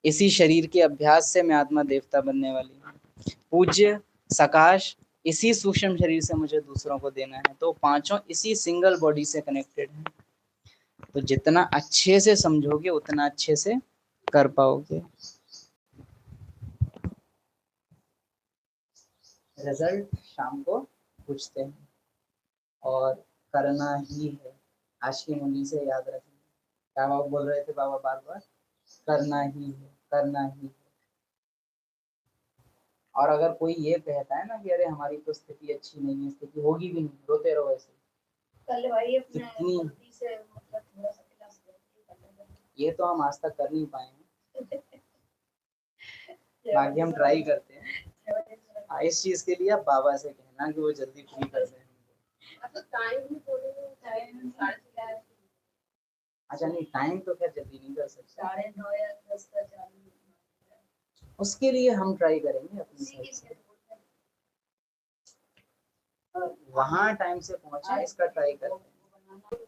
इसी शरीर के अभ्यास से मैं आत्मा देवता बनने वाली हूँ। पूज्य, सकाश, इसी सूक्ष्म शरीर से मुझे दूसरों को देना है, तो पांचों इसी सिंगल बॉडी से कनेक्टेड हैं। तो जितना अच्छे से समझोगे उतना अच्छे से कर पाओगे। रिजल्ट शाम को पूछते हैं और करना ही है। आज की मुरली से याद रखें, क्या बाबा बोल रहे थे बाबा बार बार, करना ही है, करना ही है। और अगर कोई ये कहता है ना कि अरे हमारी तो स्थिति अच्छी नहीं है, स्थिति होगी भी नहीं, रोते रहो ऐसे। कल भाई अपने कितनी गलती से मतलब थोड़ा सा क्लास ये तो हम आज तक कर नहीं पाए हैं, बाकी हम ट्राई करते हैं। इस चीज के लिए आप बाबा से कहना कि वो जल्दी फ्री कर दें। अब तो टाइम भी थोड़े टाइम 11:30 अच्छा नहीं, टाइम तो खैर जल्दी नहीं कर सकते, 9:30 या 10 का चालू। उसके लिए हम ट्राई करेंगे अपनी साइड से। वहाँ टाइम से पहुंचे इसका ट्राई करते हैं।